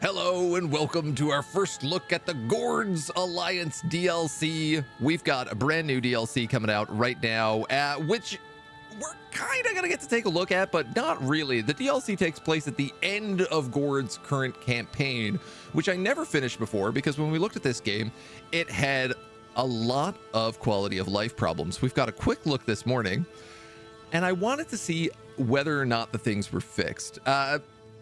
Hello and welcome to our first look at the Gord's Alliance DLC. We've got a brand new DLC coming out right now, which we're kind of going to get to take a look at, but not really. The DLC takes place at the end of Gord's current campaign, which I never finished before because when we looked at this game, it had a lot of quality of life problems. We've got a quick look this morning, and I wanted to see whether or not the things were fixed.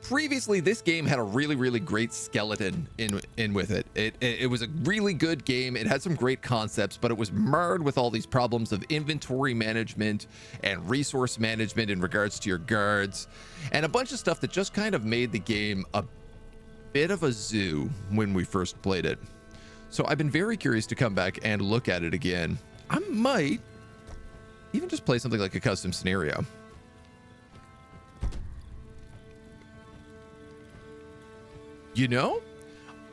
Previously, this game had a really great skeleton in with it. It was a really good game. It had some great concepts, but it was marred with all these problems of inventory management and resource management in regards to your guards, and a bunch of stuff that just kind of made the game a bit of a zoo when we first played it. So I've been very curious to come back and look at it again. I might even just play something like a custom scenario. You know,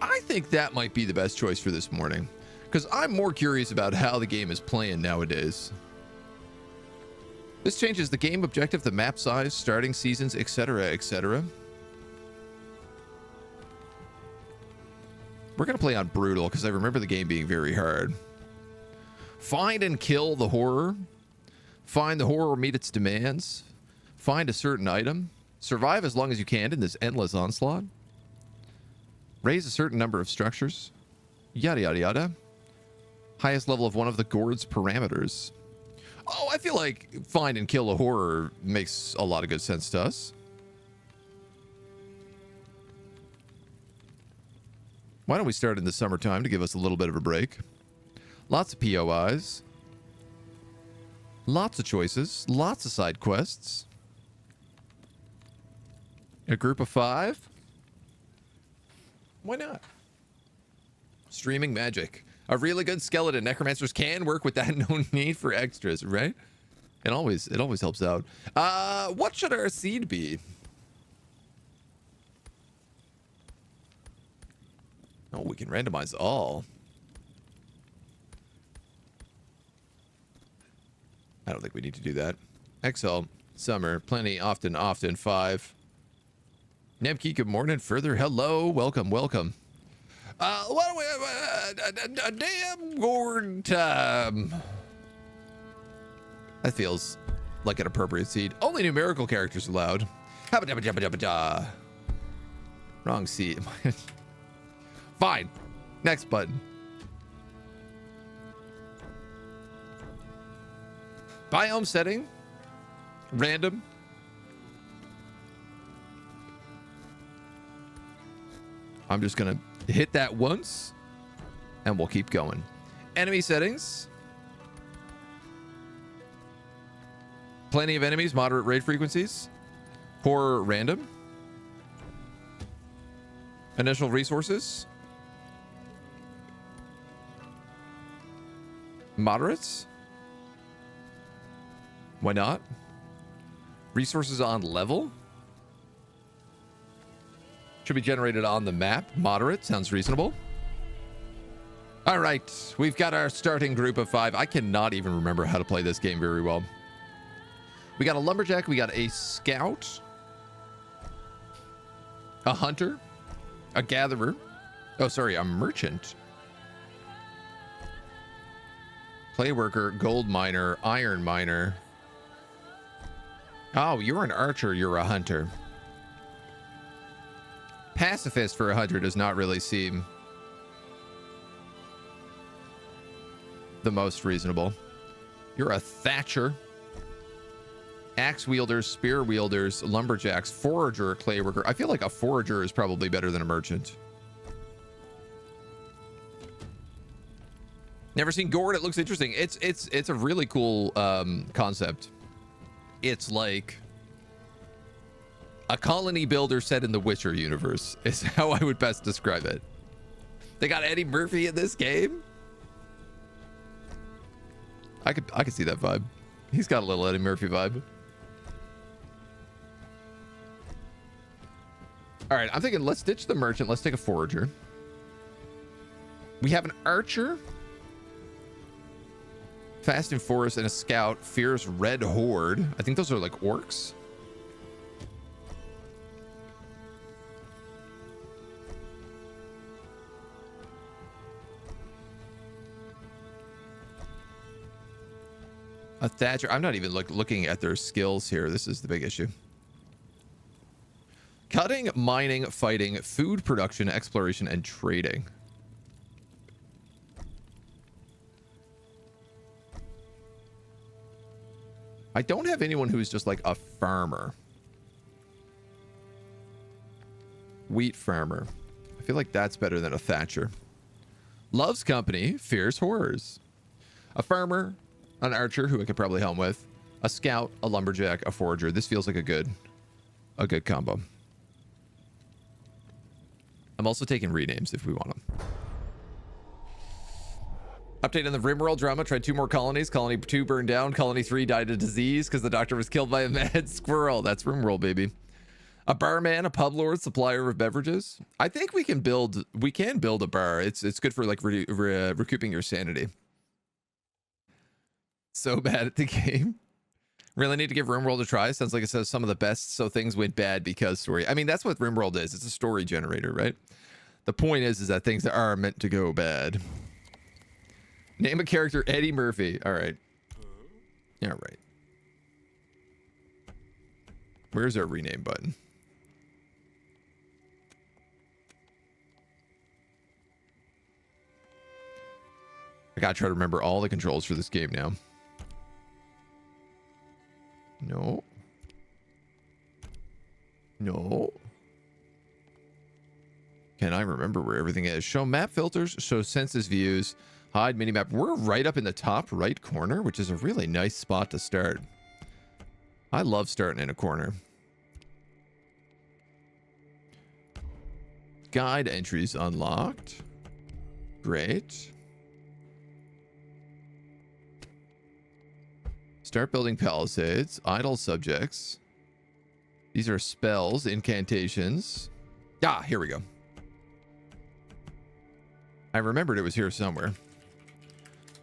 I think that might be the best choice for this morning, because I'm more curious about how the game is playing nowadays. This changes the game objective, the map size, starting seasons, etc., etc. We're going to play on brutal, because I remember the game being very hard. Find and kill the horror. Find the horror, meet its demands. Find a certain item. Survive as long as you can in this endless onslaught. Raise a certain number of structures. Yada, yada, yada. Highest level of one of the Gord's parameters. Oh, I feel like find and kill a horror makes a lot of good sense to us. Why don't we start in the summertime to give us a little bit of a break? Lots of POIs. Lots of choices. Lots of side quests. A group of 5. Why not? Streaming magic. A really good skeleton. Necromancers can work with that, no need for extras, right? It always helps out. What should our seed be? Oh, we can randomize all. I don't think we need to do that. Excel, summer, plenty, often, 5. Nemki, good morning. Further, hello, welcome. What do we have? A damn Gord time. That feels like an appropriate seed. Only numerical characters allowed. Wrong seed. Fine. Next button. Biome setting. Random. I'm just going to hit that once, and we'll keep going. Enemy settings. Plenty of enemies, moderate raid frequencies. Horror random. Initial resources. Moderates. Why not? Resources on level. Should be generated on the map. Moderate sounds reasonable. All right, we've got our starting group of 5. I cannot even remember how to play this game very well. We got a lumberjack, we got a scout, a hunter, a gatherer. Oh, sorry, a merchant, clay worker, gold miner, iron miner. Oh, you're an archer, you're a hunter. Pacifist for a hunter does not really seem the most reasonable. You're a thatcher. Axe wielders, spear wielders, lumberjacks, forager, clay worker. I feel like a forager is probably better than a merchant. Never seen Gord. It looks interesting. It's a really cool concept. It's like a colony builder set in the Witcher universe is how I would best describe it. They got Eddie Murphy in this game. I could see that vibe. He's got a little Eddie Murphy vibe. All right, I'm thinking let's ditch the merchant. Let's take a forager. We have an archer, fast in forest, and a scout. Fierce red horde. I think those are like orcs. A thatcher. I'm not even looking at their skills here. This is the big issue. Cutting, mining, fighting, food production, exploration, and trading. I don't have anyone who's just like a farmer. Wheat farmer. I feel like that's better than a thatcher. Loves company, fears horrors. A farmer, an archer who I could probably help with, a scout, a lumberjack, a forager. This feels like a good combo. I'm also taking renames if we want them. Update on the Rimworld drama. Tried 2 more colonies. Colony 2 burned down. Colony 3 died of disease because the doctor was killed by a mad squirrel. That's Rimworld, baby. A barman, a pub lord, supplier of beverages. I think we can build a bar. It's good for like recouping your sanity. So bad at the game. Really need to give Rimworld a try. Sounds like it says some of the best so things went bad because story. I mean, that's what Rimworld is. It's a story generator, right? The point is that things are meant to go bad. Name a character Eddie Murphy. All right. All right. Where's our rename button? I gotta try to remember all the controls for this game now. No. No. Can I remember where everything is? Show map filters, show census views, hide minimap. We're right up in the top right corner, which is a really nice spot to start. I love starting in a corner. Guide entries unlocked. Great. Start building palisades. Idle subjects. These are spells, incantations. Ah, here we go. I remembered it was here somewhere.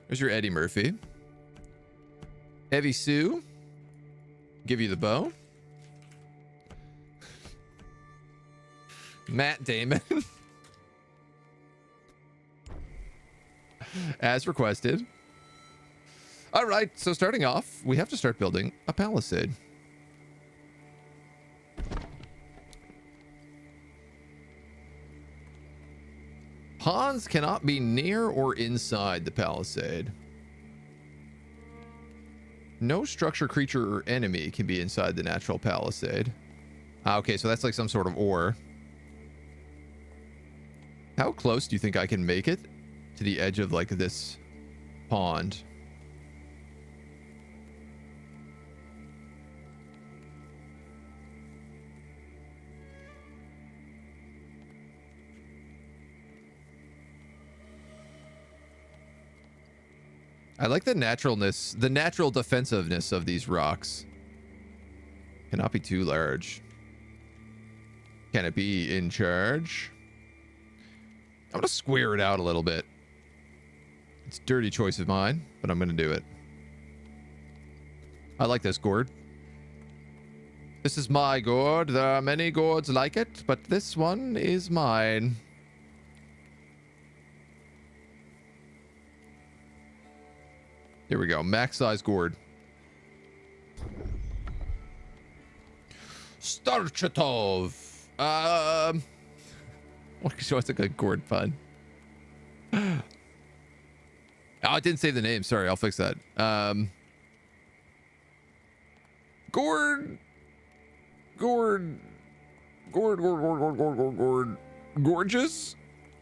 There's your Eddie Murphy. Evie Sue. Give you the bow. Matt Damon. As requested. All right, so starting off, we have to start building a palisade. Pawns cannot be near or inside the palisade. No structure, creature, or enemy can be inside the natural palisade. Ah, okay, so that's like some sort of ore. How close do you think I can make it to the edge of like this pond? I like the naturalness, the natural defensiveness of these rocks. Cannot be too large. Can it be in charge? I'm gonna square it out a little bit. It's a dirty choice of mine, but I'm gonna do it. I like this gourd. This is my gourd. There are many gourds like it, but this one is mine. Here we go. Max size gourd. Starchatov. What's a good gourd pun? Oh, I didn't say the name. Sorry, I'll fix that. Gord. Gordgeous.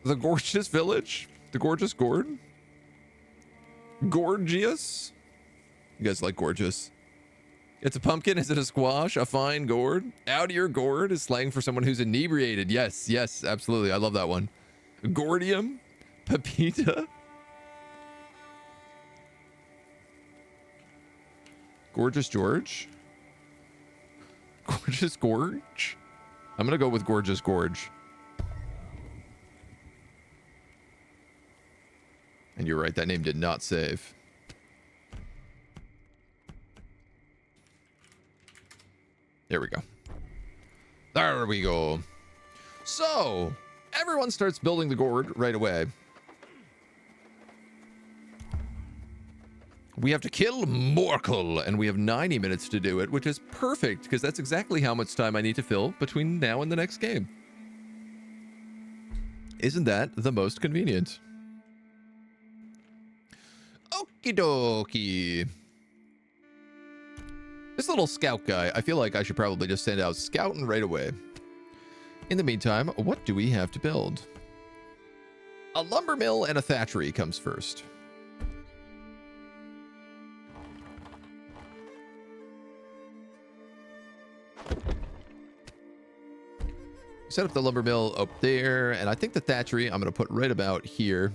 The Gordgeous village. The Gorgeous Gord. Gordgeous. You guys like Gorgeous? It's a pumpkin. Is it a squash? A fine gourd? Out of your gourd is slang for someone who's inebriated. Yes, yes, absolutely. I love that one. Gordium. Pepita. Gorgeous George. Gorgeous Gorge. I'm gonna go with Gorgeous Gorge. And you're right, that name did not save. There we go. There we go. So, everyone starts building the gourd right away. We have to kill Morkel, and we have 90 minutes to do it, which is perfect, because that's exactly how much time I need to fill between now and the next game. Isn't that the most convenient? Okie dokie. This little scout guy, I feel like I should probably just send out scouting right away. In the meantime, what do we have to build? A lumber mill and a thatchery comes first. Set up the lumber mill up there, and I think the thatchery I'm going to put right about here,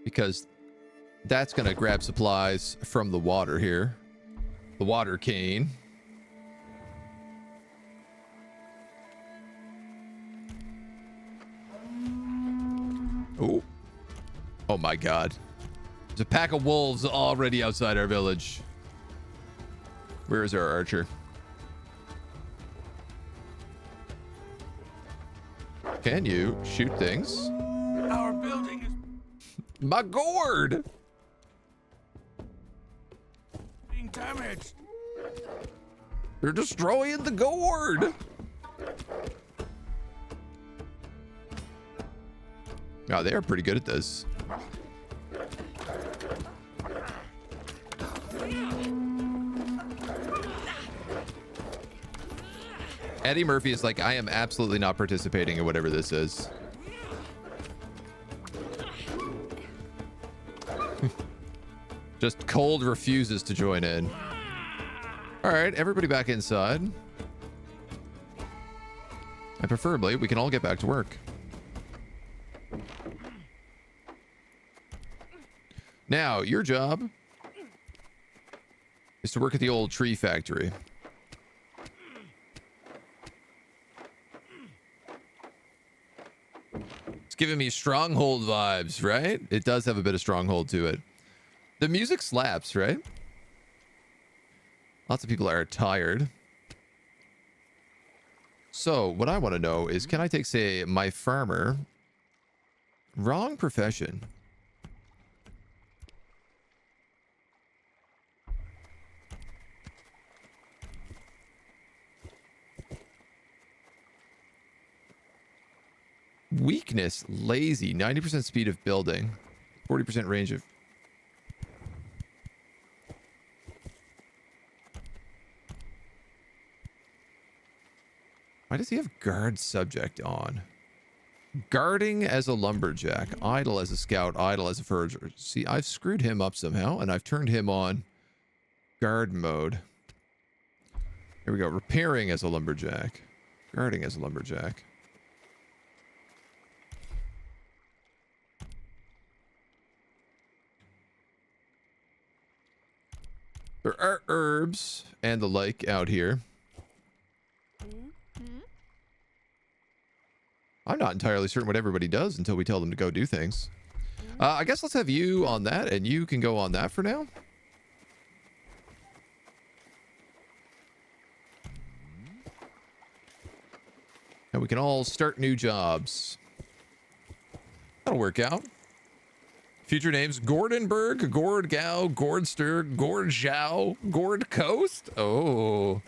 because that's going to grab supplies from the water here. The water cane. Oh. Oh my god. There's a pack of wolves already outside our village. Where is our archer? Can you shoot things? Our building is My Gord! being damaged. They're destroying the Gord! Oh, they are pretty good at this. Eddie Murphy is like, I am absolutely not participating in whatever this is. Just cold refuses to join in. All right, everybody back inside. And preferably, we can all get back to work. Now, your job is to work at the old tree factory. It's giving me Stronghold vibes, right? It does have a bit of Stronghold to it. The music slaps, right? Lots of people are tired. So, what I want to know is, can I take, say, my farmer? Wrong profession. Weakness, lazy, 90% speed of building, 40% range of... Why does he have guard subject on? Guarding as a lumberjack, idle as a scout, idle as a forager. See, I've screwed him up somehow, and I've turned him on guard mode. Here we go. Repairing as a lumberjack. Guarding as a lumberjack. There are herbs and the like out here. I'm not entirely certain what everybody does until we tell them to go do things. I guess let's have you on that, and you can go on that for now. And we can all start new jobs. That'll work out. Future names: Gordenberg, Gordgau, Gordster, Gordjiao, Gord Coast. Oh.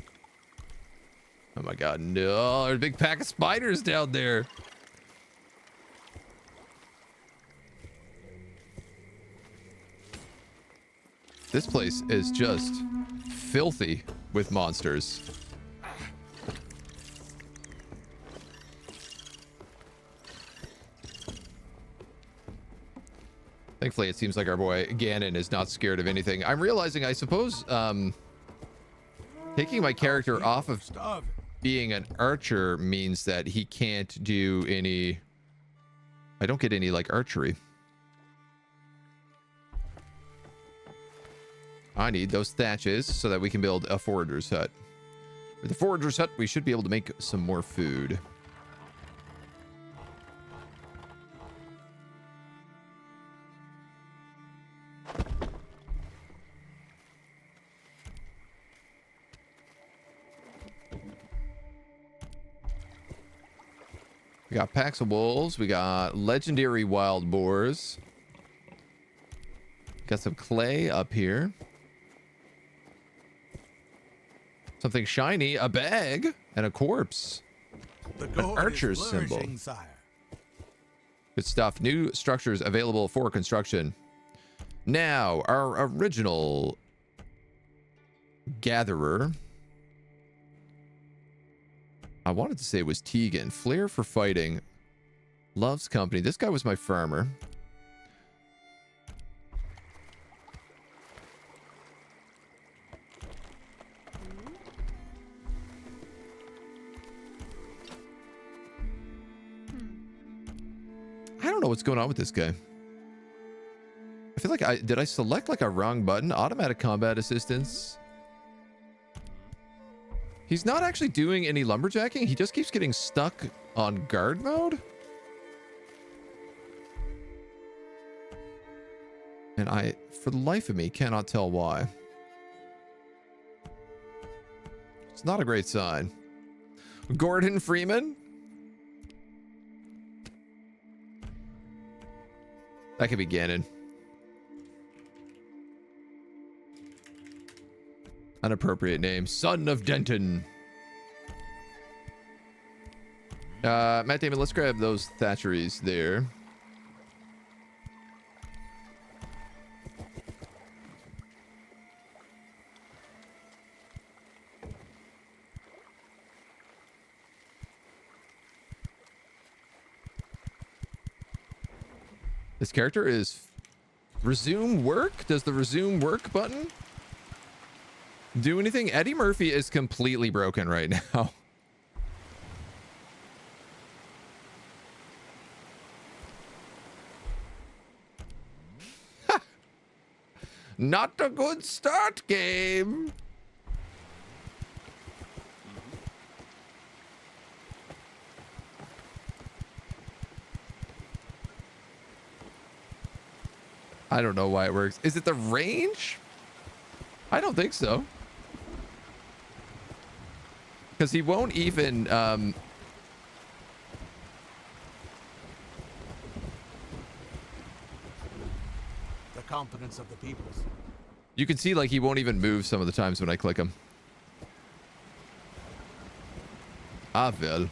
Oh my god, no. There's a big pack of spiders down there. This place is just filthy with monsters. Thankfully, it seems like our boy Ganon is not scared of anything. I'm realizing, I suppose, taking my character off of being an archer means that he can't do any... I don't get any, like, archery. I need those thatches so that we can build a forager's hut. With the forager's hut, we should be able to make some more food. We got packs of wolves. We got legendary wild boars. Got some clay up here. Something shiny, a bag, and a corpse. The An Gord archer's is symbol. flourishing, sire. Good stuff. New structures available for construction. Now, our original gatherer. I wanted to say it was Tegan. Flair for fighting. Loves company. This guy was my farmer. I don't know what's going on with this guy. I feel like did I select like a wrong button? Automatic combat assistance. He's not actually doing any lumberjacking. He just keeps getting stuck on guard mode. And I, for the life of me, cannot tell why. It's not a great sign. Gordon Freeman. That could be Gannon. An appropriate name. Son of Denton. Matt Damon, let's grab those thatcheries there. This character is resume work. Does the resume work button do anything? Eddie Murphy is completely broken right now. Not a good start, game. I don't know why it works. Is it the range? I don't think so. Because he won't even... the confidence of the peoples. You can see like he won't even move some of the times when I click him. Ah, well.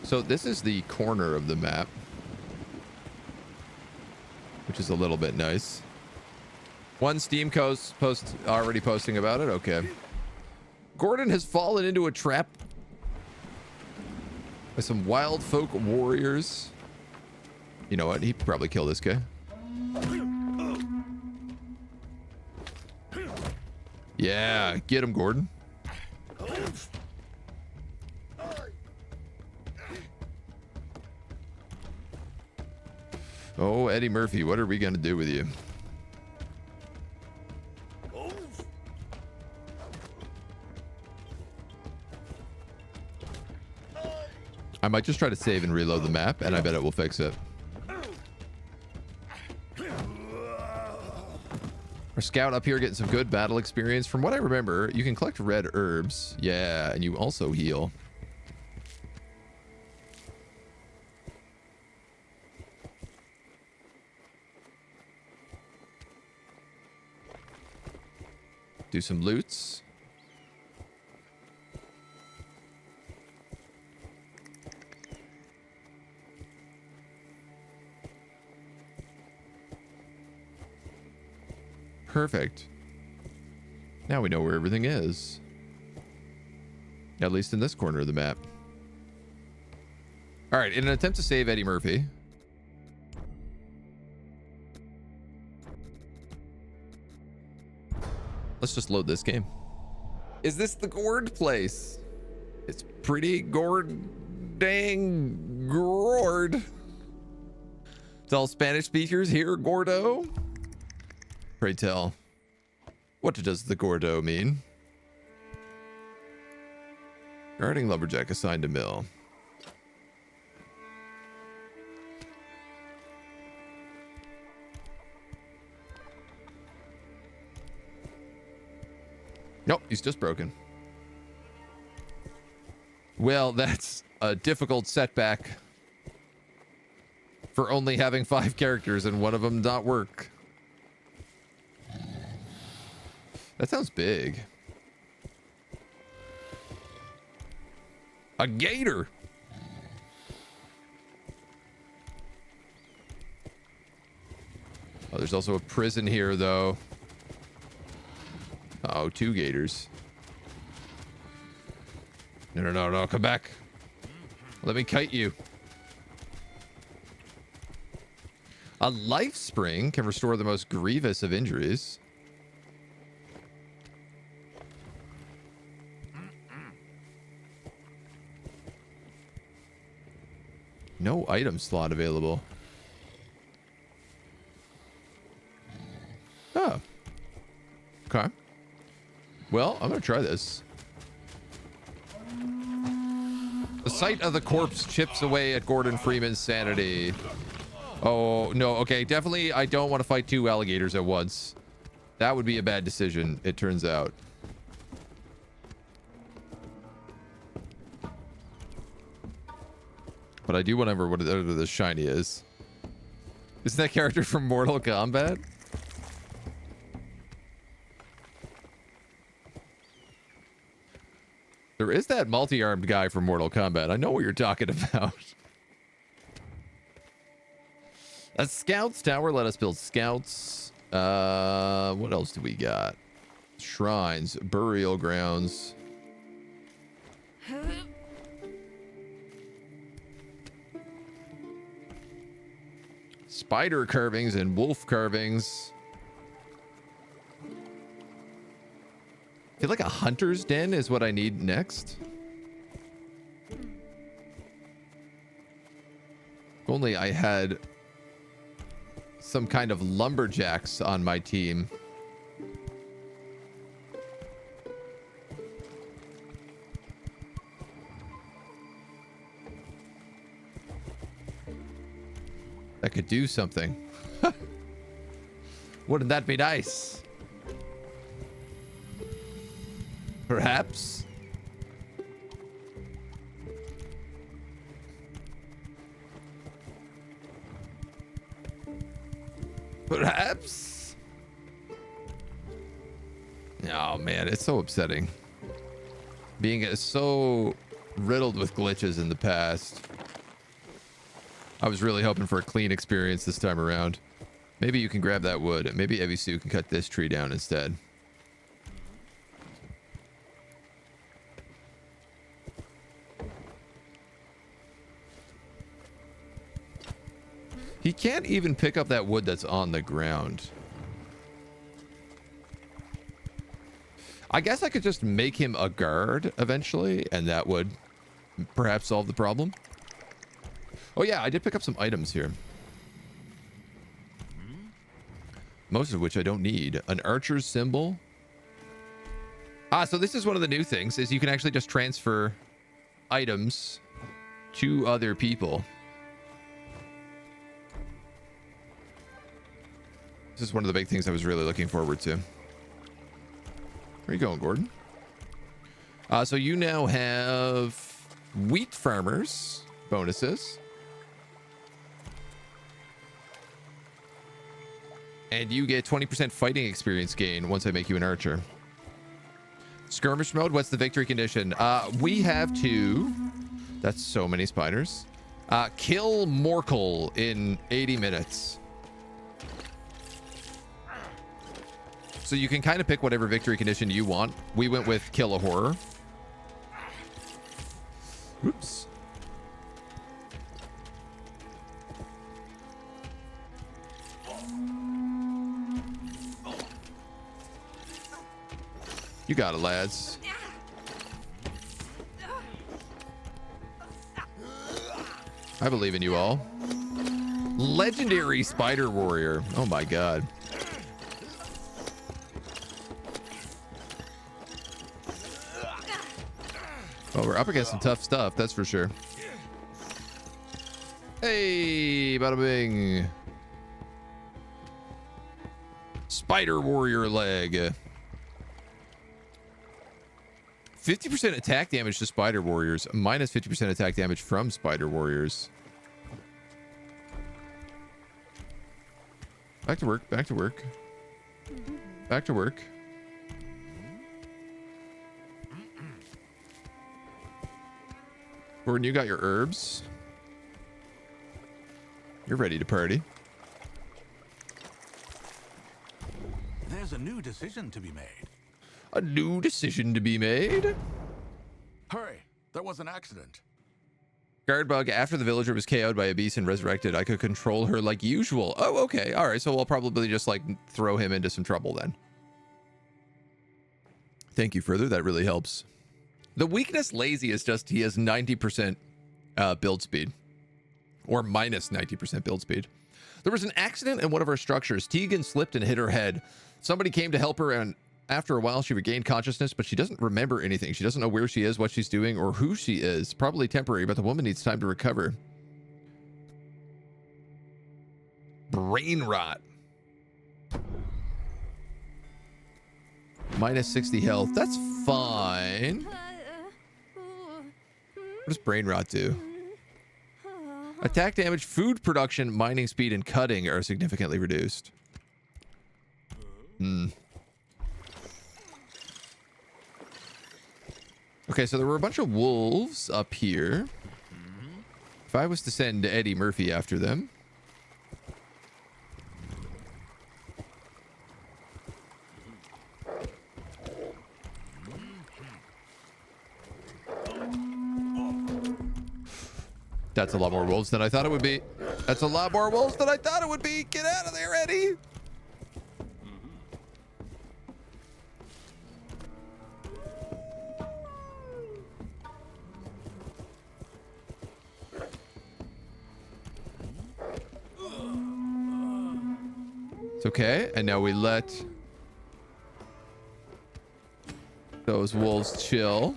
So this is the corner of the map, which is a little bit nice. One Steam post already posting about it. Okay. Gordon has fallen into a trap by some wild folk warriors. You know what? He could probably kill this guy. Yeah, get him, Gordon. Oh, Eddie Murphy, what are we going to do with you? I might just try to save and reload the map, and I bet it will fix it. Our scout up here getting some good battle experience. From what I remember, you can collect red herbs. Yeah, and you also heal. Do some loots. Perfect. Now we know where everything is. At least in this corner of the map. All right, in an attempt to save Eddie Murphy. Let's just load this game. Is this the Gord place? It's pretty dang Gord. It's all Spanish speakers here, Gordo. Pray tell, what does the Gordo mean? Guarding lumberjack assigned to mill. Nope, he's just broken. Well, that's a difficult setback. for only having 5 characters and one of them not work. That sounds big. A gator. Oh, there's also a prison here, though. Oh, 2 gators. No, come back. Let me kite you. A life spring can restore the most grievous of injuries. No item slot available. Oh. Okay. Well, I'm gonna try this. The sight of the corpse chips away at Gordon Freeman's sanity. Oh, no. Okay, definitely I don't want to fight 2 alligators at once. That would be a bad decision, it turns out. But I do whatever the shiny is. Isn't that character from Mortal Kombat? There is that multi-armed guy from Mortal Kombat. I know what you're talking about. A scouts tower. Let us build scouts. What else do we got? Shrines, burial grounds. Spider carvings and wolf carvings. I feel like a hunter's den is what I need next. If only I had some kind of lumberjacks on my team. That could do something. Wouldn't that be nice? Perhaps. Perhaps. Oh man, it's so upsetting. Being so riddled with glitches in the past. I was really hoping for a clean experience this time around. Maybe you can grab that wood. Maybe Evisu can cut this tree down instead. He can't even pick up that wood that's on the ground. I guess I could just make him a guard eventually, and that would perhaps solve the problem. Oh yeah, I did pick up some items here. Most of which I don't need. An archer's symbol. Ah, so this is one of the new things, is you can actually just transfer items to other people. This is one of the big things I was really looking forward to. Where are you going, Gordon? So you now have wheat farmers bonuses. And you get 20% fighting experience gain once I make you an archer. Skirmish mode, what's the victory condition? We have to... That's so many spiders. Kill Morkel in 80 minutes. So you can kind of pick whatever victory condition you want. We went with kill a horror. Oops. You got it, lads. I believe in you all. Legendary spider warrior. Oh my god. Well, we're up against some tough stuff, that's for sure. Hey, bada bing. Spider warrior leg. 50% attack damage to spider warriors, minus 50% attack damage from spider warriors. Back to work. Back to work. Back to work. Gordon, you got your herbs. You're ready to party. There's a new decision to be made. A new decision to be made. Hurry, there was an accident. Guardbug, after the villager was KO'd by a beast and resurrected, I could control her like usual. Oh, okay. All right. So we'll probably just like throw him into some trouble then. Thank you further. That really helps. The weakness lazy is just he has 90% build speed. Or minus 90% build speed. There was an accident in one of our structures. Tegan slipped and hit her head. Somebody came to help her, and after a while she regained consciousness, but she doesn't remember anything. She doesn't know where she is, what she's doing, or who she is. Probably temporary, but the woman needs time to recover. Brain rot. Minus 60 health. That's fine. What does brain rot do? Attack damage, food production, mining speed, and cutting are significantly reduced. Okay, so there were a bunch of wolves up here. If I was to send Eddie Murphy after them. That's a lot more wolves than I thought it would be. That's a lot more wolves than I thought it would be. Get out of there, Eddie. It's okay. And now we let those wolves chill.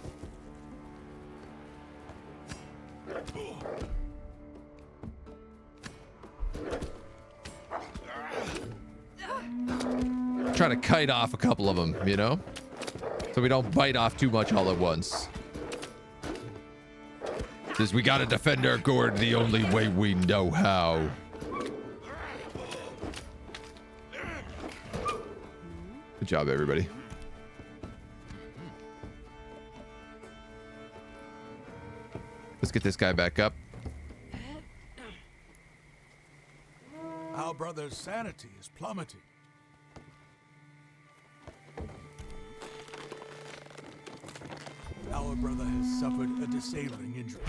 Try to kite off a couple of them, you know, so we don't bite off too much all at once. Says we gotta defend our Gord the only way we know how. Good job, everybody. Let's get this guy back up. Our brother's sanity is plummeting. Our brother has suffered a disabling injury.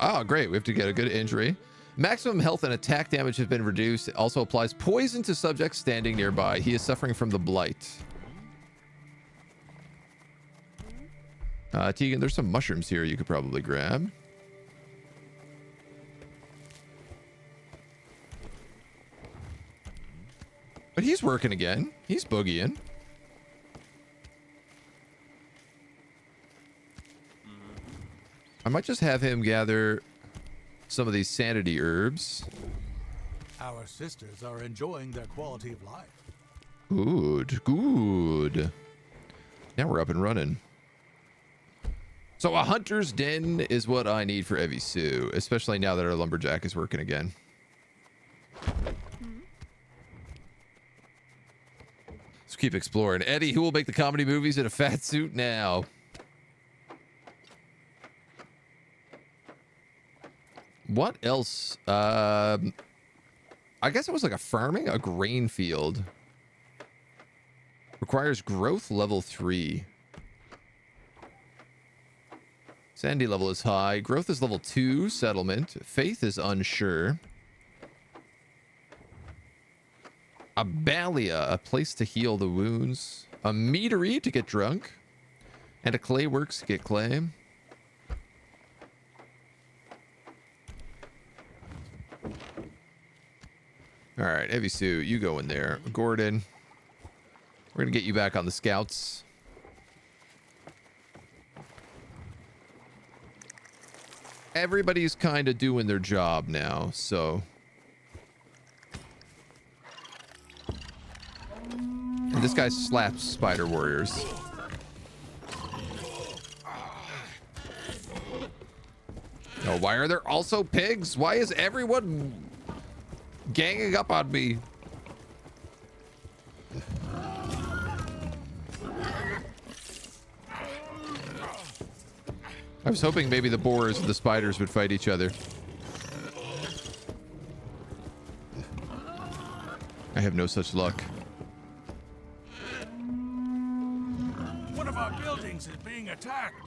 Oh, great. We have to get a good injury. Maximum health and attack damage has been reduced. It also applies poison to subjects standing nearby. He is suffering from the blight. Tegan, there's some mushrooms here you could probably grab. But he's working again. He's boogieing. I might just have him gather some of these sanity herbs. Our sisters are enjoying their quality of life. Good, good. Now we're up and running. So a hunter's den is what I need for Evie Sue, especially now that our lumberjack is working again. Let's keep exploring. Eddie, who will make the comedy movies in a fat suit now? What else? I guess it was like a grain field. Requires growth level 3. Sandy level is high. Growth is level 2. Settlement. Faith is unsure. A Balia, a place to heal the wounds. A meadery to get drunk. And a clay works to get clay. All right, Evie Sue, you go in there. Gordon, we're going to get you back on the scouts. Everybody's kind of doing their job now, so. And this guy slaps spider warriors. Oh, why are there also pigs? Why is everyone ganging up on me? I was hoping maybe the boars and the spiders would fight each other. I have no such luck. One of our buildings is being attacked.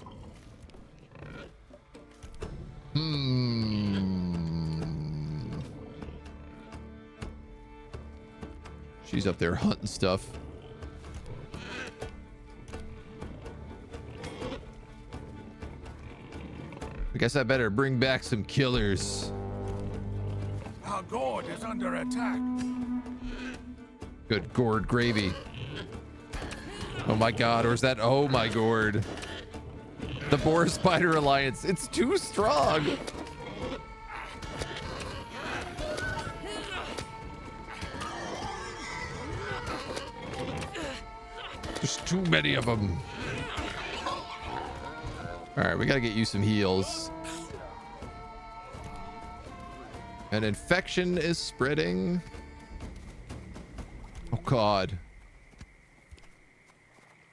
She's up there hunting stuff. I guess I better bring back some killers. Our Gord is under attack. Good Gord gravy. Oh my god, or is that... Oh my Gord. The Boar Spider Alliance. It's too strong. There's too many of them. All right, we got to get you some heals. An infection is spreading. Oh, God.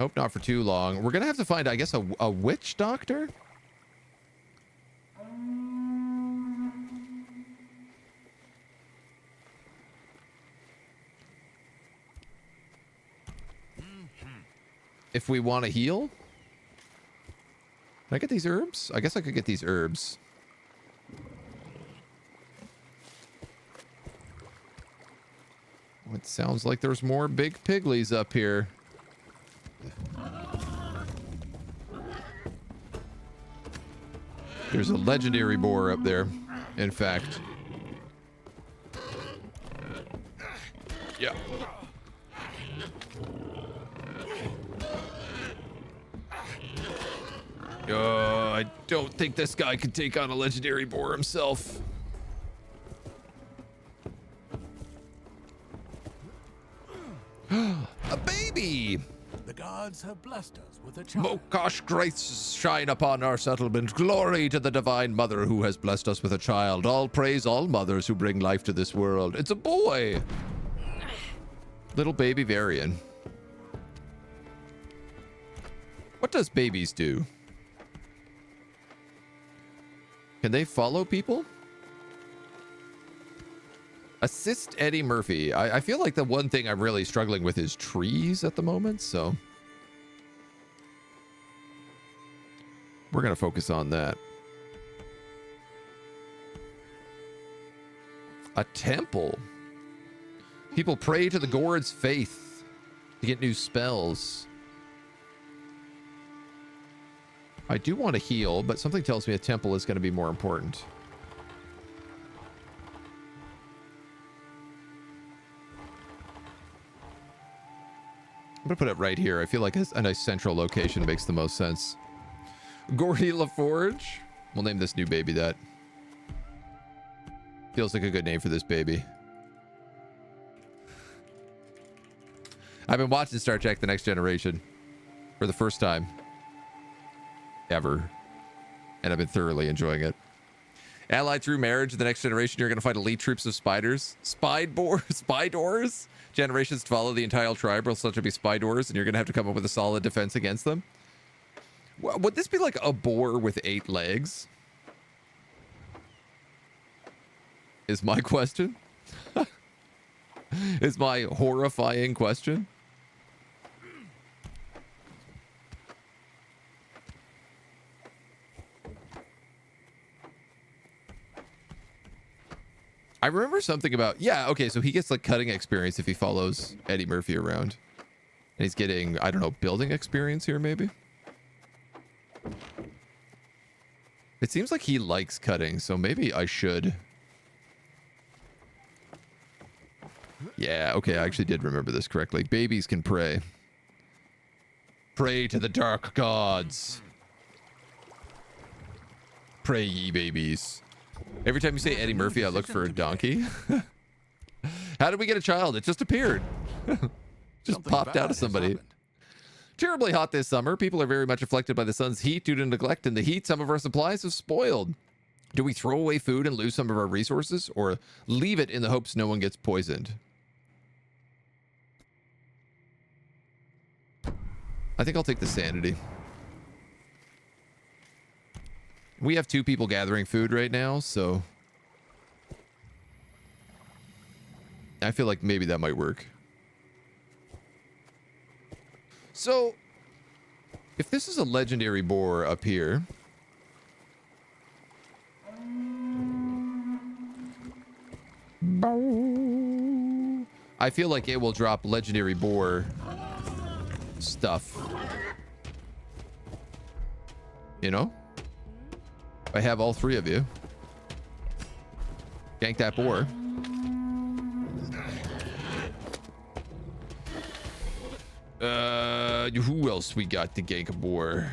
Hope not for too long. We're going to have to find, I guess, a witch doctor? If we want to heal? Can I get these herbs? I guess I could get these herbs. Oh, it sounds like there's more big piglies up here. There's a legendary boar up there, in fact. Yeah. I don't think this guy could take on a legendary boar himself. A baby! The gods have blessed us with a child. Mokosh grace shine upon our settlement. Glory to the divine mother who has blessed us with a child. All praise all mothers who bring life to this world. It's a boy! Little baby Varian. What does babies do? Can they follow people? Assist Eddie Murphy. I feel like the one thing I'm really struggling with is trees at the moment, so we're going to focus on that. A temple. People pray to the Gord's faith to get new spells. I do want to heal, but something tells me a temple is going to be more important. I'm going to put it right here. I feel like a nice central location makes the most sense. Gordy LaForge. We'll name this new baby that. Feels like a good name for this baby. I've been watching Star Trek The Next Generation for the first time ever, and I've been thoroughly enjoying it. Allied through marriage, The Next Generation, you're going to find elite troops of spiders. Spidors? Generations to follow the entire tribe will such to be spidors, and you're going to have to come up with a solid defense against them. Would this be like a boar with 8 legs? Is my question. Is my horrifying question. I remember something about, yeah, okay, so he gets like cutting experience if he follows Eddie Murphy around. And he's getting, I don't know, building experience here maybe? It seems like he likes cutting, so maybe I should. Yeah, okay, I actually did remember this correctly. Babies can pray. Pray to the dark gods. Pray ye babies. Every time you say Eddie Murphy, I look for a donkey. How did we get a child? It just appeared. Just Something popped bad out of has somebody. happened. Terribly hot this summer. People are very much afflicted by the sun's heat due to neglect in the heat. Some of our supplies have spoiled. Do we throw away food and lose some of our resources, or leave it in the hopes no one gets poisoned? I think I'll take the sanity. We have 2 people gathering food right now, so I feel like maybe that might work. So, if this is a legendary boar up here, I feel like it will drop legendary boar stuff. You know? If I have all 3 of you. Gank that boar. Who else we got to gank a boar?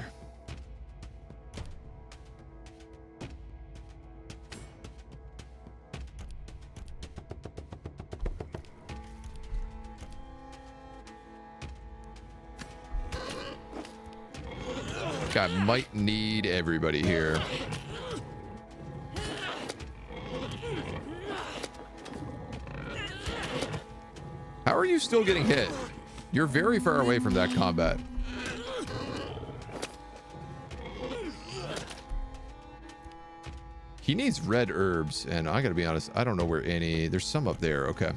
I might need everybody here. How are you still getting hit? You're very far away from that combat. He needs red herbs, and I gotta be honest, I don't know where any... There's some up there, okay.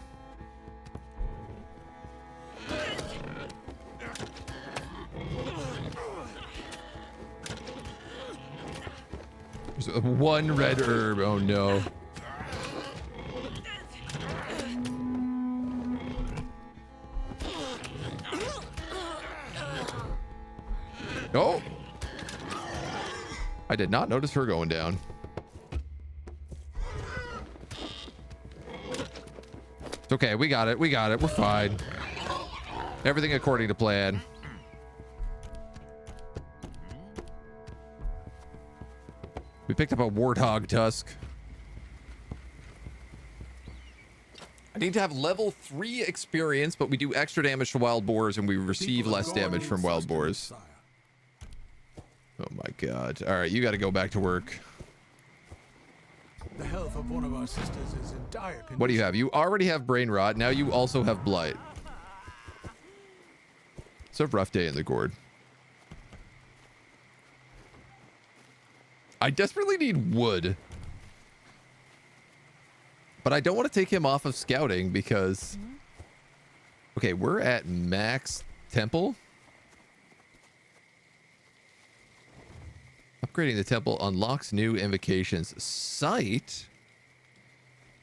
There's 1 red herb, oh no. Oh! I did not notice her going down. It's okay, we got it, we're fine. Everything according to plan. We picked up a warthog tusk. I need to have level 3 experience, but we do extra damage to wild boars and we receive less damage from wild boars. Oh my god. Alright, you gotta go back to work. The health of one of our sisters is in dire condition. What do you have? You already have brain rot. Now you also have blight. It's a rough day in the Gord. I desperately need wood. But I don't want to take him off of scouting because... Okay, we're at max temple. Upgrading the temple unlocks new invocations. Sight.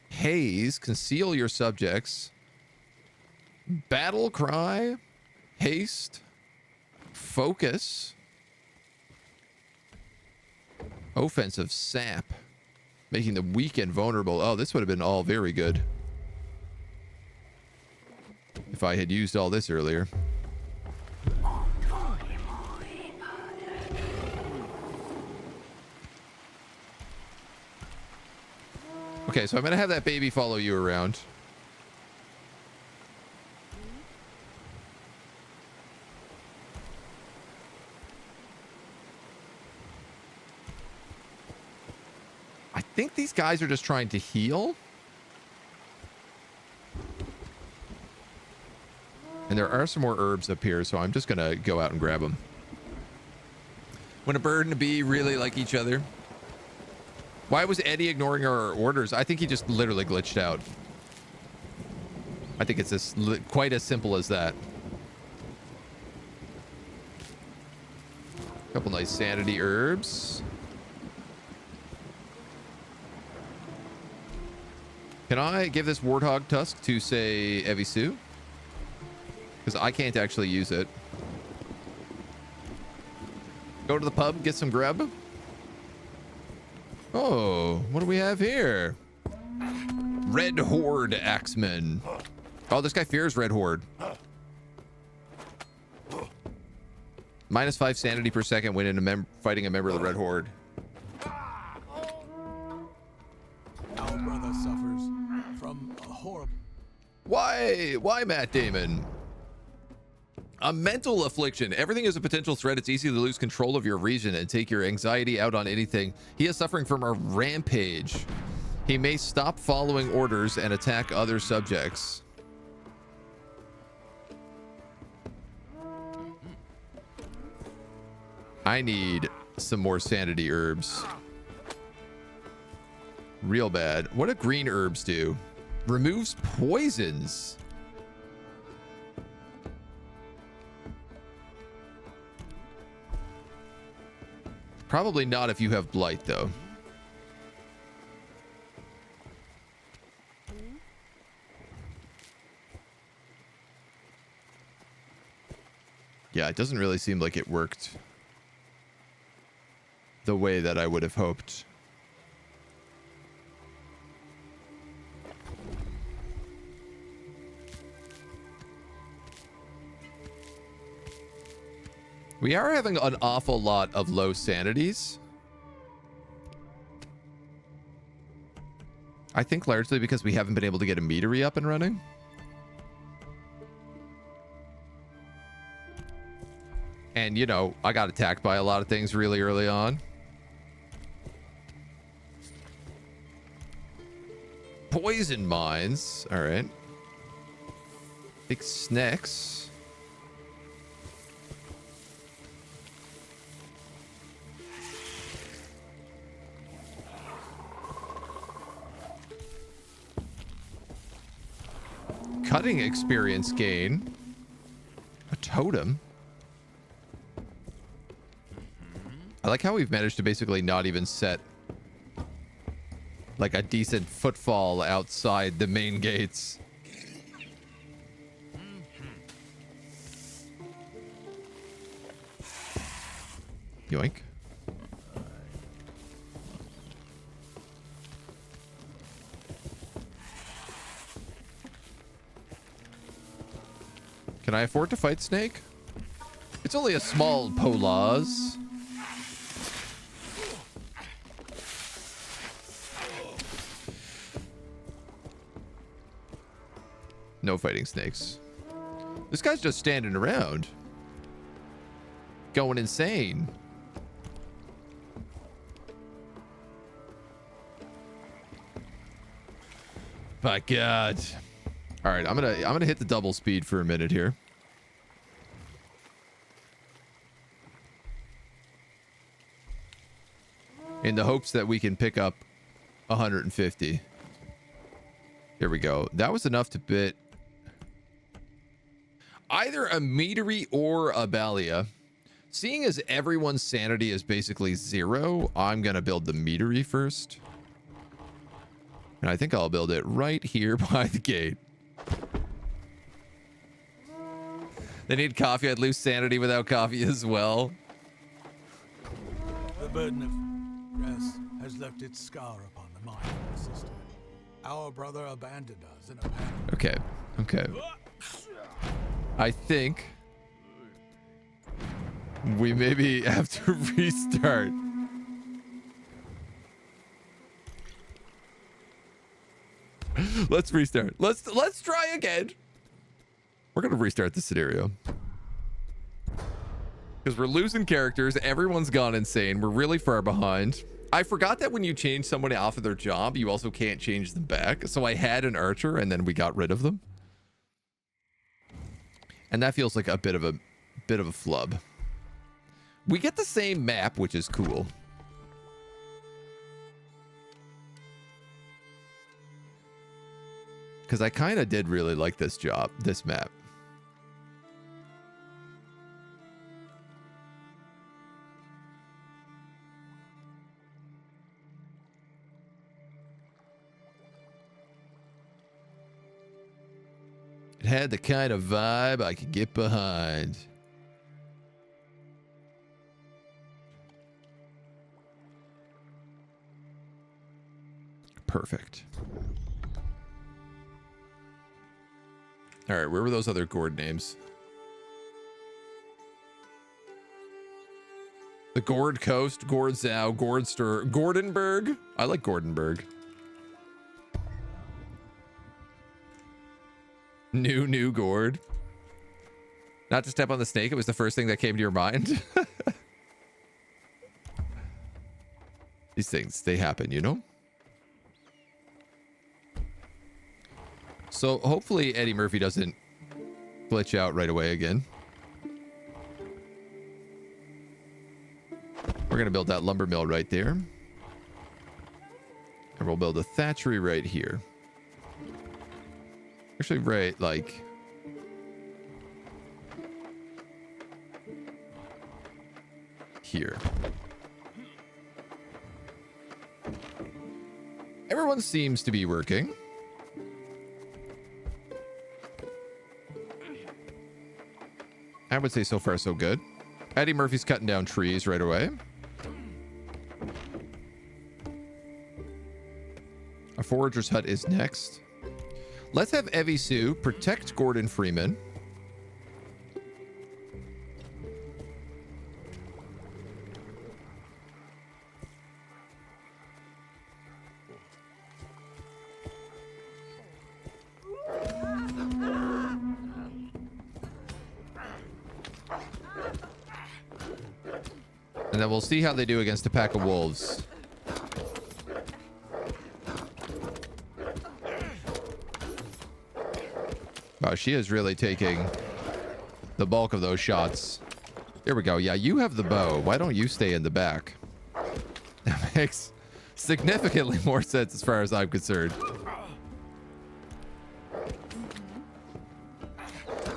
Haze. Conceal your subjects. Battle cry. Haste. Focus. Offensive sap. Making them weak and vulnerable. Oh, this would have been all very good. If I had used all this earlier. Okay, so I'm gonna have that baby follow you around. I think these guys are just trying to heal. And there are some more herbs up here, so I'm just gonna go out and grab them. When a bird and a bee really like each other. Why was Eddie ignoring our orders? I think he just literally glitched out. I think it's quite as simple as that. Couple nice sanity herbs. Can I give this warthog tusk to, say, Evisu? Because I can't actually use it. Go to the pub, get some grub. Oh, what do we have here? Red Horde Axeman. Oh, this guy fears Red Horde. -5 sanity per second when in fighting a member of the Red Horde. Our brother suffers from a horrible... Why, Matt Damon? A mental affliction. Everything is a potential threat. It's easy to lose control of your reason and take your anxiety out on anything. He is suffering from a rampage. He may stop following orders and attack other subjects. I need some more sanity herbs. Real bad. What do green herbs do? Removes poisons. Probably not if you have blight, though. Yeah, it doesn't really seem like it worked the way that I would have hoped. We are having an awful lot of low sanities. I think largely because we haven't been able to get a meadery up and running. And, you know, I got attacked by a lot of things really early on. Poison mines. All right. Big snakes. Cutting experience gain. A totem. I like how we've managed to basically not even set like a decent footfall outside the main gates. Yoink. Can I afford to fight Snake? It's only a small polaz. No fighting snakes. This guy's just standing around. Going insane. My God. All right, I'm gonna hit the double speed for a minute here. In the hopes that we can pick up 150. Here we go. That was enough to bit either a meadery or a balia. Seeing as everyone's sanity is basically 0, I'm gonna build the meadery first. And I think I'll build it right here by the gate. They need coffee. I'd lose sanity without coffee as well. The burden of rest has left its scar upon the mind of my sister. Our brother abandoned us in a panic. Okay. Okay. I think we maybe have to restart. Let's restart. Let's try again. We're gonna restart the scenario because we're losing characters. Everyone's gone insane. We're really far behind. I forgot that when you change somebody off of their job, you also can't change them back. So I had an archer and then we got rid of them. And that feels like a bit of a flub. We get the same map, which is cool. Because I kind of did really like this map. It had the kind of vibe I could get behind. Perfect. All right, where were those other Gord names? The Gord Coast, Gordzau, Gordster, Gordenberg. I like Gordenberg. New Gord. Not to step on the snake, it was the first thing that came to your mind. These things, they happen, you know? So hopefully Eddie Murphy doesn't glitch out right away again. We're going to build that lumber mill right there. And we're And we'll build a thatchery right here. Actually, right, like... here. Everyone seems to be working. I would say so far so good. Eddie Murphy's cutting down trees right away. A forager's hut is next. Let's have Evie Sue protect Gordon Freeman. And then we'll see how they do against a pack of wolves. Wow, she is really taking the bulk of those shots. There we go. Yeah, you have the bow. Why don't you stay in the back? That makes significantly more sense as far as I'm concerned.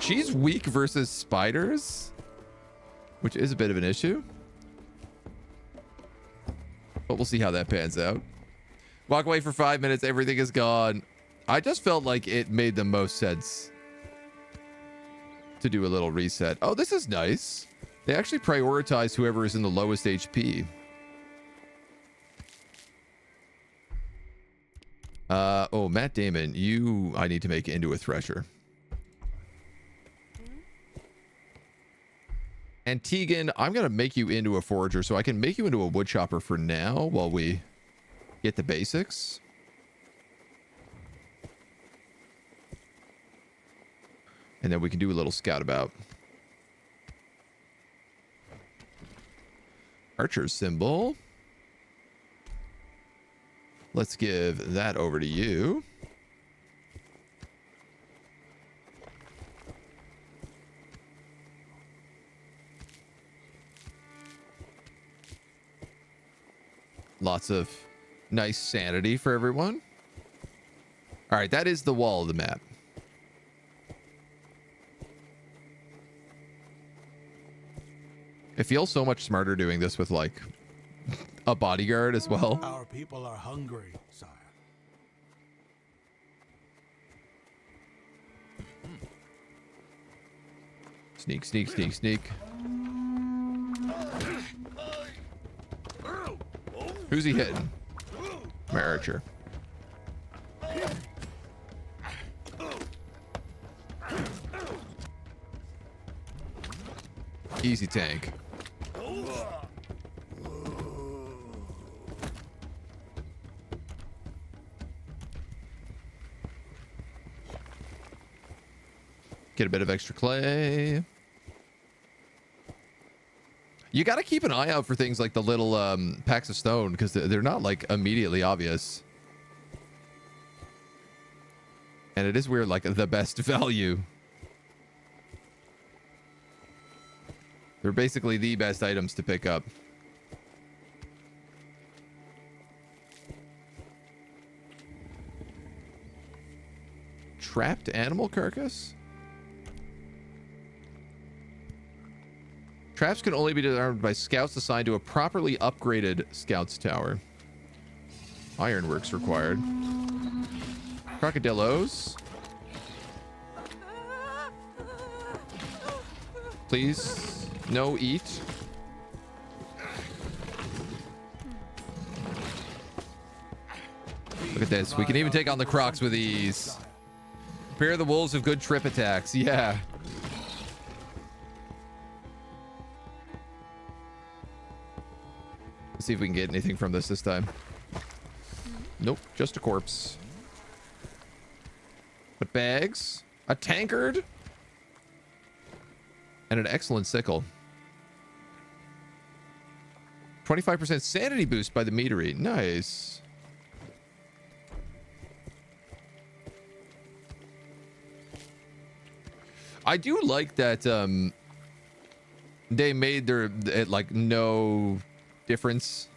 She's weak versus spiders, which is a bit of an issue. But we'll see how that pans out. Walk away for 5 minutes. Everything is gone. I just felt like it made the most sense to do a little reset. Oh, this is nice. They actually prioritize whoever is in the lowest HP. Oh, Matt Damon, I need to make into a thresher. And Tegan, I'm going to make you into a forager so I can make you into a woodchopper for now while we get the basics. And then we can do a little scout about. Archer's symbol. Let's give that over to you. Lots of nice sanity for everyone. All right, that is the wall of the map. It feels so much smarter doing this with like a bodyguard as well. Our people are hungry, sire. Sneak, sneak, sneak, sneak. Who's he hitting? My archer. Easy tank. Get a bit of extra clay. You got to keep an eye out for things like the little packs of stone because they're not like immediately obvious. And it is weird, like the best value. They're basically the best items to pick up. Trapped animal carcass? Traps can only be disarmed by scouts assigned to a properly upgraded scouts tower. Ironworks required. Crocodillos. Please, no eat. Look at this. We can even take on the crocs with ease. Prepare the wolves of good trip attacks. Yeah. Let's see if we can get anything from this time. Nope, just a corpse. But bags, a tankard, and an excellent sickle. 25% sanity boost by the meadery. Nice. I do like that they made their like no difference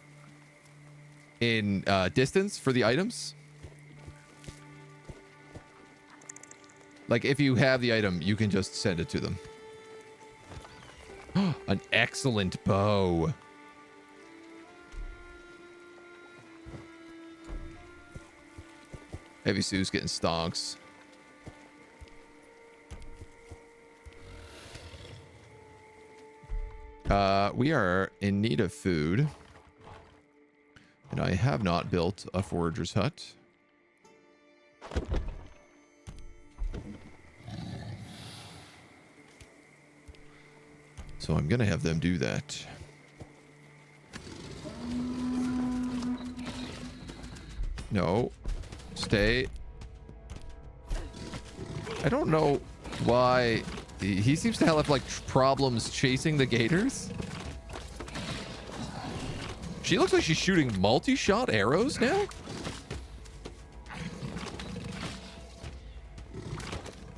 in distance for the items. Like, if you have the item, you can just send it to them. An excellent bow. Heavy Sue's getting stonks. We are in need of food. And I have not built a forager's hut. So I'm going to have them do that. No. Stay. I don't know why he seems to have like problems chasing the gators. She looks like she's shooting multi-shot arrows now.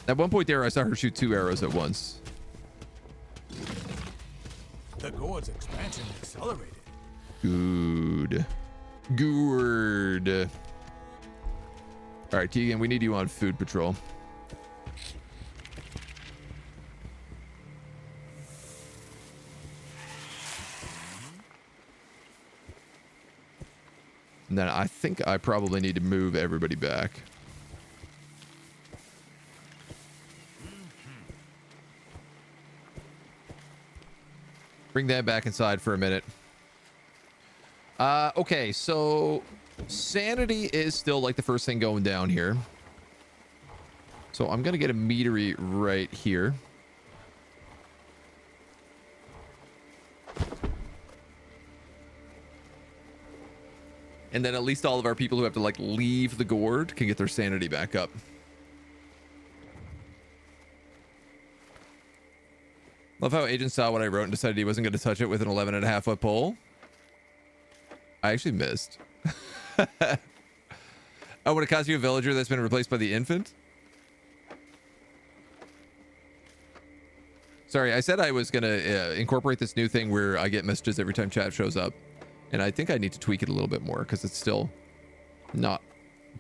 At one point there, I saw her shoot 2 arrows at once. The Gord's expansion accelerated. Good. Gord. All right, Tegan, we need you on food patrol. And then I think I probably need to move everybody back. Bring that back inside for a minute. Okay, so sanity is still like the first thing going down here. So I'm gonna get a meadery right here. And then at least all of our people who have to like leave the Gord can get their sanity back up. Love how Agent saw what I wrote and decided he wasn't going to touch it with an 11.5-foot pole. I actually missed. Oh, would it cost you a villager that's been replaced by the infant? Sorry, I said I was going to incorporate this new thing where I get messages every time chat shows up. And I think I need to tweak it a little bit more because it's still not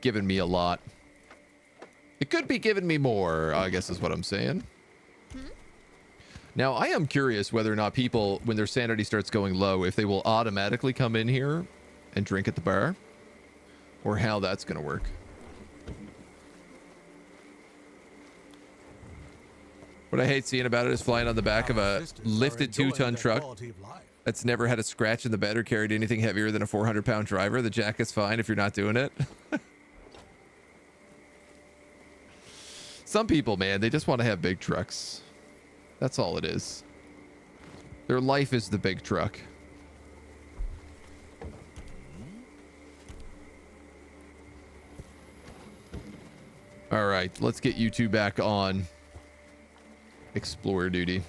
giving me a lot. It could be giving me more, I guess is what I'm saying. Now, I am curious whether or not people, when their sanity starts going low, if they will automatically come in here and drink at the bar, or how that's going to work. What I hate seeing about it is flying on the back of a lifted 2-ton truck that's never had a scratch in the bed or carried anything heavier than a 400-pound driver. The jack is fine if you're not doing it. Some people, man, they just want to have big trucks. That's all it is. Their life is the big truck. All right, let's get you two back on explorer duty.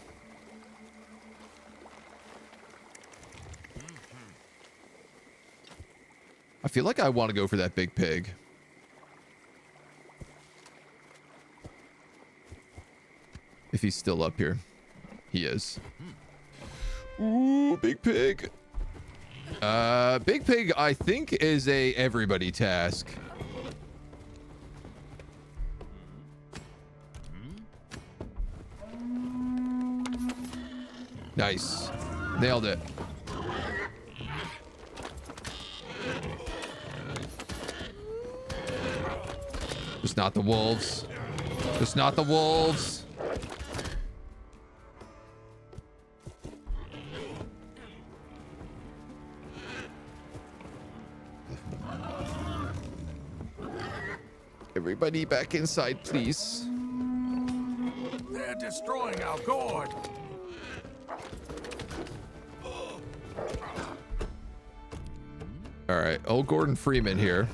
I feel like I want to go for that big pig. If he's still up here. He is. Ooh, big pig. Big pig, I think, is a everybody task. Nice. Nailed it. Just not the wolves. Just not the wolves. Everybody back inside, please. They're destroying our Gord. All right, old Gordon Freeman here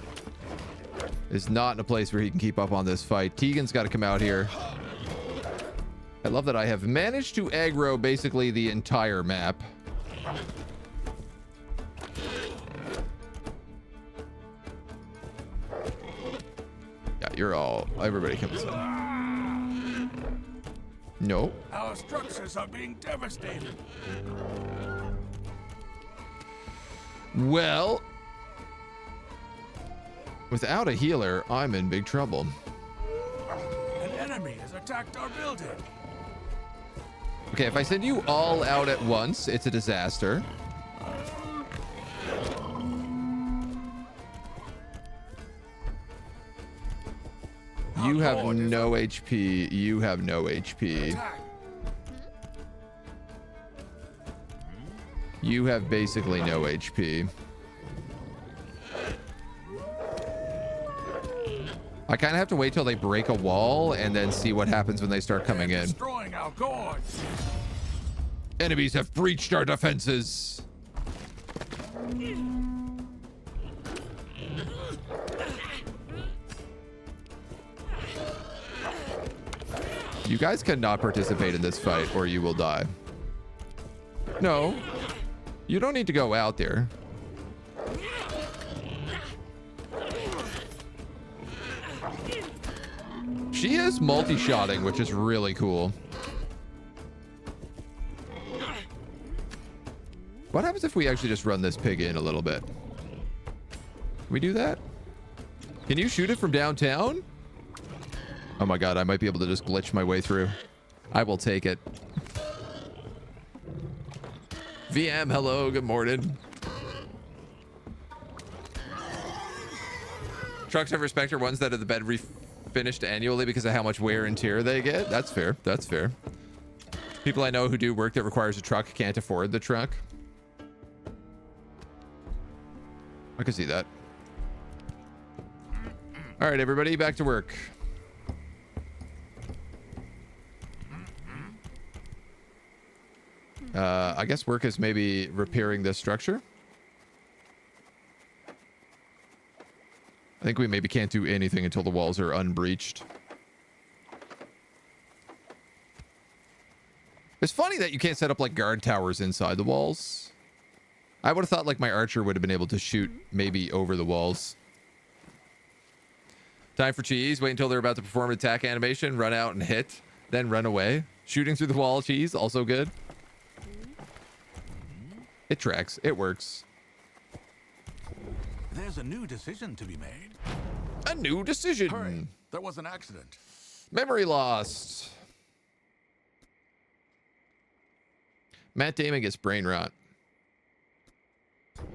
is not in a place where he can keep up on this fight. Tegan's got to come out here. I love that I have managed to aggro basically the entire map. Yeah, you're all... Everybody comes in. No. Our structures are being devastated. Well, Without a healer, I'm in big trouble. An enemy has attacked our building. Okay, if I send you all out at once, it's a disaster. You have no HP. You have no HP. You have basically no HP. I kind of have to wait till they break a wall and then see what happens when they start coming in. Destroying our Gord. Enemies have breached our defenses. You guys cannot participate in this fight or you will die. No, you don't need to go out there. She is multi-shotting, which is really cool. What happens if we actually just run this pig in a little bit? Can we do that? Can you shoot it from downtown? Oh my god, I might be able to just glitch my way through. I will take it. VM, hello, good morning. Trucks have respect are ones that are the bed finished annually because of how much wear and tear they get. That's fair. That's fair. People I know who do work that requires a truck can't afford the truck. I can see that. All right, everybody, back to work. I guess work is maybe repairing this structure. I think we maybe can't do anything until the walls are unbreached. It's funny that you can't set up like guard towers inside the walls. I would have thought like my archer would have been able to shoot maybe over the walls. Time for cheese. Wait until they're about to perform an attack animation. Run out and hit. Then run away. Shooting through the wall cheese. Also good. It tracks. It works. There's a new decision to be made. A new decision. Hurry. There was an accident. Memory lost. Matt Damon gets brain rot.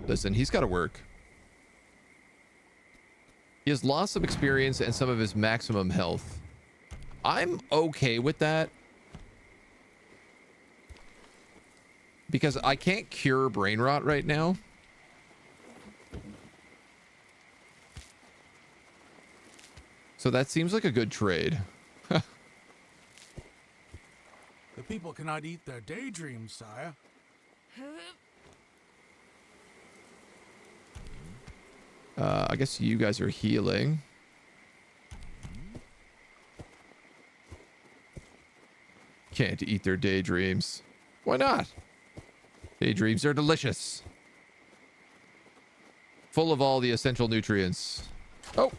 Listen, he's got to work. He has lost some experience and some of his maximum health. I'm okay with that. Because I can't cure brain rot right now. So that seems like a good trade. The people cannot eat their daydreams, sire. I guess you guys are healing. Can't eat their daydreams. Why not? Daydreams are delicious. Full of all the essential nutrients. Oh!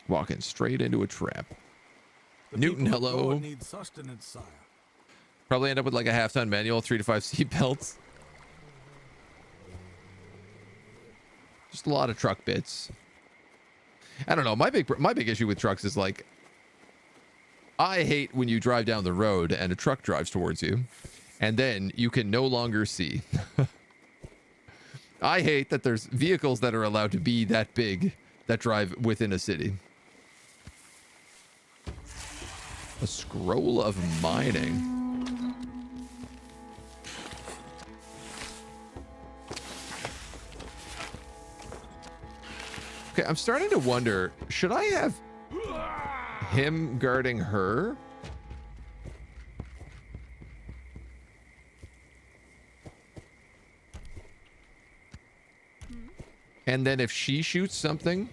Walking straight into a trap. Newton, hello. Need sustenance, sire. Probably end up with like a half-ton manual, 3 to 5 seat belts. Just a lot of truck bits. I don't know. My big issue with trucks is like, I hate when you drive down the road and a truck drives towards you, and then you can no longer see. I hate that there's vehicles that are allowed to be that big that drive within a city. A scroll of mining. Okay, I'm starting to wonder, should I have him guarding her? And then if she shoots something,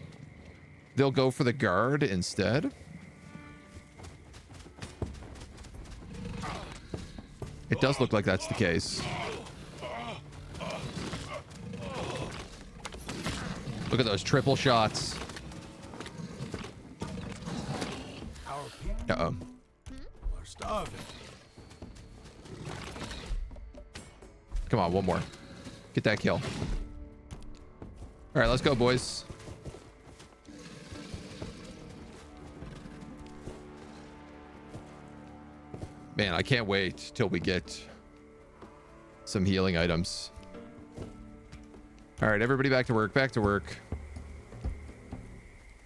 they'll go for the guard instead? It does look like that's the case. Look at those triple shots. Uh-oh. We're starving. Come on, one more. Get that kill. All right, let's go, boys. Man, I can't wait till we get some healing items. All right, everybody back to work, back to work.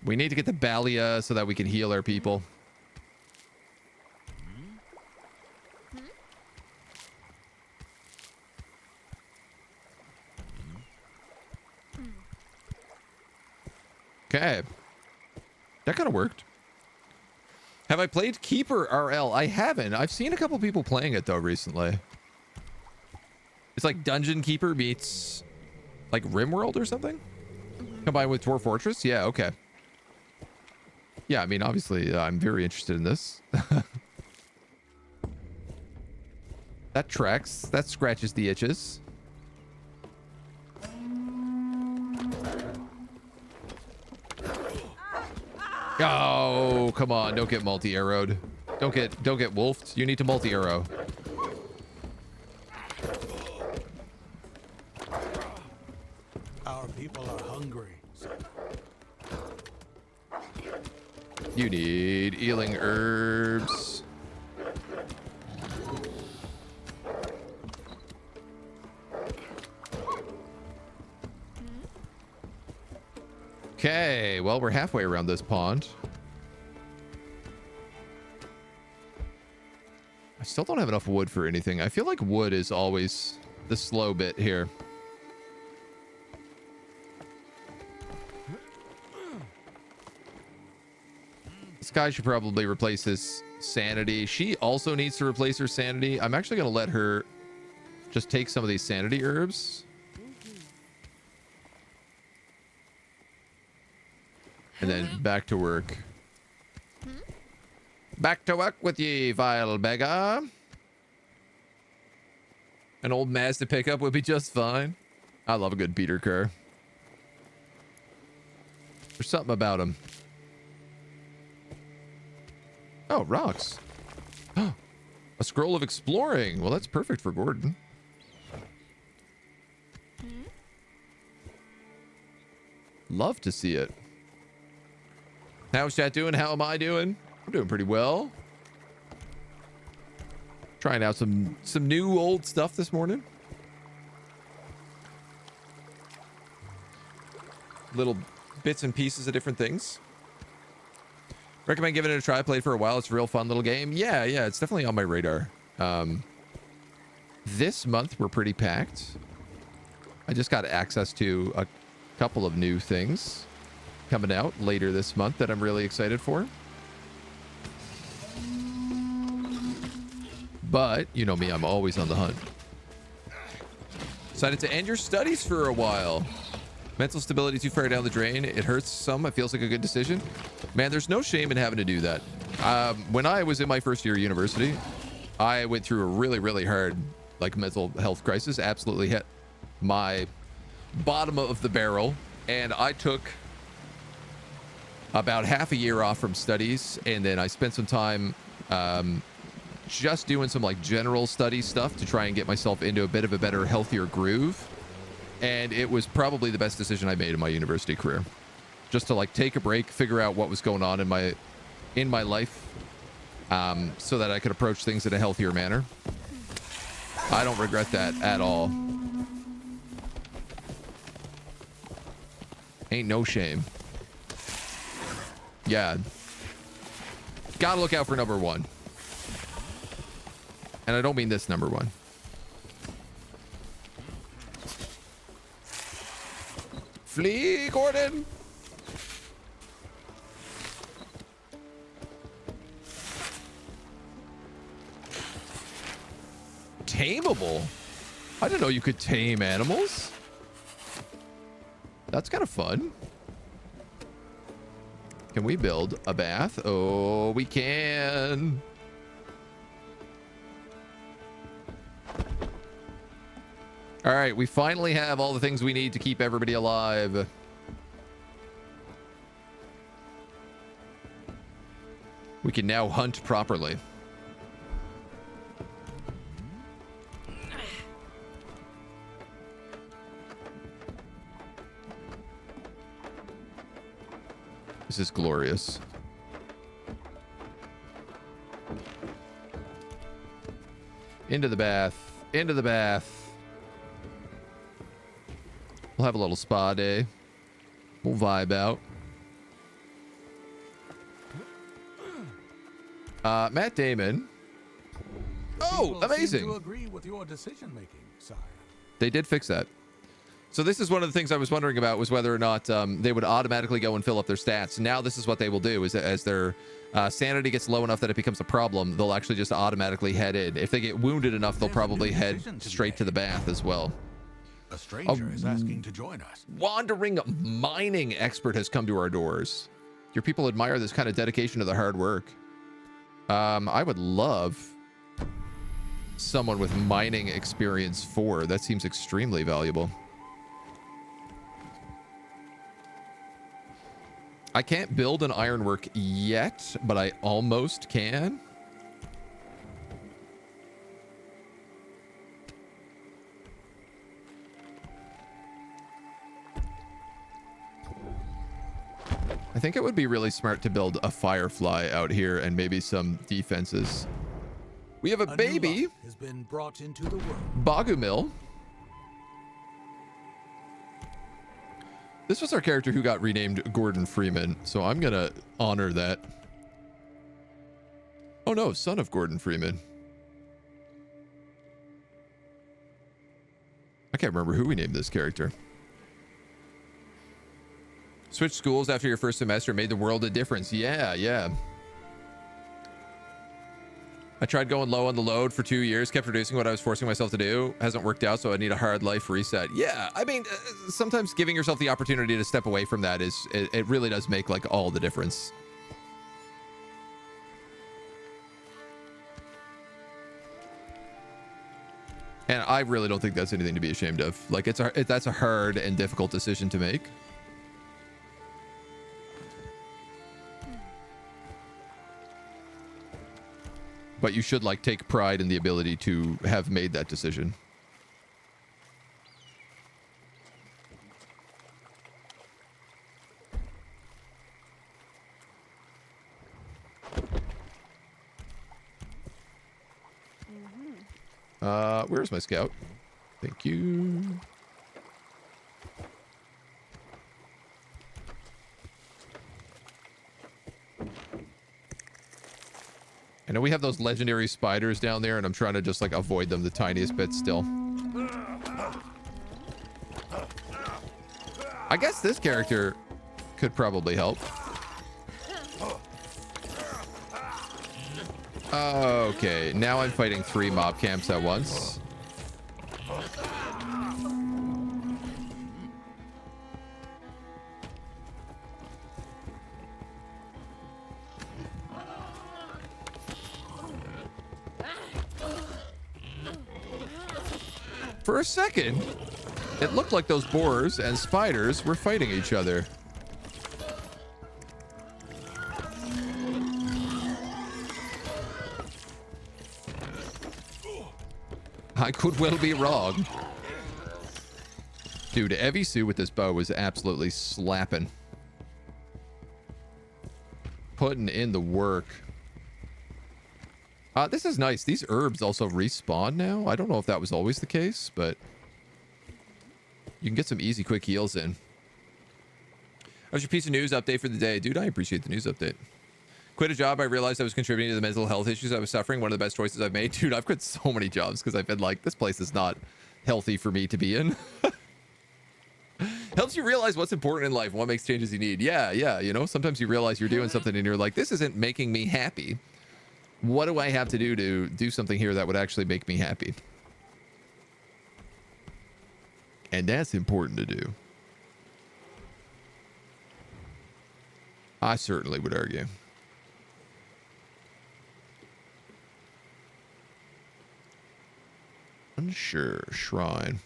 We need to get the Balia so that we can heal our people. Okay. That kind of worked. Have I played Keeper RL? I haven't. I've seen a couple people playing it, though, recently. It's like Dungeon Keeper meets, like, RimWorld or something? Combined with Dwarf Fortress? Yeah, okay. Yeah, I mean, obviously, I'm very interested in this. That tracks. That scratches the itches. Oh, come on. Don't get multi-arrowed. Don't get wolfed. You need to multi-arrow. Our people are hungry. You need healing herbs. Okay, well, we're halfway around this pond. I still don't have enough wood for anything. I feel like wood is always the slow bit here. This guy should probably replace his sanity. She also needs to replace her sanity. I'm actually going to let her just take some of these sanity herbs. And then back to work. Back to work with ye, vile beggar. An old Mazda pickup would be just fine. I love a good Peter Kerr. There's something about him. Oh, rocks. A scroll of exploring. Well, that's perfect for Gordon. Love to see it. How's chat doing? How am I doing? I'm doing pretty well. Trying out some new old stuff this morning. Little bits and pieces of different things. Recommend giving it a try. Played for a while. It's a real fun little game. Yeah, it's definitely on my radar. This month we're pretty packed. I just got access to a couple of new things coming out later this month that I'm really excited for. But you know me, I'm always on the hunt. Decided to end your studies for a while. Mental stability too far down the drain. It hurts some. It feels like a good decision. Man, there's no shame in having to do that. When I was in my first year of university, I went through a really, really hard mental health crisis. Absolutely hit my bottom of the barrel. And I took about half a year off from studies. And then I spent some time just doing some general study stuff to try and get myself into a bit of a better, healthier groove. And it was probably the best decision I made in my university career. Just to take a break, figure out what was going on in my life, so that I could approach things in a healthier manner. I don't regret that at all. Ain't no shame. Yeah. Gotta look out for number one. And I don't mean this number one. Flee, Gordon! Tameable? I didn't know you could tame animals. That's kind of fun. Can we build a bath? Oh, we can. All right, we finally have all the things we need to keep everybody alive. We can now hunt properly. This is glorious. Into the bath. Into the bath. We'll have a little spa day. We'll vibe out. Matt Damon. Oh, amazing. Seem to agree with your decision making, sire. They did fix that. So this is one of the things I was wondering about, was whether or not they would automatically go and fill up their stats. Now this is what they will do, is that as their sanity gets low enough that it becomes a problem, they'll actually just automatically head in. If they get wounded enough, they'll probably head straight to the bath as well. A stranger is asking to join us. Wandering mining expert has come to our doors. Your people admire this kind of dedication to the hard work. I would love someone with mining experience 4. That seems extremely valuable. I can't build an ironwork yet, but I almost can. I think it would be really smart to build a firefly out here and maybe some defenses. We have a baby. Has been brought into the world. Bogumil. This was our character who got renamed Gordon Freeman, so I'm gonna honor that. Oh no, son of Gordon Freeman. I can't remember who we named this character. Switch schools after your first semester made the world a difference. Yeah, yeah. I tried going low on the load for 2 years, kept reducing what I was forcing myself to do. Hasn't worked out, so I need a hard life reset. Yeah, I mean, sometimes giving yourself the opportunity to step away from that it really does make like all the difference. And I really don't think that's anything to be ashamed of. Like that's a hard and difficult decision to make. But you should like take pride in the ability to have made that decision. Where's my scout? Thank you. I know we have those legendary spiders down there, and I'm trying to just like avoid them the tiniest bit still. I guess this character could probably help. Okay, now I'm fighting 3 mob camps at once. For a second, it looked like those boars and spiders were fighting each other. I could well be wrong. Dude, Evie Sue with this bow was absolutely slapping. Putting in the work. This is nice. These herbs also respawn now. I don't know if that was always the case, but you can get some easy, quick heals in. How's your piece of news update for the day? Dude, I appreciate the news update. Quit a job. I realized I was contributing to the mental health issues I was suffering. One of the best choices I've made. Dude, I've quit so many jobs because I've been like, this place is not healthy for me to be in. Helps you realize what's important in life and what makes changes you need. Yeah, you know, sometimes you realize you're doing something and you're like, this isn't making me happy. What do I have to do to do something here that would actually make me happy? And that's important to do. I certainly would argue. Unsure. Shrine.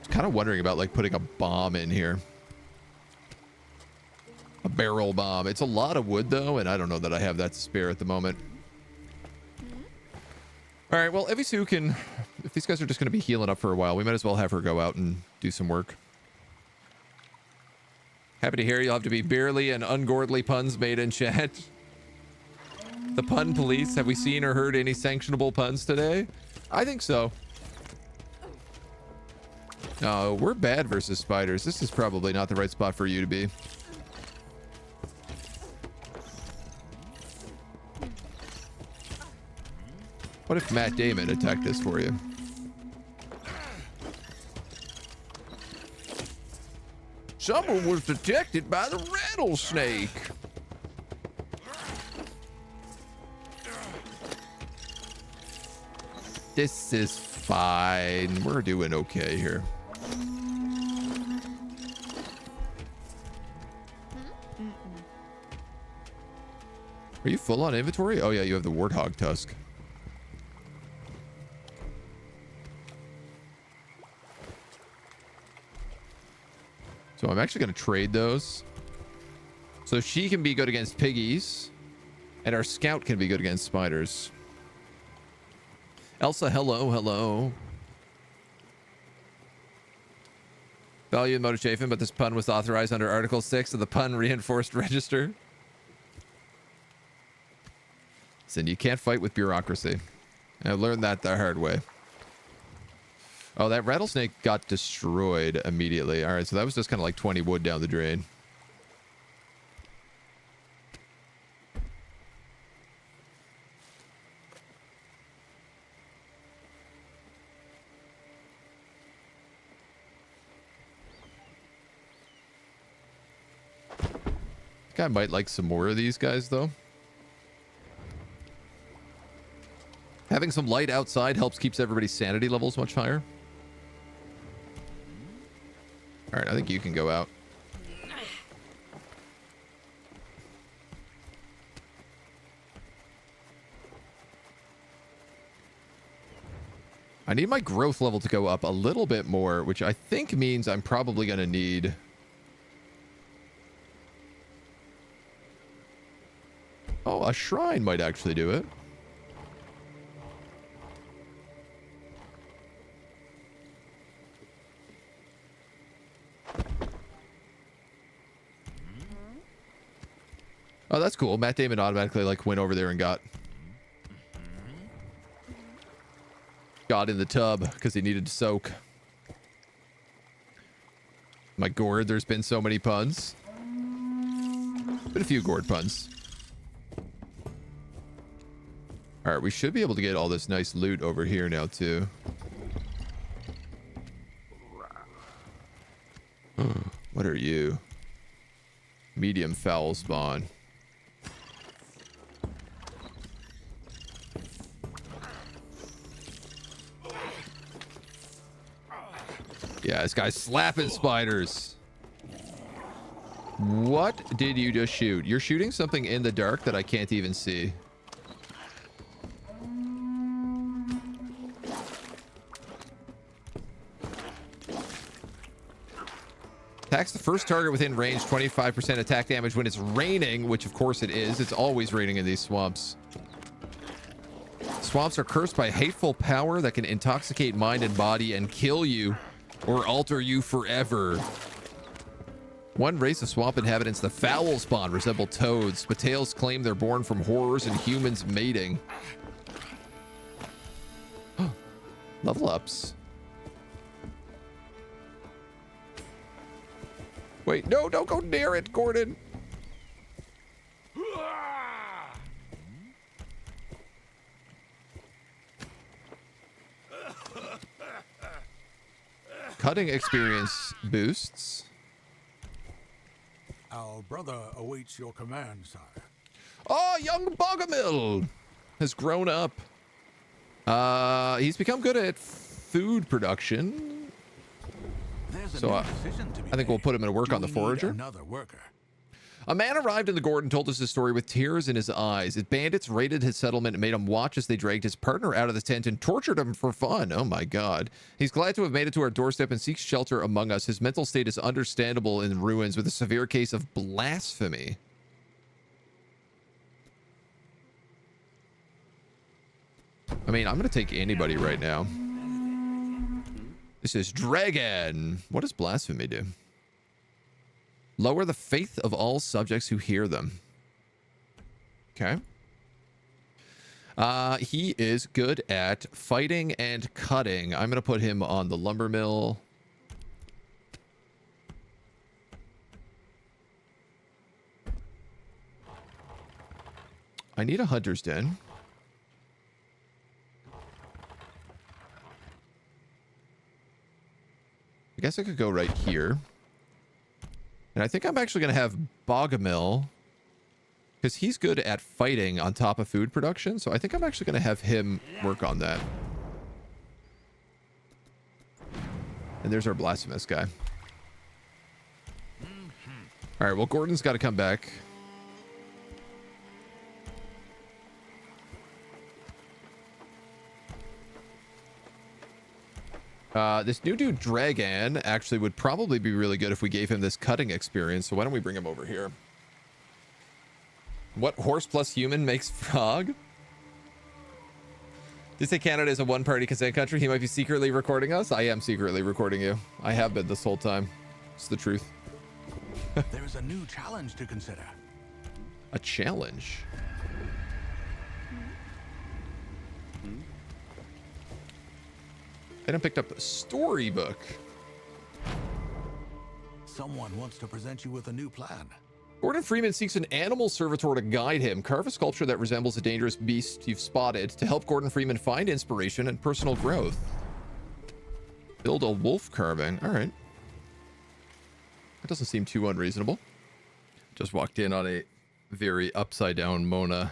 Kind of wondering about like putting a bomb in here. A barrel bomb. It's a lot of wood though, and I don't know that I have that to spare at the moment. All right, well, Evie Sue can these guys are just going to be healing up for a while, we might as well have her go out and do some work. Happy to hear you'll have to be barely and ungordly puns made in chat. The pun police, have we seen or heard any sanctionable puns today? I think so. Oh, we're bad versus spiders. This is probably not the right spot for you to be. What if Matt Damon attacked this for you? Someone was detected by the rattlesnake. This is fine. We're doing okay here. Are you full on inventory? Oh yeah, you have the warthog tusk. So I'm actually going to trade those. So she can be good against piggies, and our scout can be good against spiders. Elsa, hello, hello. Value in motor chafing, but this pun was authorized under Article 6 of the Pun Reinforced Register. Listen, you can't fight with bureaucracy. I learned that the hard way. Oh, that rattlesnake got destroyed immediately. All right, so that was just kind of like 20 wood down the drain. Guy might like some more of these guys, though. Having some light outside helps keeps everybody's sanity levels much higher. All right, I think you can go out. I need my growth level to go up a little bit more, which I think means I'm probably going to need... Oh, a shrine might actually do it. Oh, that's cool. Matt Damon automatically like went over there and got in the tub because he needed to soak. My Gord, there's been so many puns. Been a few Gord puns. All right, we should be able to get all this nice loot over here now too. What are you? Medium foul spawn. Yeah, this guy's slapping spiders. What did you just shoot? You're shooting something in the dark that I can't even see. Attacks the first target within range, 25% attack damage when it's raining, which of course it is. It's always raining in these swamps. Swamps are cursed by hateful power that can intoxicate mind and body and kill you or alter you forever. One race of swamp inhabitants, the foul spawn, resemble toads, but tales claim they're born from horrors and humans mating. Level ups. Wait, no, don't go near it, Gordon. Cutting experience boosts. Our brother awaits your command, sire. Oh, young Bogomil has grown up. He's become good at food production. So I think we'll put him to work on the forager. Another worker. A man arrived in the Gord and told us his story with tears in his eyes. His bandits raided his settlement and made him watch as they dragged his partner out of the tent and tortured him for fun. Oh my God. He's glad to have made it to our doorstep and seeks shelter among us. His mental state is understandable in ruins with a severe case of blasphemy. I mean, I'm going to take anybody right now. This is dragon. What does blasphemy do? Lower the faith of all subjects who hear them. Okay. He is good at fighting and cutting. I'm going to put him on the lumber mill. I need a hunter's den. I guess I could go right here. And I think I'm actually going to have Bogomil, because he's good at fighting on top of food production. So I think I'm actually going to have him work on that. And there's our blasphemous guy. All right, well, Gordon's got to come back. This new dude, Dragan, actually would probably be really good if we gave him this cutting experience. So why don't we bring him over here? What horse plus human makes frog? Did you say Canada is a one-party consent country? He might be secretly recording us. I am secretly recording you. I have been this whole time. It's the truth. There is a new challenge to consider. A challenge? I picked up a storybook. Someone wants to present you with a new plan. Gordon Freeman seeks an animal servitor to guide him. Carve a sculpture that resembles a dangerous beast you've spotted to help Gordon Freeman find inspiration and personal growth. Build a wolf carving. All right. That doesn't seem too unreasonable. Just walked in on a very upside down Mona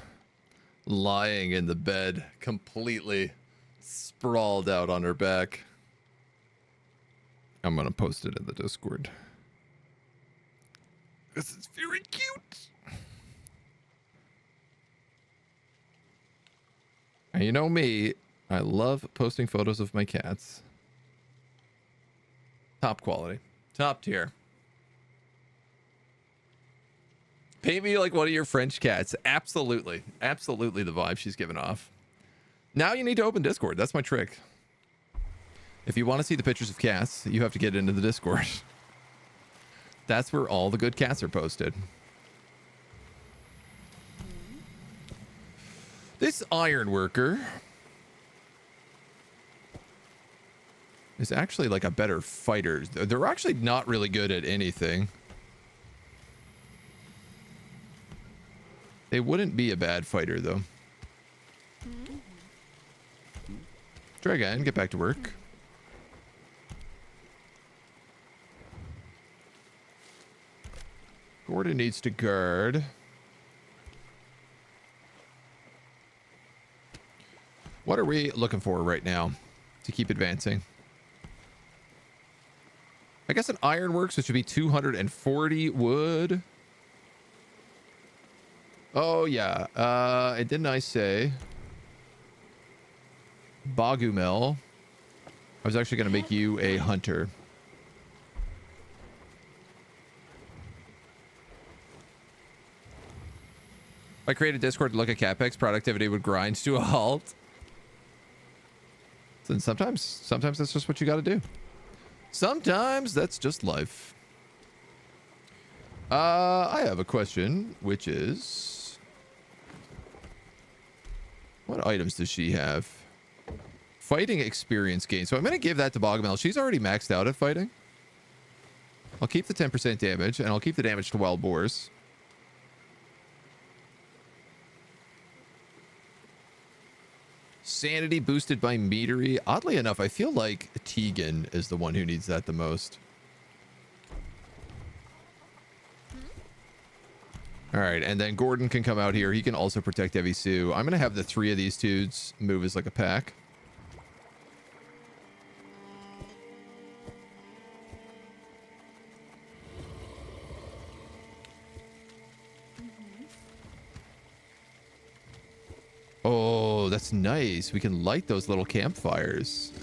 lying in the bed, completely sprawled out on her back. I'm going to post it in the Discord. This is very cute. And you know me, I love posting photos of my cats. Top quality. Top tier. Paint me like one of your French cats. Absolutely. Absolutely the vibe she's giving off. Now you need to open Discord. That's my trick. If you want to see the pictures of cats, you have to get into the Discord. That's where all the good cats are posted. This iron worker is actually like a better fighter. They're actually not really good at anything. They wouldn't be a bad fighter, though. Dragon, get back to work. Gordon needs to guard. What are we looking for right now to keep advancing? I guess an ironworks, which would be 240 wood. Oh, yeah. Didn't I say Bogumel? I was actually going to make you a hunter. If I created Discord to look at CapEx, productivity would grind to a halt. And sometimes that's just what you got to do. Sometimes that's just life. I have a question, which is, what items does she have? Fighting experience gain. So I'm going to give that to Bogomel. She's already maxed out at fighting. I'll keep the 10% damage, and I'll keep the damage to wild boars. Sanity boosted by meadery. Oddly enough, I feel like Tegan is the one who needs that the most. All right, and then Gordon can come out here. He can also protect Evie Sue. I'm going to have the three of these dudes move as like a pack. Oh, that's nice. We can light those little campfires.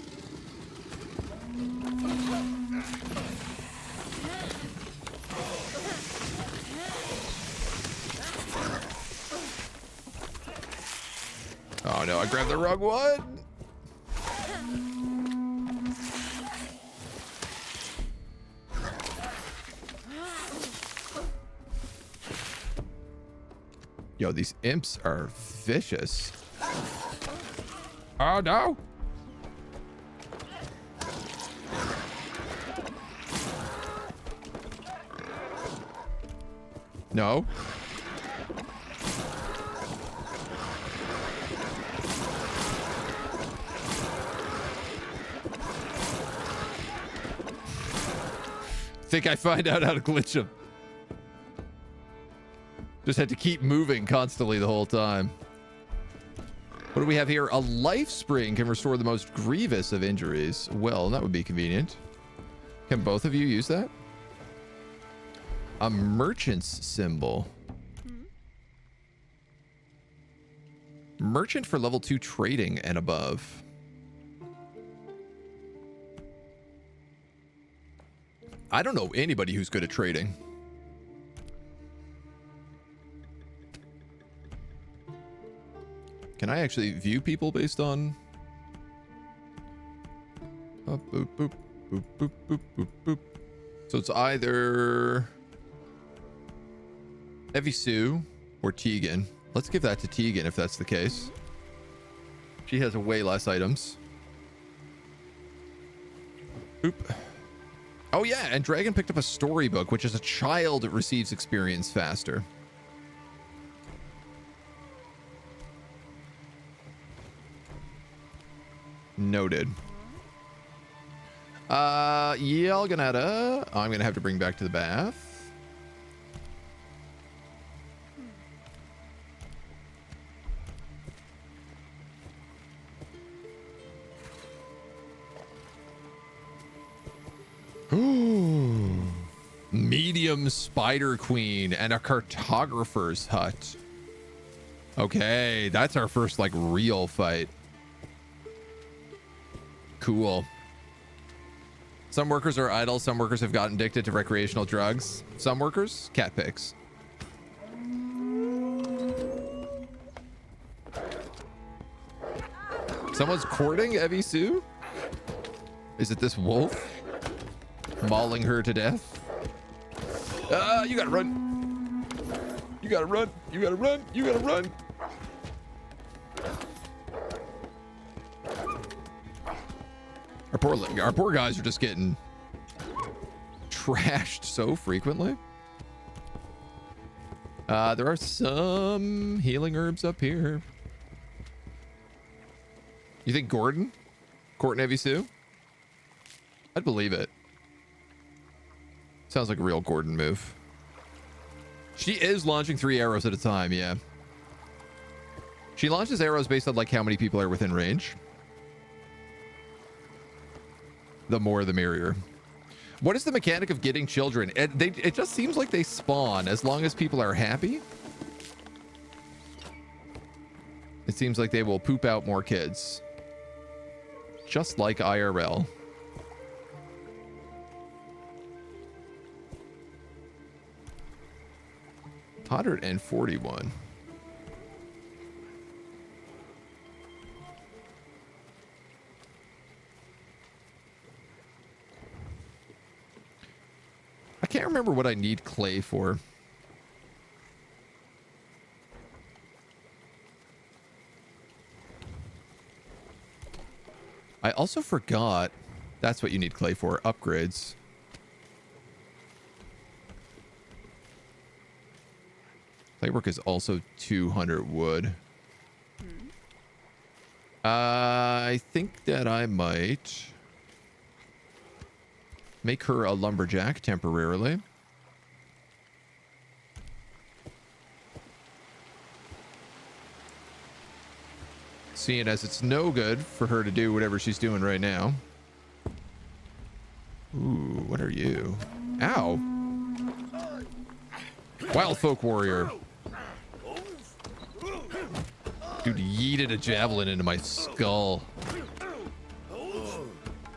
Oh no, I grabbed the wrong one. Yo, these imps are vicious. Oh, no. No. Think I find out how to glitch him. Just had to keep moving constantly the whole time. What do we have here? A life spring can restore the most grievous of injuries. Well, that would be convenient. Can both of you use that? A merchant's symbol. Merchant for level 2 trading and above. I don't know anybody who's good at trading. Can I actually view people based on... Oh, boop, boop, boop, boop, boop, boop, boop. So it's either Evie Sue or Tegan. Let's give that to Tegan if that's the case. She has way less items. Boop. Oh yeah, and Dragon picked up a storybook, which is a child that receives experience faster. Noted. Yeah, I'm gonna have to bring back to the bath. Ooh. Medium spider queen and a cartographer's hut. Okay, that's our first like real fight. Cool. Some workers are idle. Some workers have gotten addicted to recreational drugs. Some workers, cat pigs. Someone's courting Evie Sue? Is it this wolf? Mauling her to death? You gotta run. You gotta run. You gotta run. You gotta run. Our poor guys are just getting trashed so frequently. There are some healing herbs up here. You think Gordon? Courting Evie Sue? I'd believe it. Sounds like a real Gordon move. She is launching 3 arrows at a time, yeah. She launches arrows based on like how many people are within range. The more the merrier. What is the mechanic of getting children? It just seems like they spawn as long as people are happy. It seems like they will poop out more kids. Just like IRL. $141. I can't remember what I need clay for. I also forgot that's what you need clay for, upgrades. Claywork is also 200 wood. I think that I might make her a lumberjack temporarily. Seeing as it's no good for her to do whatever she's doing right now. Ooh, what are you? Ow. Wild folk warrior. Dude yeeted a javelin into my skull.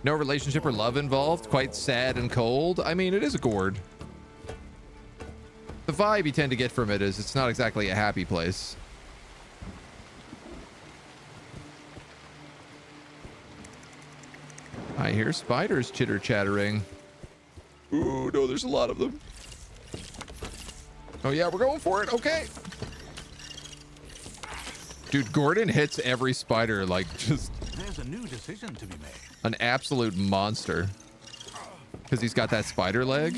No relationship or love involved. Quite sad and cold. I mean, it is a Gord. The vibe you tend to get from it is it's not exactly a happy place. I hear spiders chitter-chattering. Ooh, no, there's a lot of them. Oh, yeah, we're going for it. Okay. Dude, Gordon hits every spider like just There's a new decision to be made. an absolute monster. Because he's got that spider leg.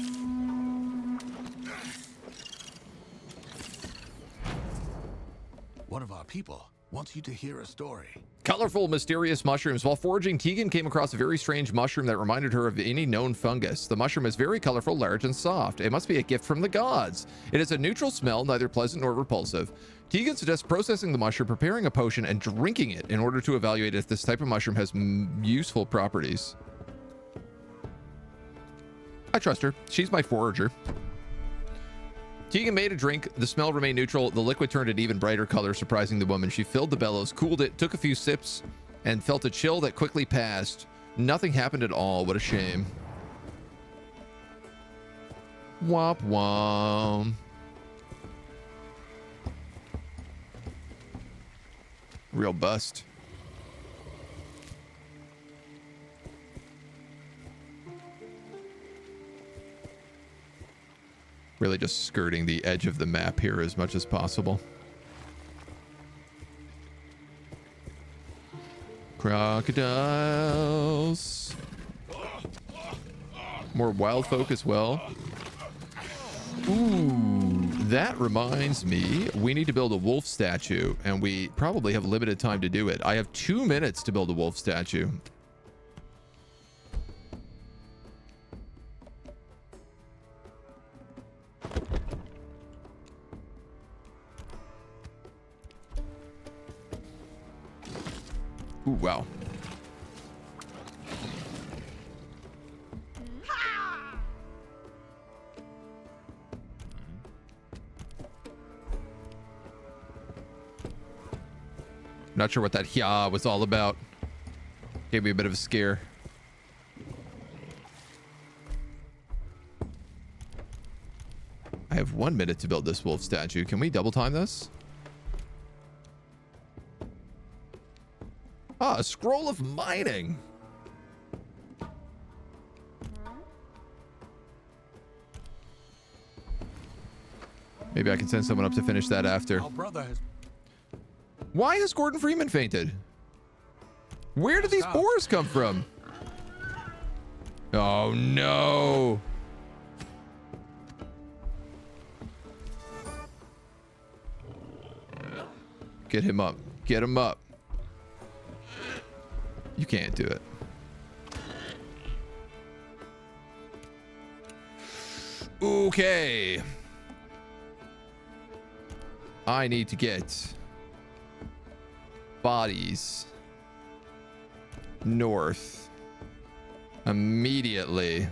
One of our people wants you to hear a story. Colorful, mysterious mushrooms. While foraging, Tegan came across a very strange mushroom that reminded her of any known fungus. The mushroom is very colorful, large, and soft. It must be a gift from the gods. It has a neutral smell, neither pleasant nor repulsive. Tegan suggests processing the mushroom, preparing a potion, and drinking it in order to evaluate if this type of mushroom has useful properties. I trust her. She's my forager. Tegan made a drink. The smell remained neutral. The liquid turned an even brighter color, surprising the woman. She filled the bellows, cooled it, took a few sips, and felt a chill that quickly passed. Nothing happened at all. What a shame. Womp womp. Real bust. Really just skirting the edge of the map here as much as possible. Crocodiles. More wild folk as well. Ooh, that reminds me, we need to build a wolf statue, and we probably have limited time to do it. I have 2 minutes to build a wolf statue. Ooh, wow. Not sure what that "yeah" was all about. Gave me a bit of a scare. I have 1 minute to build this wolf statue. Can we double time this? Ah, a scroll of mining. Maybe I can send someone up to finish that after. Our brother has... Why has Gordon Freeman fainted? Where did these boars come from? Oh no. Get him up. Get him up. You can't do it. Okay. I need to get bodies north immediately.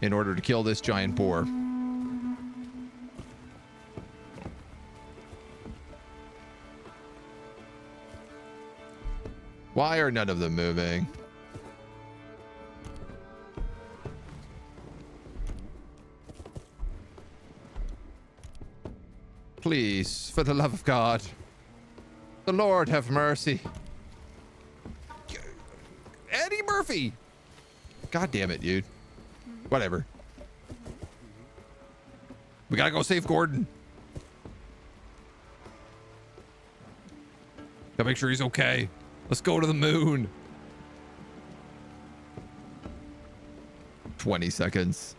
In order to kill this giant boar. Why are none of them moving? Please, for the love of God. The Lord have mercy. Eddie Murphy! God damn it, dude. Whatever. We gotta go save Gordon. Gotta make sure he's okay. Let's go to the moon. 20 seconds.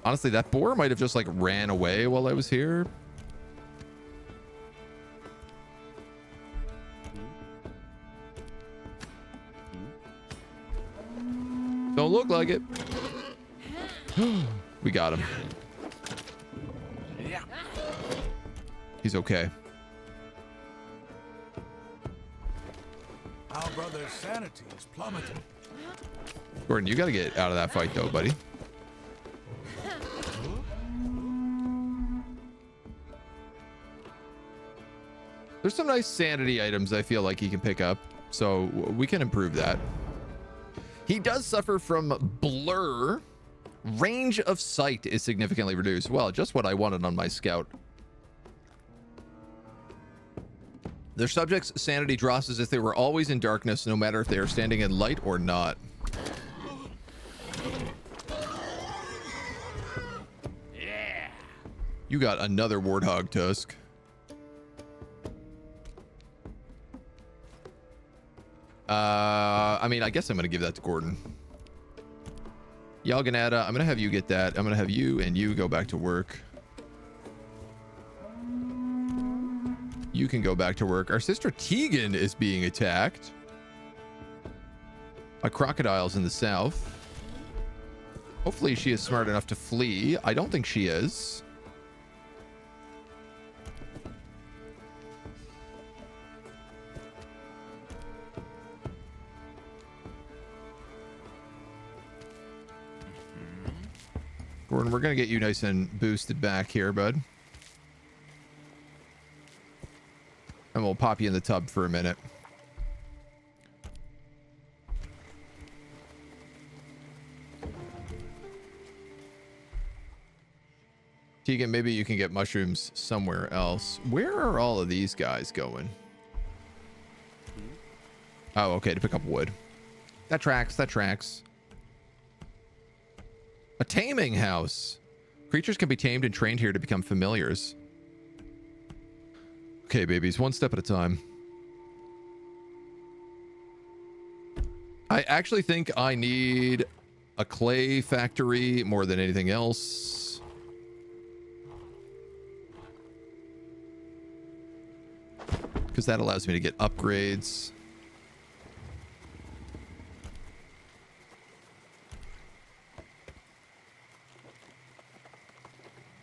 Honestly, that boar might have just like ran away while I was here. Don't look like it. We got him. Yeah. He's okay. Our brother's sanity is plummeting. Gordon, you gotta get out of that fight though, buddy. There's some nice sanity items I feel like he can pick up, so we can improve that. He does suffer from blur. Range of sight is significantly reduced. Well, just what I wanted on my scout. Their subjects' sanity drops as if they were always in darkness, no matter if they are standing in light or not. You got another warthog tusk. I mean, I guess I'm going to give that to Gordon. Yalganada, I'm going to have you get that. I'm going to have you and you go back to work. You can go back to work. Our sister Tegan is being attacked by crocodiles in the south. Hopefully she is smart enough to flee. I don't think she is. Gordon, we're going to get you nice and boosted back here, bud. And we'll pop you in the tub for a minute. Tegan, maybe you can get mushrooms somewhere else. Where are all of these guys going? Oh, okay, to pick up wood. That tracks, that tracks. A taming house. Creatures can be tamed and trained here to become familiars. Okay, babies, one step at a time. I actually think I need a clay factory more than anything else. Because that allows me to get upgrades.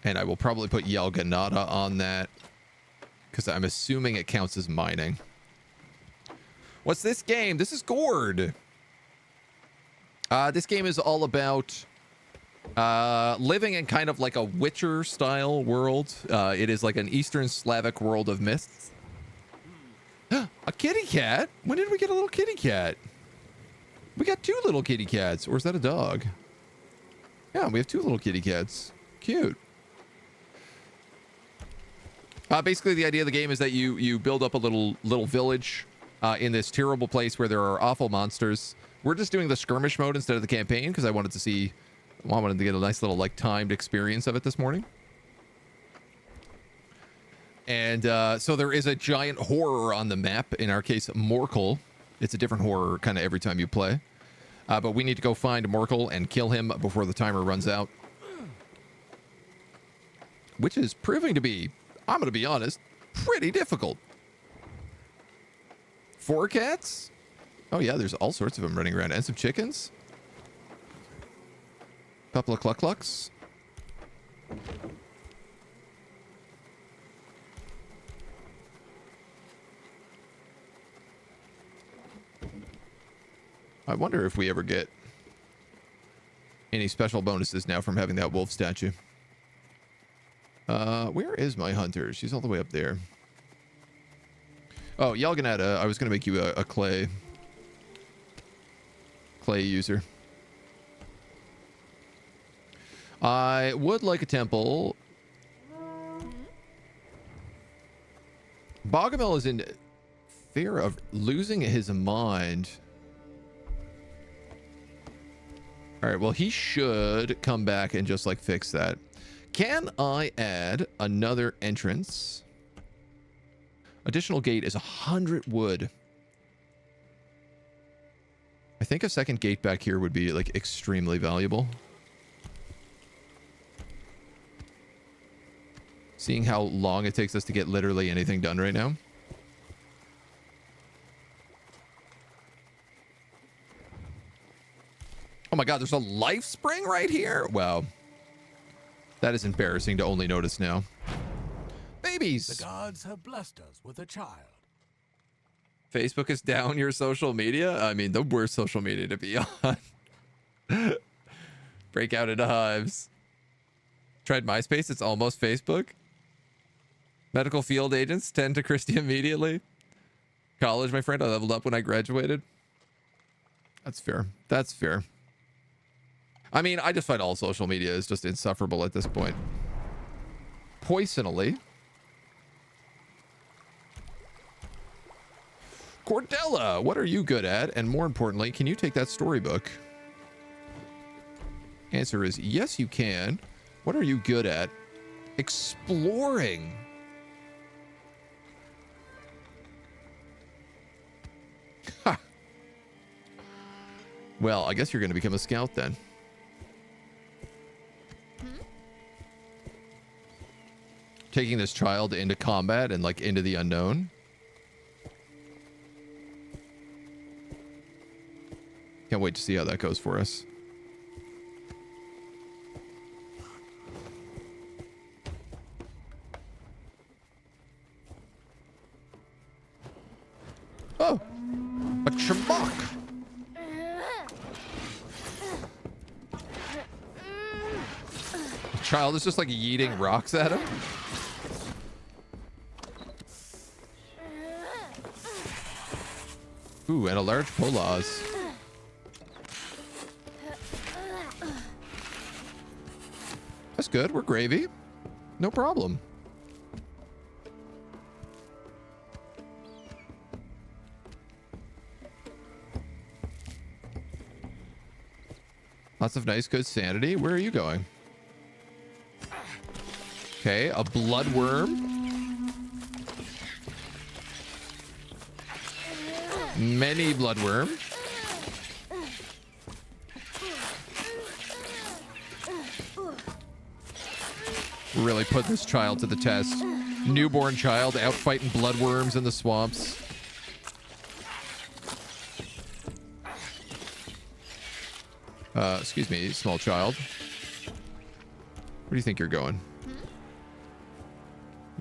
And I will probably put Yalganada on that, because I'm assuming it counts as mining. What's this game? This is Gord. This game is all about living in kind of like a Witcher style world. It is like an Eastern Slavic world of myths. A kitty cat? When did we get a little kitty cat? We got 2 little kitty cats. Or is that a dog? Yeah, we have 2 little kitty cats. Cute. Basically, the idea of the game is that you build up a little village in this terrible place where there are awful monsters. We're just doing the skirmish mode instead of the campaign because I wanted to get a nice little like timed experience of it this morning. And so there is a giant horror on the map. In our case, Morkel. It's a different horror kind of every time you play. But we need to go find Morkel and kill him before the timer runs out. Which is proving to be, I'm going to be honest, pretty difficult. 4 cats? Oh yeah, there's all sorts of them running around. And some chickens. Couple of cluck-clucks. I wonder if we ever get any special bonuses now from having that wolf statue. Where is my hunter? She's all the way up there. Oh, Yalganada, I was going to make you a clay user. I would like a temple. Bogomil is in fear of losing his mind. All right, well, he should come back and just like fix that. Can I add another entrance? Additional gate is 100 wood. I think a second gate back here would be like extremely valuable. Seeing how long it takes us to get literally anything done right now. Oh my god, there's a life spring right here? Wow. That is embarrassing to only notice now. Babies! The gods have blessed us with a child. Facebook is down your social media? I mean, the worst social media to be on. Break out into hives. Tried MySpace, it's almost Facebook. Medical field agents tend to Christie immediately. College, my friend, I leveled up when I graduated. That's fair. That's fair. I mean, I just find all social media is just insufferable at this point. Poisonally. Cordella, what are you good at? And more importantly, can you take that storybook? Answer is yes, you can. What are you good at? Exploring. Ha. Well, I guess you're going to become a scout then. Taking this child into combat and like into the unknown. Can't wait to see how that goes for us. Oh, a chamok. The child is just like yeeting rocks at him. Ooh, and a large polaz. That's good. We're gravy. No problem. Lots of nice, good sanity. Where are you going? Okay, a bloodworm. Many bloodworm. Really put this child to the test. Newborn child out fighting bloodworms in the swamps. Excuse me, small child. Where do you think you're going?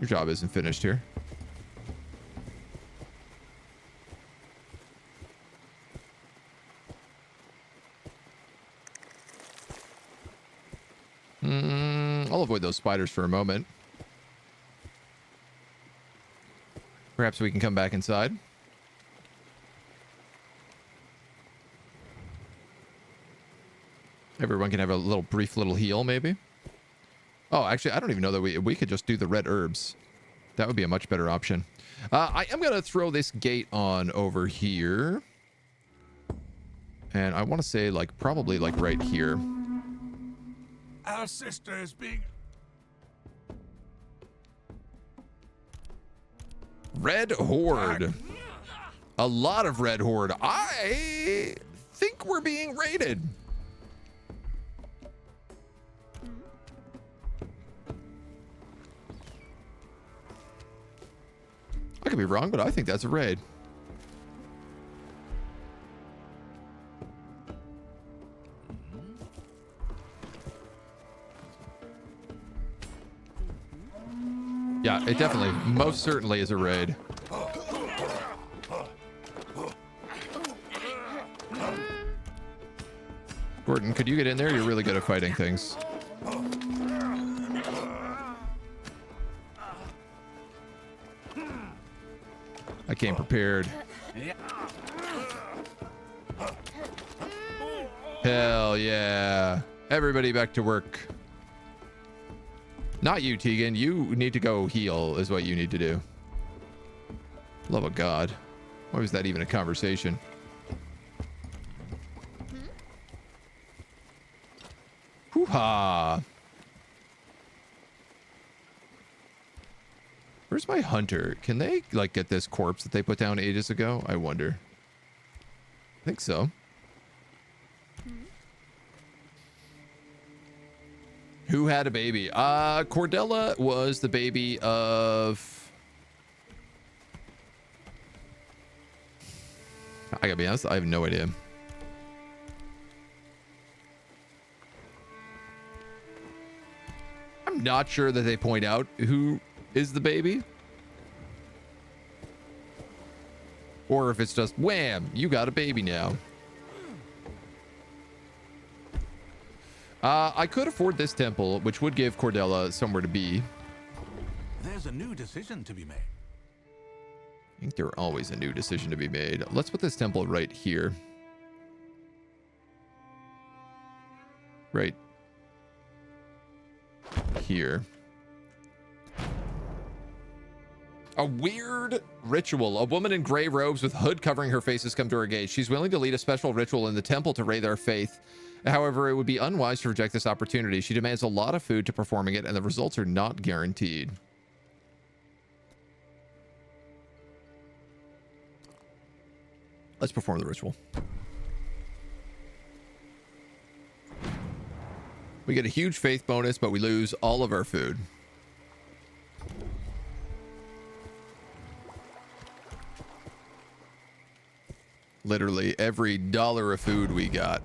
Your job isn't finished here. I'll avoid those spiders for a moment. Perhaps we can come back inside. Everyone can have a little brief little heal, maybe. Oh, actually, I don't even know that we could just do the red herbs. That would be a much better option. I am going to throw this gate on over here. And I want to say, like, probably, like, right here. Our sister is being... Red Horde. A lot of Red Horde. I think we're being raided. I could be wrong, but I think that's a raid. Yeah, it definitely, most certainly is a raid. Gordon, could you get in there? You're really good at fighting things. I came prepared. Hell yeah. Everybody back to work. Not you, Tegan. You need to go heal is what you need to do. Love of God. Why was that even a conversation? Hoo-ha. Where's my hunter? Can they, like, get this corpse that they put down ages ago? I wonder. I think so. Who had a baby? Cordella was the baby of... I gotta be honest, I have no idea. I'm not sure that they point out who is the baby. Or if it's just, wham, you got a baby now. I could afford this temple, which would give Cordella somewhere to be. There's a new decision to be made. I think there's always a new decision to be made. Let's put this temple right here. Right here. A weird ritual. A woman in gray robes with hood covering her face has come to her gaze. She's willing to lead a special ritual in the temple to raise our faith. However, it would be unwise to reject this opportunity. She demands a lot of food to performing it, and the results are not guaranteed. Let's perform the ritual. We get a huge faith bonus, but we lose all of our food. Literally every dollar of food we got.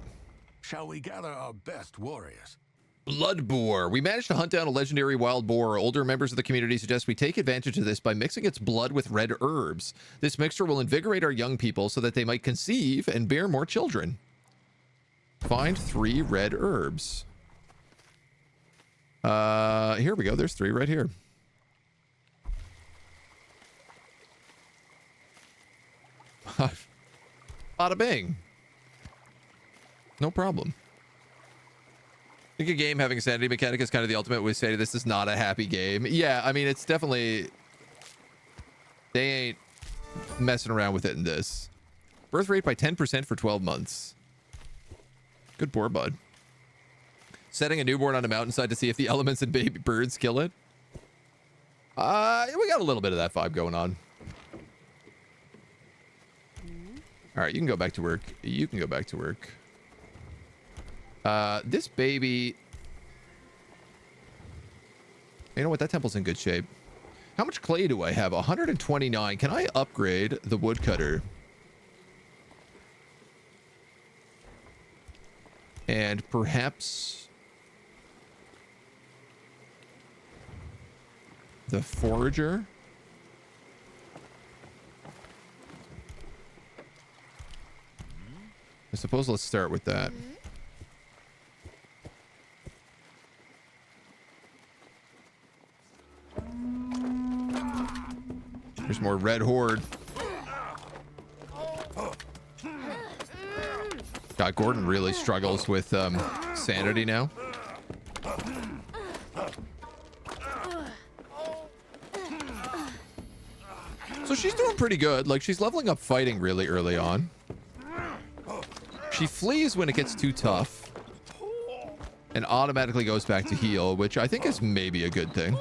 Shall we gather our best warriors? Blood boar. We managed to hunt down a legendary wild boar. Older members of the community suggest we take advantage of this by mixing its blood with red herbs. This mixture will invigorate our young people so that they might conceive and bear more children. Find 3 red herbs. Here we go. There's 3 right here. Bada bing. No problem. I think a game having a sanity mechanic is kind of the ultimate. We say this is not a happy game. Yeah, I mean, it's definitely... They ain't messing around with it in this. Birth rate by 10% for 12 months. Good boar, bud. Setting a newborn on a mountainside to see if the elements and baby birds kill it. We got a little bit of that vibe going on. All right, you can go back to work. You can go back to work. This baby... You know what? That temple's in good shape. How much clay do I have? 129. Can I upgrade the woodcutter? And perhaps... the forager? I suppose let's start with that. There's more red horde. God, Gordon really struggles with sanity now. So she's doing pretty good. Like, she's leveling up fighting really early on. She flees when it gets too tough and automatically goes back to heal, which I think is maybe a good thing.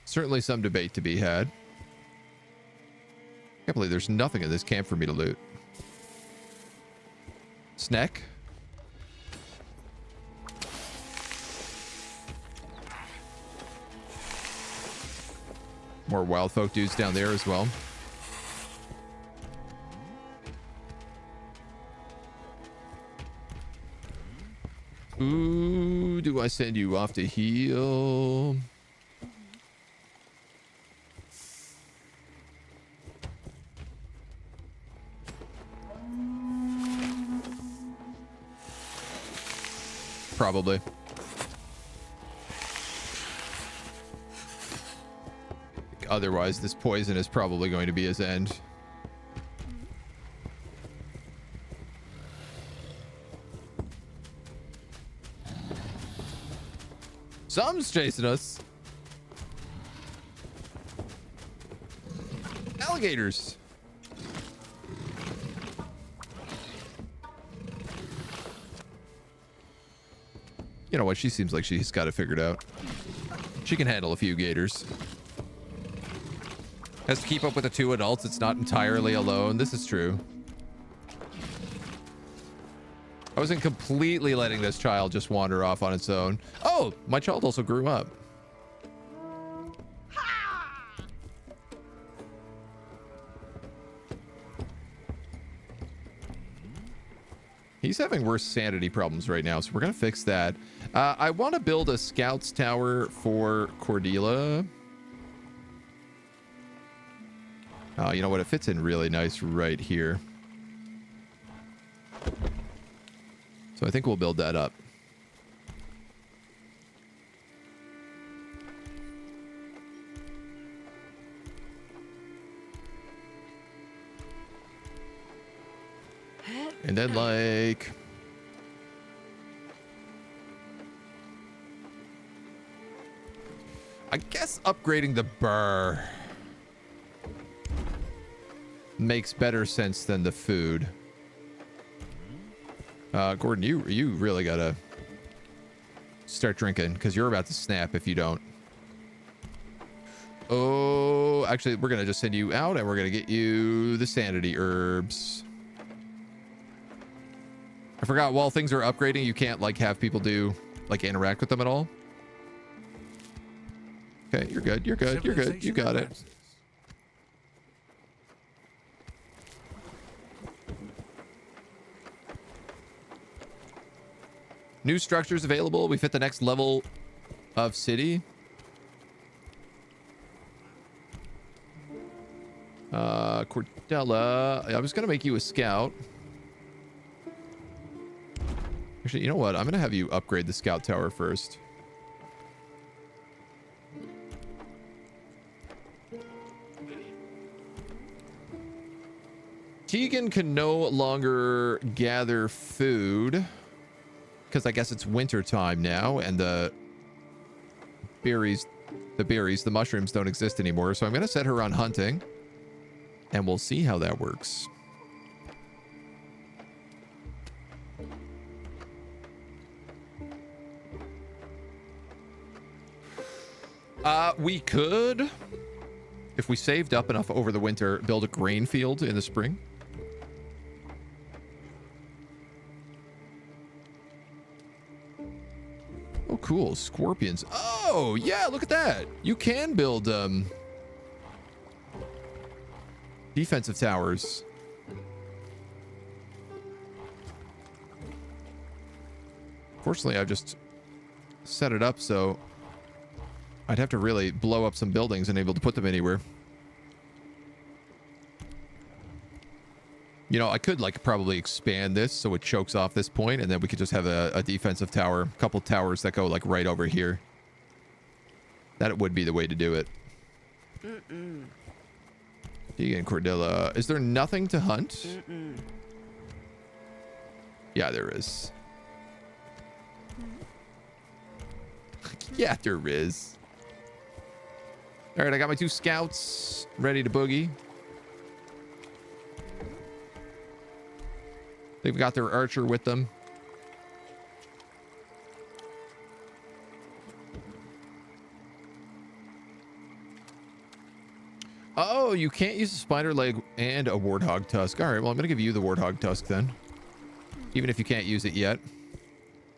Certainly some debate to be had. Can't believe there's nothing in this camp for me to loot. Snack. More wild folk dudes down there as well. Ooh, do I send you off to heal? Probably. Otherwise, this poison is probably going to be his end. Some's chasing us. Alligators. You know what? She seems like she's got it figured out. She can handle a few gators. Has to keep up with the 2 adults. It's not entirely alone. This is true. I wasn't completely letting this child just wander off on its own. Oh, my child also grew up. He's having worse sanity problems right now, so we're going to fix that. I want to build a scout's tower for Cordelia. You know what? It fits in really nice right here. So I think we'll build that up. And then, like... I guess upgrading the burr makes better sense than the food. Gordon, you really gotta start drinking because you're about to snap if you don't. Oh, actually, we're gonna just send you out and we're gonna get you the sanity herbs. I forgot, while things are upgrading, you can't like have people do like interact with them at all. Okay, you're good. You're good. You're good. You got it. New structures available. We've hit the next level of city. Cordella, I was going to make you a scout. Actually, you know what? I'm going to have you upgrade the scout tower first. Tegan can no longer gather food because I guess it's winter time now and the mushrooms don't exist anymore. So I'm going to set her on hunting and we'll see how that works. We could, if we saved up enough over the winter, build a grain field in the spring. Oh, cool. Scorpions. Oh, yeah, look at that. You can build defensive towers. Fortunately, I've just set it up so I'd have to really blow up some buildings and able to put them anywhere. You know, I could like probably expand this so it chokes off this point and then we could just have a defensive tower, a couple towers that go like right over here. That would be the way to do it. Deegan, Cordilla. Is there nothing to hunt? Yeah, there is. Yeah, there is. All right, I got my 2 scouts ready to boogie. They've got their archer with them. Oh, you can't use a spider leg and a warthog tusk. All right, well, I'm going to give you the warthog tusk then. Even if you can't use it yet.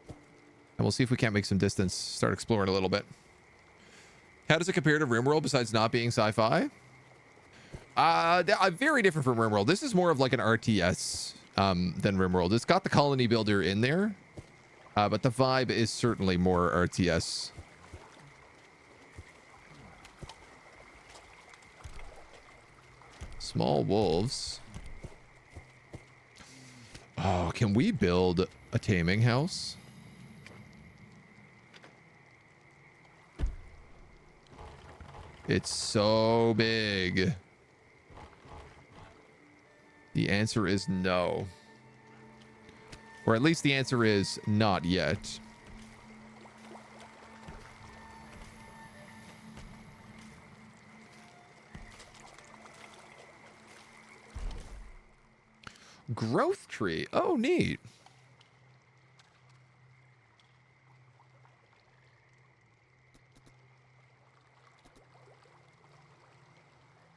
And we'll see if we can't make some distance. Start exploring a little bit. How does it compare to RimWorld besides not being sci-fi? Very different from RimWorld. This is more of like an RTS than RimWorld. It's got the colony builder in there, but the vibe is certainly more RTS. Small wolves. Oh, can we build a taming house? It's so big. The answer is no. Or at least the answer is not yet. Growth tree. Oh, neat.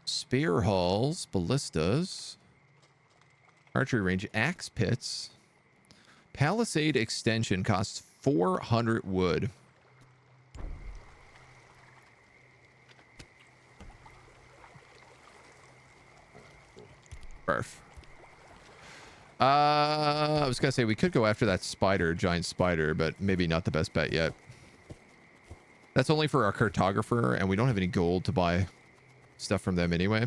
Spear halls, ballistas, archery range, axe pits. Palisade extension costs 400 wood. Barf. I was gonna say we could go after that spider, giant spider, but maybe not the best bet yet. That's only for our cartographer, and we don't have any gold to buy stuff from them anyway.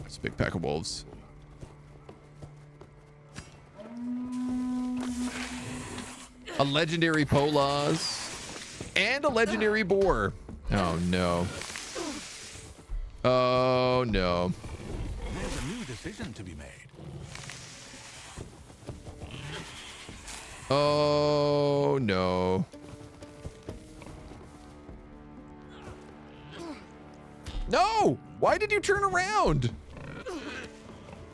It's a big pack of wolves. A legendary Polaz and a legendary boar. Oh no. Oh, no. There's a new decision to be made. Oh, no. No! Why did you turn around?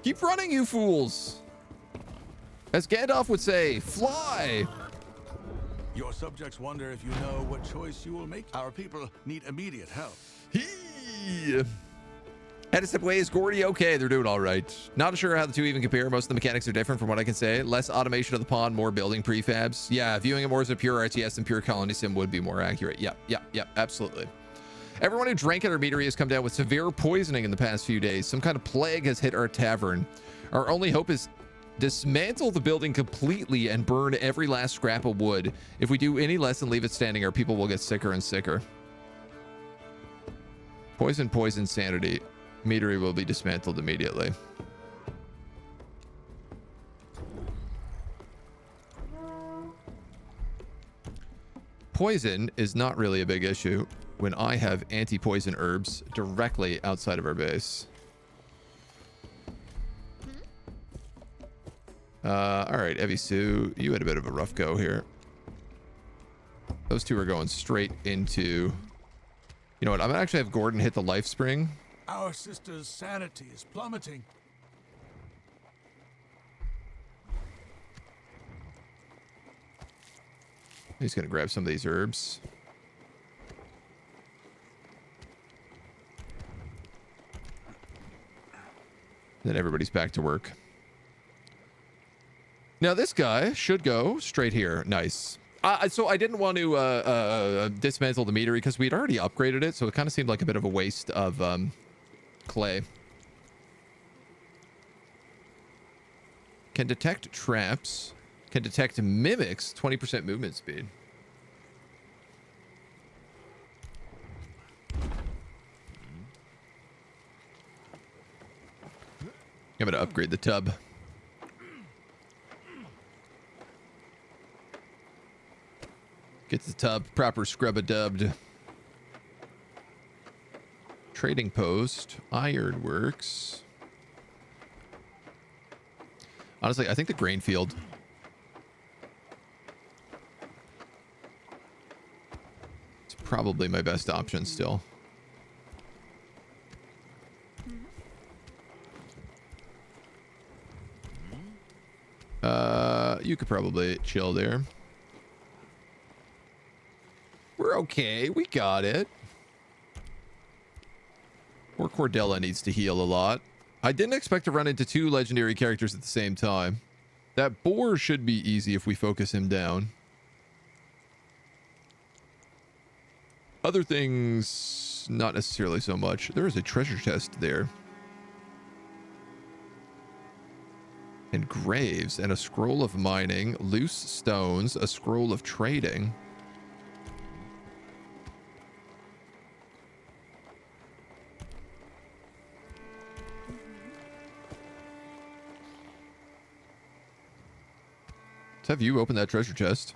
Keep running, you fools. As Gandalf would say, fly. Your subjects wonder if you know what choice you will make. Our people need immediate help. Hee. Had to step away. Is Gordy okay? They're doing all right. Not sure how the two even compare. Most of the mechanics are different from what I can say. Less automation of the pond, more building prefabs. Yeah, viewing it more as a pure RTS than pure colony sim would be more accurate. Yep, absolutely. Everyone who drank at our meadery has come down with severe poisoning in the past few days. Some kind of plague has hit our tavern. Our only hope is dismantle the building completely and burn every last scrap of wood. If we do any less than leave it standing, our people will get sicker and sicker. Poison, sanity. Meadery will be dismantled immediately. Poison is not really a big issue when I have anti-poison herbs directly outside of our base. All right, Evie Sue, you had a bit of a rough go here. Those two are going straight into... You know what? I'm gonna actually have Gordon hit the life spring. Our sister's sanity is plummeting. He's gonna grab some of these herbs. Then everybody's back to work. Now this guy should go straight here. Nice. So I didn't want to dismantle the meadery because we'd already upgraded it, so it kind of seemed like a bit of a waste of clay. Can detect traps. Can detect mimics. 20% movement speed. I'm going to upgrade the tub. Get the tub proper scrub-a-dubbed. Trading post. Ironworks. Honestly, I think the grain field. It's probably my best option still. You could probably chill there. We're okay. We got it. Poor Cordella needs to heal a lot. I didn't expect to run into two legendary characters at the same time. That boar should be easy if we focus him down. Other things, not necessarily so much. There is a treasure chest there. And graves, and a scroll of mining, loose stones, a scroll of trading. Let's have you open that treasure chest.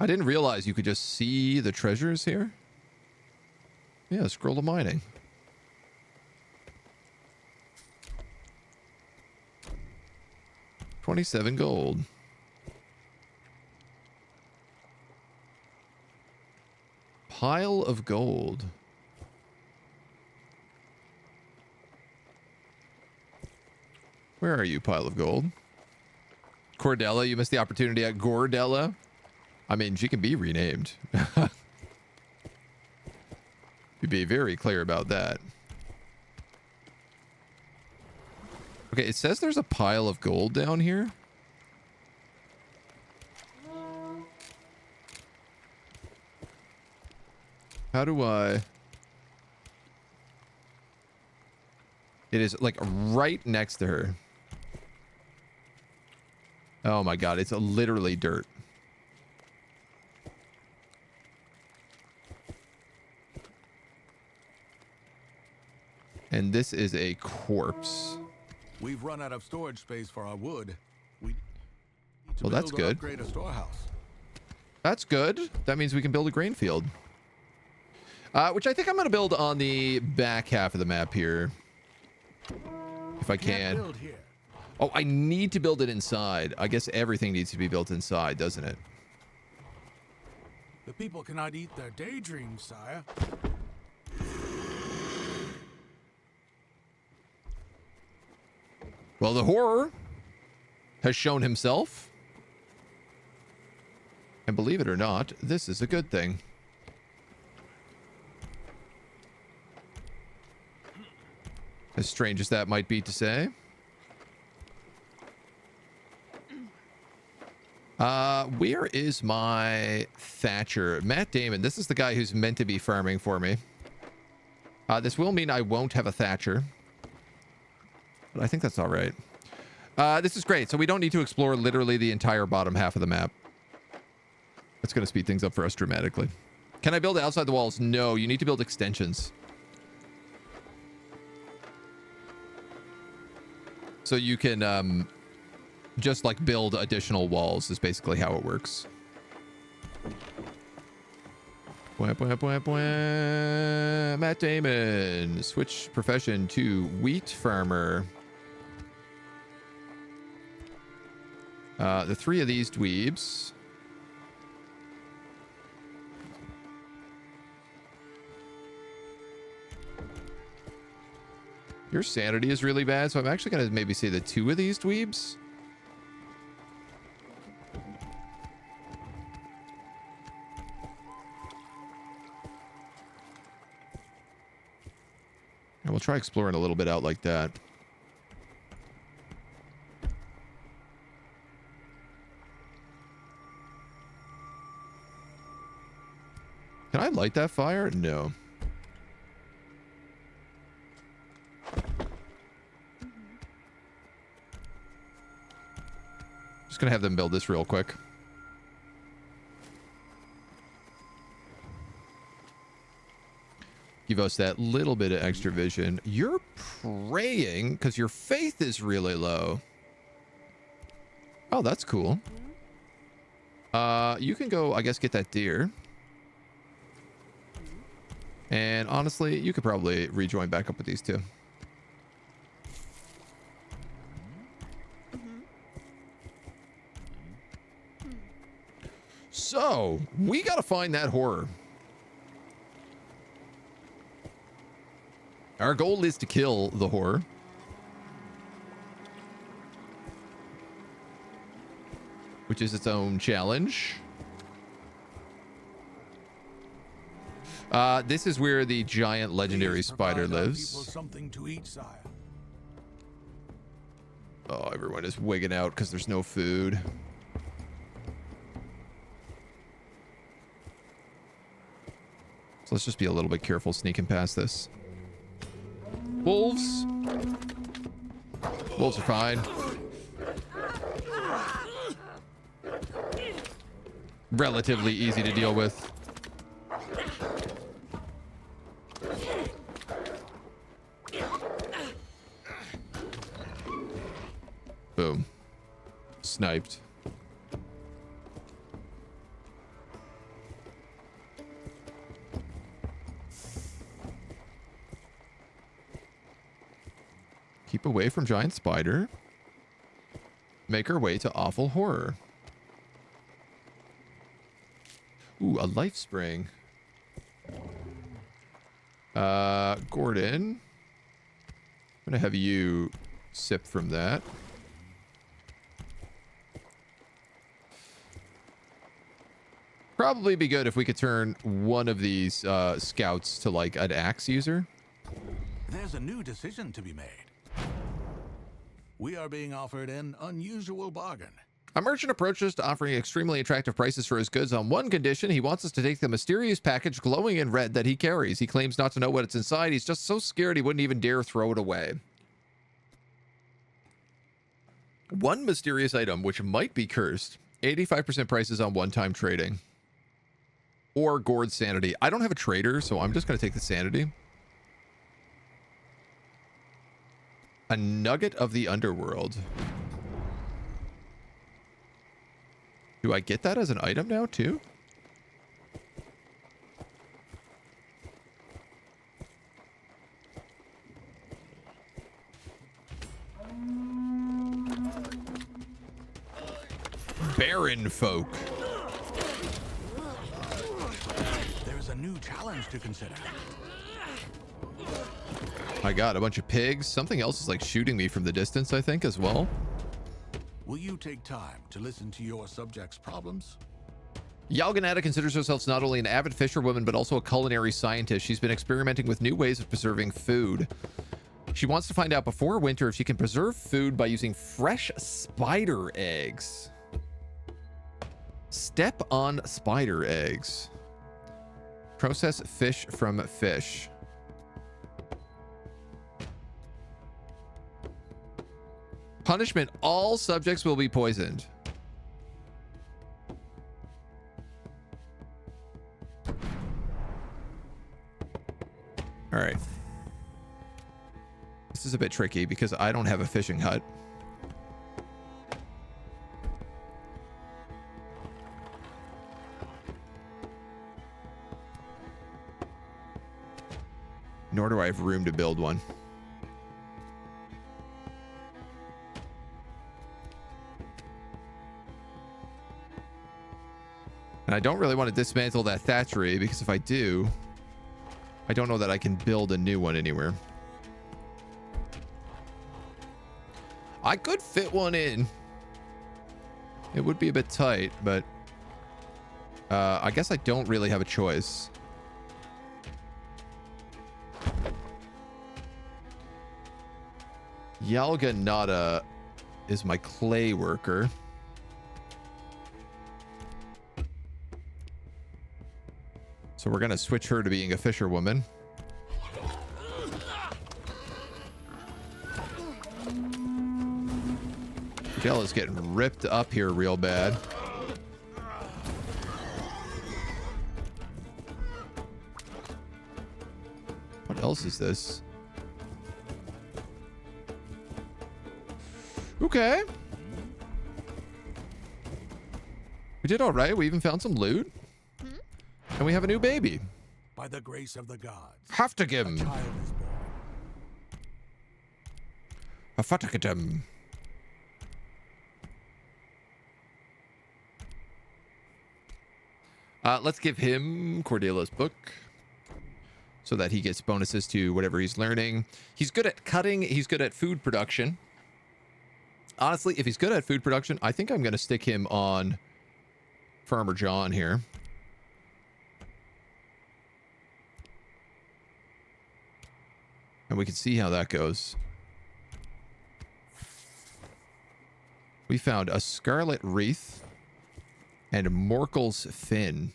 I didn't realize you could just see the treasures here. Yeah, scroll of mining. $27 gold. Pile of gold. Where are you, pile of gold? Cordella, you missed the opportunity at Gordella. I mean, she can be renamed. You'd be very clear about that. Okay, it says there's a pile of gold down here. How do I... It is like right next to her. Oh my god, it's literally dirt. And this is a corpse. We've run out of storage space for our wood. We need to Well, that's build or good. upgrade a storehouse. That's good. That means we can build a grain field. Which I think I'm going to build on the back half of the map here. If I can. Build here. Oh, I need to build it inside. I guess everything needs to be built inside, doesn't it? The people cannot eat their daydreams, sire. Well, the horror has shown himself. And believe it or not, this is a good thing. As strange as that might be to say. Where is my Thatcher? Matt Damon. This is the guy who's meant to be farming for me. This will mean I won't have a Thatcher. But I think that's all right. This is great. So we don't need to explore literally the entire bottom half of the map. It's going to speed things up for us dramatically. Can I build outside the walls? No, you need to build extensions. So you can just like build additional walls is basically how it works. Matt Damon. Switch profession to wheat farmer. The three of these dweebs. Your sanity is really bad, so I'm actually going to maybe say the two of these dweebs. And we'll try exploring a little bit out like that. Can I light that fire? No. Just gonna have them build this real quick. Give us that little bit of extra vision. You're praying because your faith is really low. Oh, that's cool. You can go, I guess, get that deer. And honestly, you could probably rejoin back up with these two. So, we gotta find that horror. Our goal is to kill the horror. Which is its own challenge. This is where the giant legendary spider lives. Something to eat, sire. Oh, everyone is wigging out because there's no food. So let's just be a little bit careful sneaking past this. Wolves. Wolves are fine. Relatively easy to deal with. Boom. Sniped. Keep away from giant spider. Make our way to awful horror. Ooh, a life spring. Gordon. I'm gonna have you sip from that. Probably be good if we could turn one of these scouts to like an axe user. There's a new decision to be made. We are being offered an unusual bargain. A merchant approached us offering extremely attractive prices for his goods on one condition. He wants us to take the mysterious package glowing in red that he carries. He claims not to know what's inside. He's just so scared he wouldn't even dare throw it away. One mysterious item, which might be cursed. 85% prices on one-time trading. Or Gord's sanity. I don't have a trader, so I'm just going to take the sanity. A nugget of the underworld. Do I get that as an item now, too? barren folk. There is a new challenge to consider. I got a bunch of pigs. Something else is like shooting me from the distance, I think, as well. Will you take time to listen to your subjects' problems? Yalganata considers herself not only an avid fisherwoman, but also a culinary scientist. She's been experimenting with new ways of preserving food. She wants to find out before winter if she can preserve food by using fresh spider eggs. Step on spider eggs. Process fish from fish. Punishment: all subjects will be poisoned. All right. This is a bit tricky because I don't have a fishing hut. Nor do I have room to build one. And I don't really want to dismantle that thatchery because if I do, I don't know that I can build a new one anywhere. I could fit one in. It would be a bit tight, but I guess I don't really have a choice. Yalganata is my clay worker. So we're going to switch her to being a fisherwoman. Gel is getting ripped up here real bad. What else is this? Okay. We did all right. We even found some loot. And we have a new baby. By the grace of the gods, Have to give a him. child is born. A fatakatum. Let's give him Cordelia's book so that he gets bonuses to whatever he's learning. He's good at cutting. He's good at food production. Honestly, if he's good at food production, I think I'm going to stick him on Farmer John here. And we can see how that goes. We found a scarlet wreath and Morkel's fin.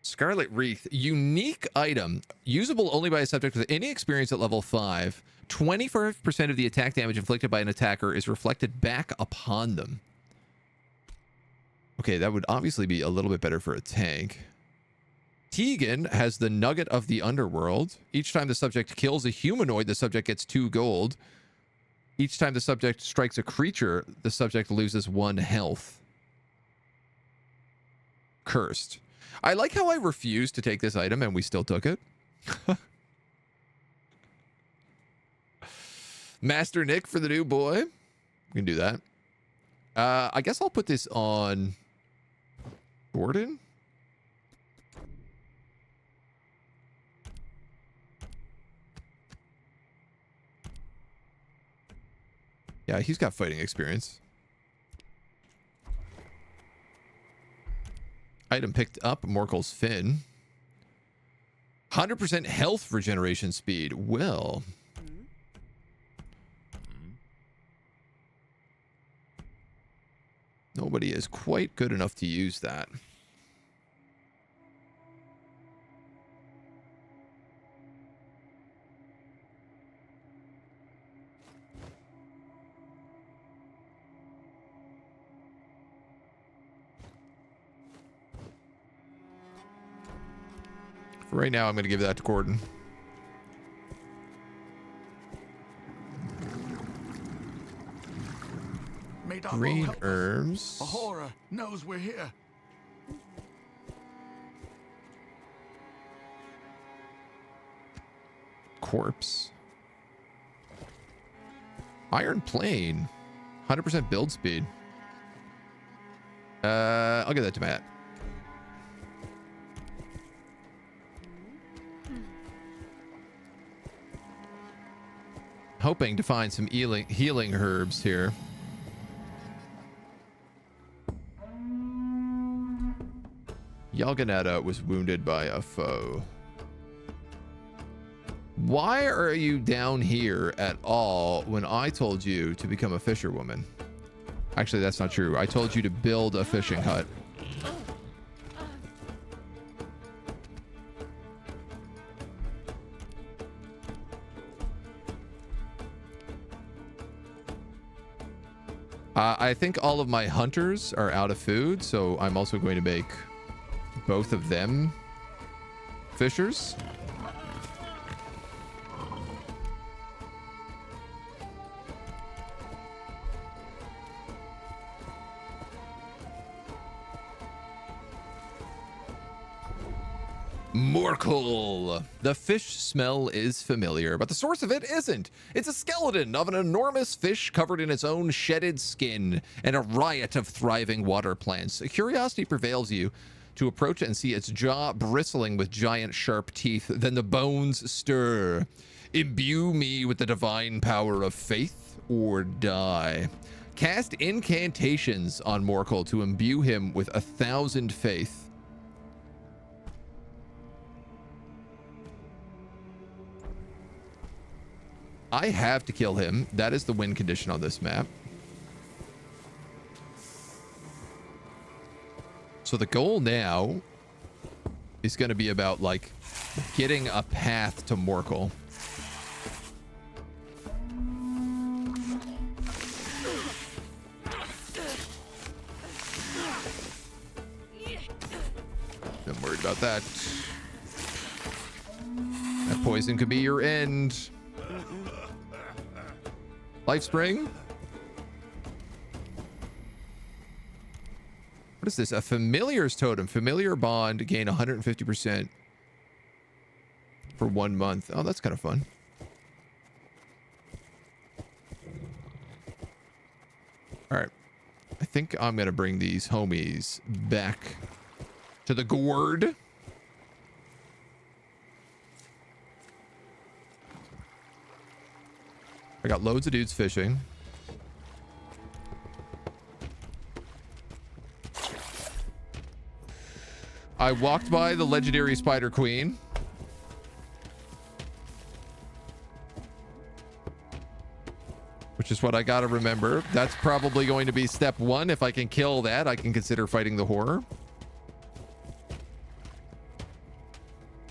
Scarlet wreath, unique item, usable only by a subject with any experience at level 5. 25% of the attack damage inflicted by an attacker is reflected back upon them. Okay, that would obviously be a little bit better for a tank. Tegan has the nugget of the underworld. Each time the subject kills a humanoid, the subject gets 2 gold. Each time the subject strikes a creature, the subject loses 1 health. Cursed. I like how I refused to take this item and we still took it. Master Nick for the new boy. We can do that. I guess I'll put this on Gordon. Yeah, he's got fighting experience. Item picked up, Morkel's fin. 100% health regeneration speed. Well. Nobody is quite good enough to use that. For right now, I'm going to give that to Gordon. Green herbs. Ahura knows we're here. Corpse. Iron plane. 100% build speed. I'll give that to Matt. Hoping to find some healing herbs here. Yalganetta was wounded by a foe. Why are you down here at all when I told you to become a fisherwoman? Actually, that's not true. I told you to build a fishing hut. I think all of my hunters are out of food, so I'm also going to make both of them fishers. Morkel. The fish smell is familiar, but the source of it isn't. It's a skeleton of an enormous fish covered in its own shedded skin and a riot of thriving water plants. Curiosity prevails you to approach it and see its jaw bristling with giant sharp teeth. Then the bones stir. Imbue me with the divine power of faith or die. Cast incantations on Morkel to imbue him with 1,000 faith. I have to kill him. That is the win condition on this map. So the goal now is going to be about, like, getting a path to Morkel. Don't worry about that. That poison could be your end. Life spring. What is this? A familiar's totem. Familiar bond. Gain 150% for 1 month. Oh, that's kind of fun. All right. I think I'm going to bring these homies back to the Gord. I got loads of dudes fishing. I walked by the legendary Spider Queen. Which is what I gotta remember. That's probably going to be step 1. If I can kill that, I can consider fighting the horror.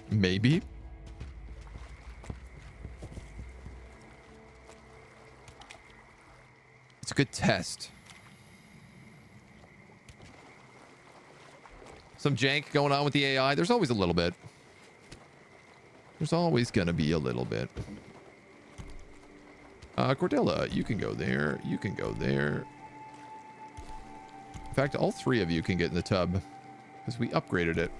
Maybe. It's a good test. Some jank going on with the AI. There's always a little bit. There's always going to be a little bit. Cordella, you can go there. You can go there. In fact, all 3 of you can get in the tub because we upgraded it.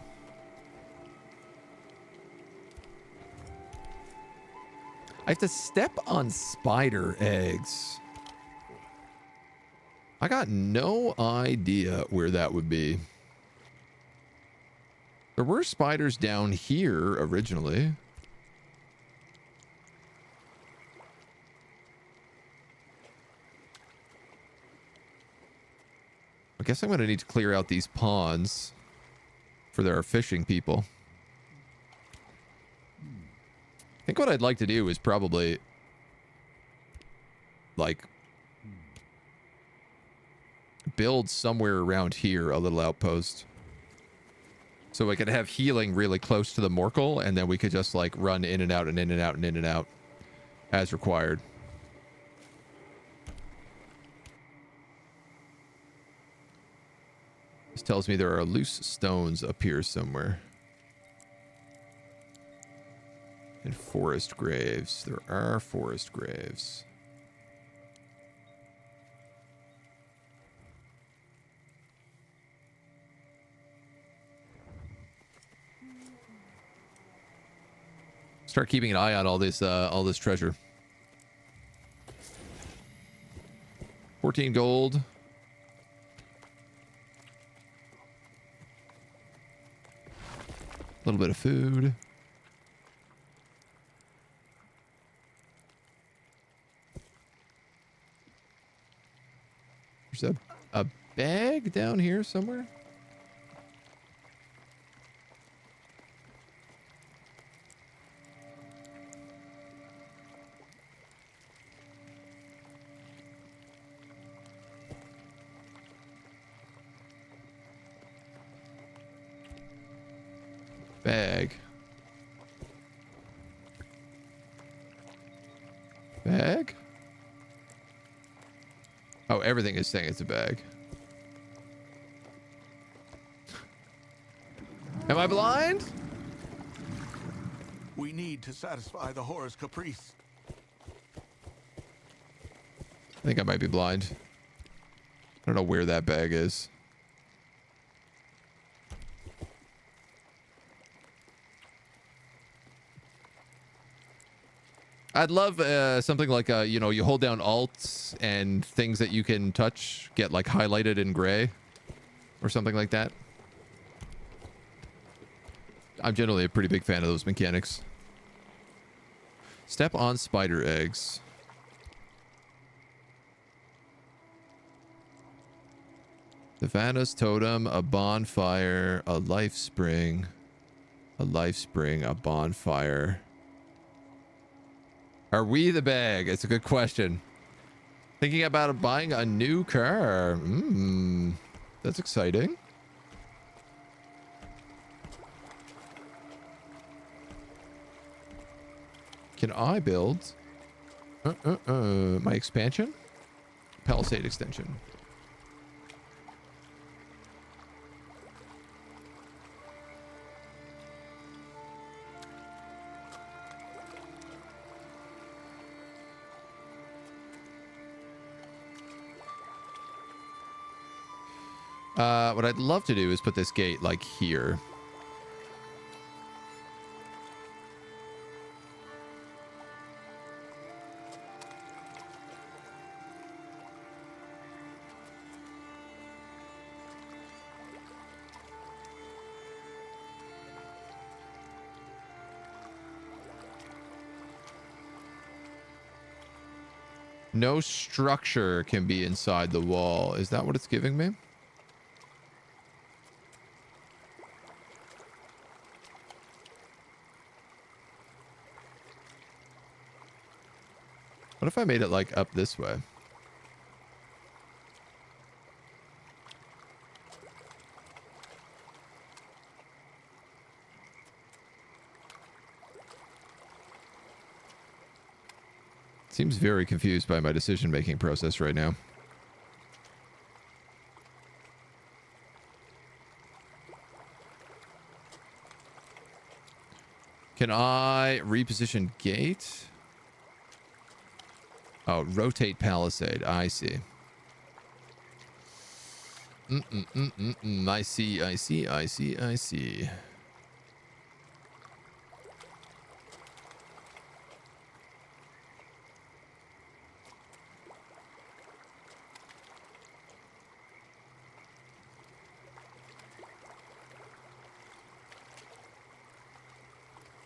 I have to step on spider eggs. I got no idea where that would be. There were spiders down here originally. I guess I'm going to need to clear out these ponds for their fishing people. I think what I'd like to do is probably, like, build somewhere around here a little outpost. So we could have healing really close to the Morkel, and then we could just, like, run in and out and in and out and in and out as required. This tells me there are loose stones up here somewhere. And forest graves. There are forest graves. Start keeping an eye on all this treasure. 14 gold. A little bit of food. There's a bag down here somewhere. Bag. Bag? Oh, everything is saying it's a bag. Am I blind? We need to satisfy the horror's caprice. I think I might be blind. I don't know where that bag is. I'd love something like, you know, you hold down Alt and things that you can touch get like highlighted in gray or something like that. I'm generally a pretty big fan of those mechanics. Step on spider eggs. Savannah's totem, a bonfire, a life spring, a bonfire. Are we the bag? It's a good question. Thinking about buying a new car. That's exciting. Can I build my expansion? Palisade extension. What I'd love to do is put this gate like here. No structure can be inside the wall. Is that what it's giving me? What if I made it like up this way? Seems very confused by my decision-making process right now. Can I reposition gate? Oh, rotate palisade. I see. I see.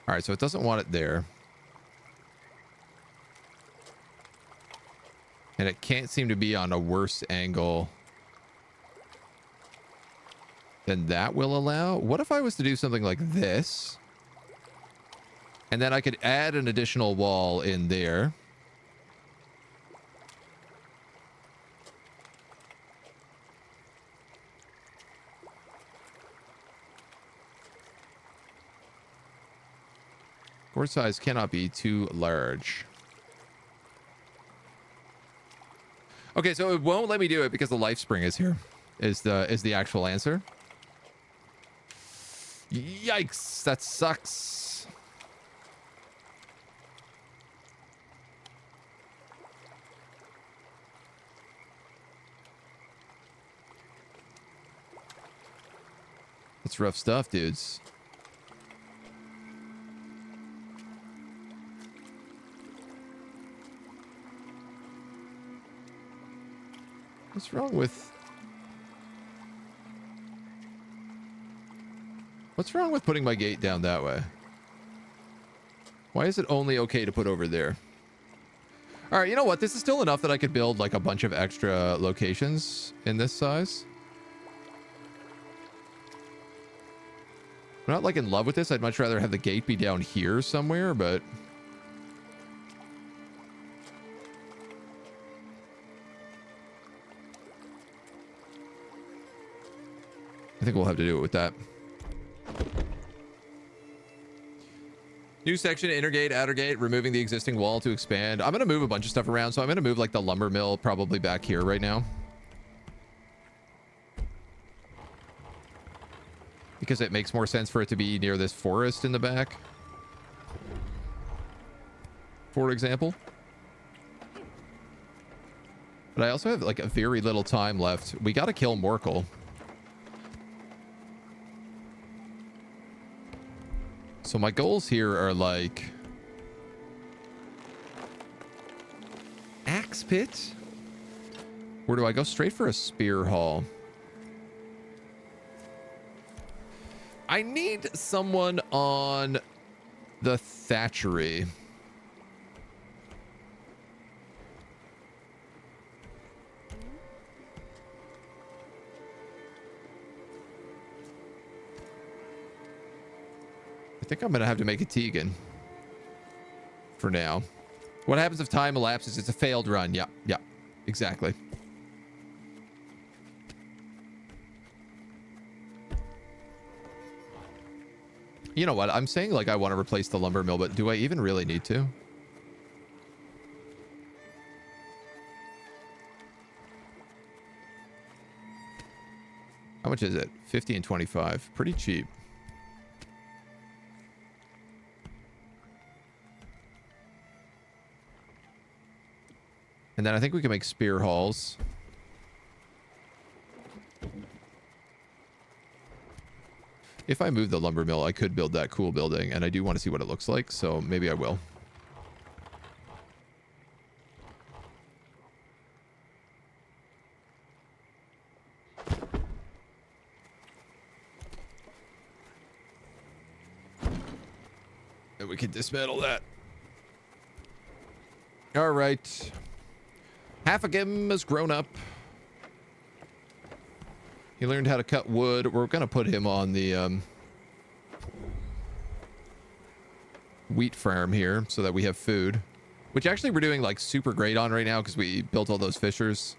All right, so it doesn't want it there. And it can't seem to be on a worse angle than that will allow. What if I was to do something like this? And then I could add an additional wall in there. Board size cannot be too large. Okay, so it won't let me do it because the life spring is here. Is the actual answer? Yikes, that sucks. That's rough stuff, dudes. What's wrong with... What's wrong with putting my gate down that way? Why is it only okay to put over there? All right, you know what? This is still enough that I could build like a bunch of extra locations in this size. I'm not like in love with this. I'd much rather have the gate be down here somewhere, but... I think we'll have to do it with that. New section, inner gate, outer gate, removing the existing wall to expand. I'm going to move a bunch of stuff around, so I'm going to move like the lumber mill probably back here right now. Because it makes more sense for it to be near this forest in the back. For example. But I also have like a very little time left. We got to kill Morkel. So my goals here are like axe pit. Where do I go? Straight for a spear hall. I need someone on the thatchery. I think I'm going to have to make a Tegan for now. What happens if time elapses? It's a failed run. Yeah, exactly. You know what? I'm saying like I want to replace the lumber mill, but do I even really need to? How much is it? 50 and 25. Pretty cheap. And then I think we can make spear halls. If I move the lumber mill, I could build that cool building, and I do want to see what it looks like, so maybe I will. And we can dismantle that. All right. Half of him has grown up. He learned how to cut wood. We're going to put him on the wheat farm here so that we have food. Which actually we're doing like super great on right now because we built all those fissures.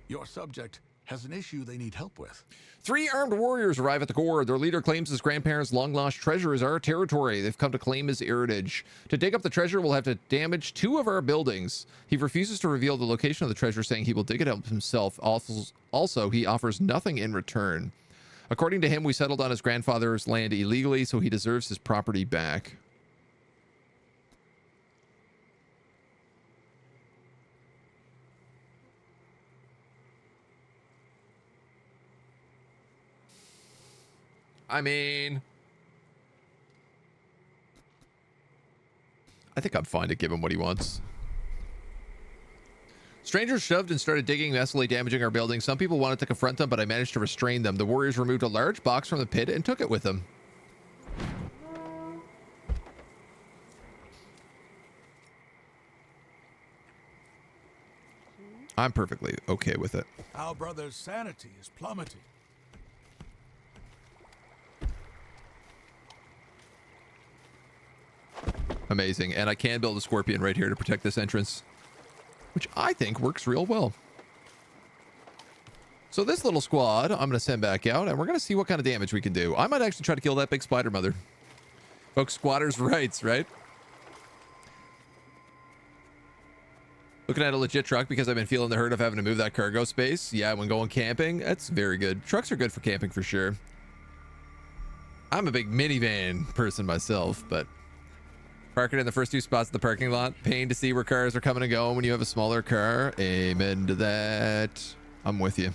Your subject has an issue they need help with. 3 armed warriors arrive at the Gord. Their leader claims his grandparents' long-lost treasure is our territory. They've come to claim his heritage. To dig up the treasure, we'll have to damage 2 of our buildings. He refuses to reveal the location of the treasure, saying he will dig it up himself. Also, he offers nothing in return. According to him, we settled on his grandfather's land illegally, so he deserves his property back. I mean, I think I'm fine to give him what he wants. Strangers shoved and started digging, messily damaging our building. Some people wanted to confront them, but I managed to restrain them. The warriors removed a large box from the pit and took it with them. I'm perfectly okay with it. Our brother's sanity is plummeting. Amazing. And I can build a scorpion right here to protect this entrance, which I think works real well. So this little squad, I'm going to send back out, and we're going to see what kind of damage we can do. I might actually try to kill that big spider mother. Folks, squatters' rights, right? Looking at a legit truck because I've been feeling the hurt of having to move that cargo space. Yeah, when going camping, that's very good. Trucks are good for camping for sure. I'm a big minivan person myself, but parking in the first 2 spots in the parking lot. Pain to see where cars are coming and going when you have a smaller car. Amen to that. I'm with you.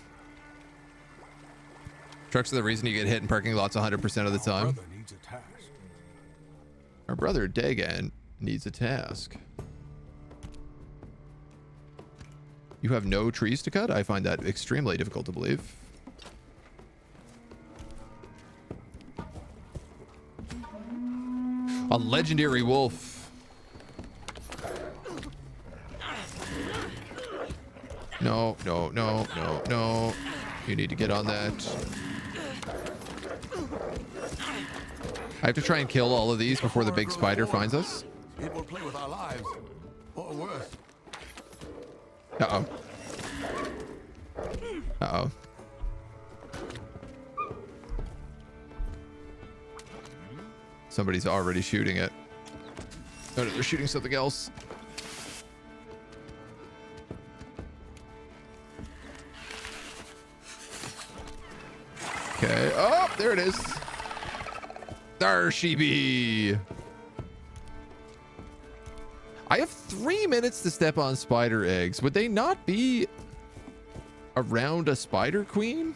Trucks are the reason you get hit in parking lots 100% of the time. Our brother needs a task. Our brother Dagan needs a task. You have no trees to cut? I find that extremely difficult to believe. A legendary wolf. No, no, no, no, no. You need to get on that. I have to try and kill all of these before the big spider finds us. It will play with our lives, or worse. Uh-oh. Uh-oh. Somebody's already shooting it. Oh, no, they're shooting something else. Okay. Oh, there it is. There she be. I have 3 minutes to step on spider eggs. Would they not be around a spider queen?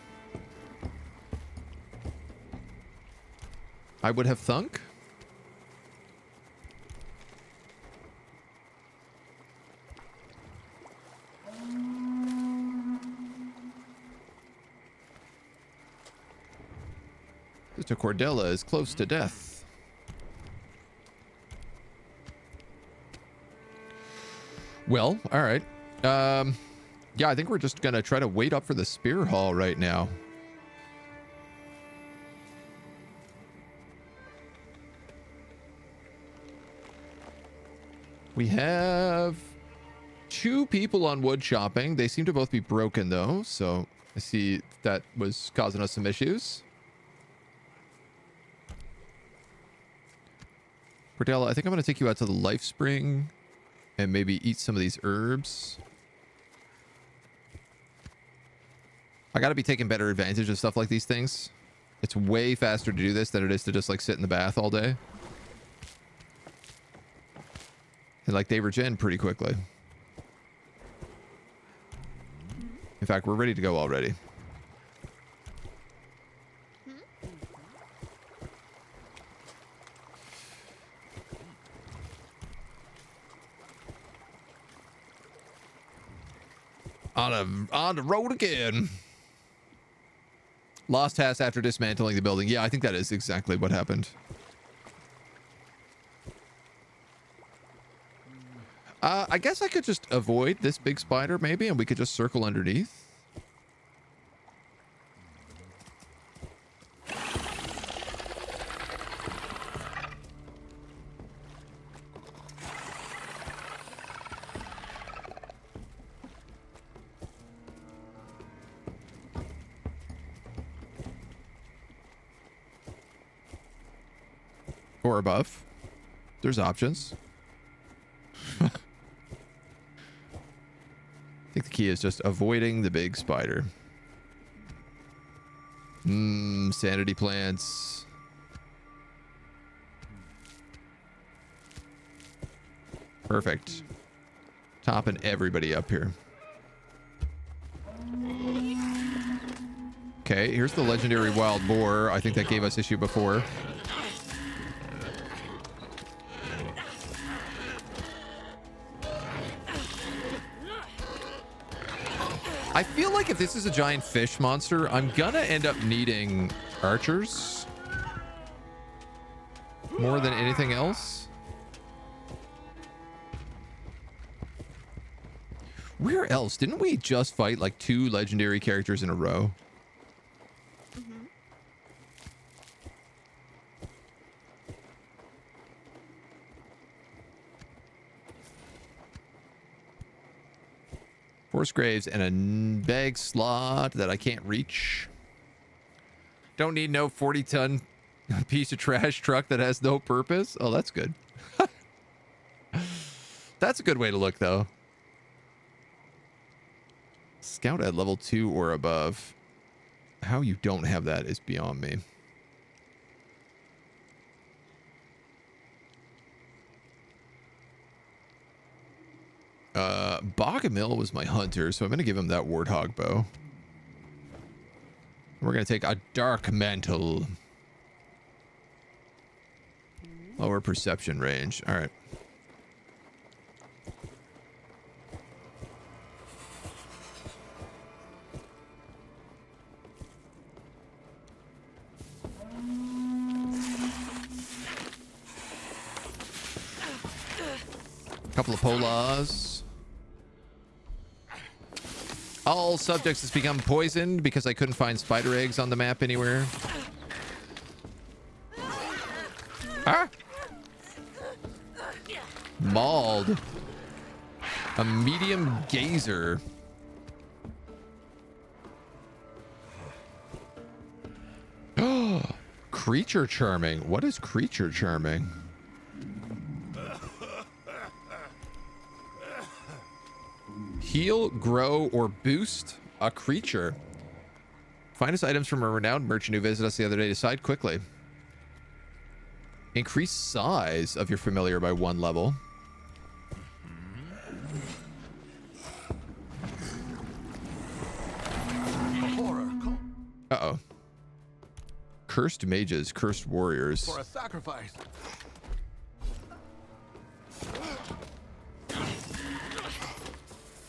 I would have thunk. Sister Cordella is close to death. Well, all right. Yeah, I think we're just gonna try to wait up for the spear hall right now. We have 2 people on wood chopping. They seem to both be broken though, so I see that was causing us some issues. Cordella, I think I'm going to take you out to the life spring and maybe eat some of these herbs. I got to be taking better advantage of stuff like these things. It's way faster to do this than it is to just like sit in the bath all day. And like they regen pretty quickly. In fact, we're ready to go already. On the road again. Lost task after dismantling the building. Yeah, I think that is exactly what happened. I guess I could just avoid this big spider maybe, and we could just circle underneath. Or above. There's options. I think the key is just avoiding the big spider. Sanity plants. Perfect. Topping everybody up here. Okay, here's the legendary wild boar. I think that gave us issue before. I feel like if this is a giant fish monster, I'm gonna end up needing archers more than anything else. Where else? Didn't we just fight like 2 legendary characters in a row? Force graves and a bag slot that I can't reach. Don't need no 40-ton piece of trash truck that has no purpose. Oh, that's good. That's a good way to look, though. Scout at level 2 or above. How you don't have that is beyond me. Boggamil was my hunter, so I'm going to give him that warthog bow. We're going to take a dark mantle. Lower perception range. All right. Couple of polas. All subjects has become poisoned because I couldn't find spider eggs on the map anywhere. Ah! Mauled. A medium gazer. Creature charming. What is creature charming? Heal, grow, or boost a creature. Find us items from a renowned merchant who visited us the other day. Decide quickly. Increase size of your familiar by 1 level. Uh-oh. Cursed mages, cursed warriors. For a sacrifice.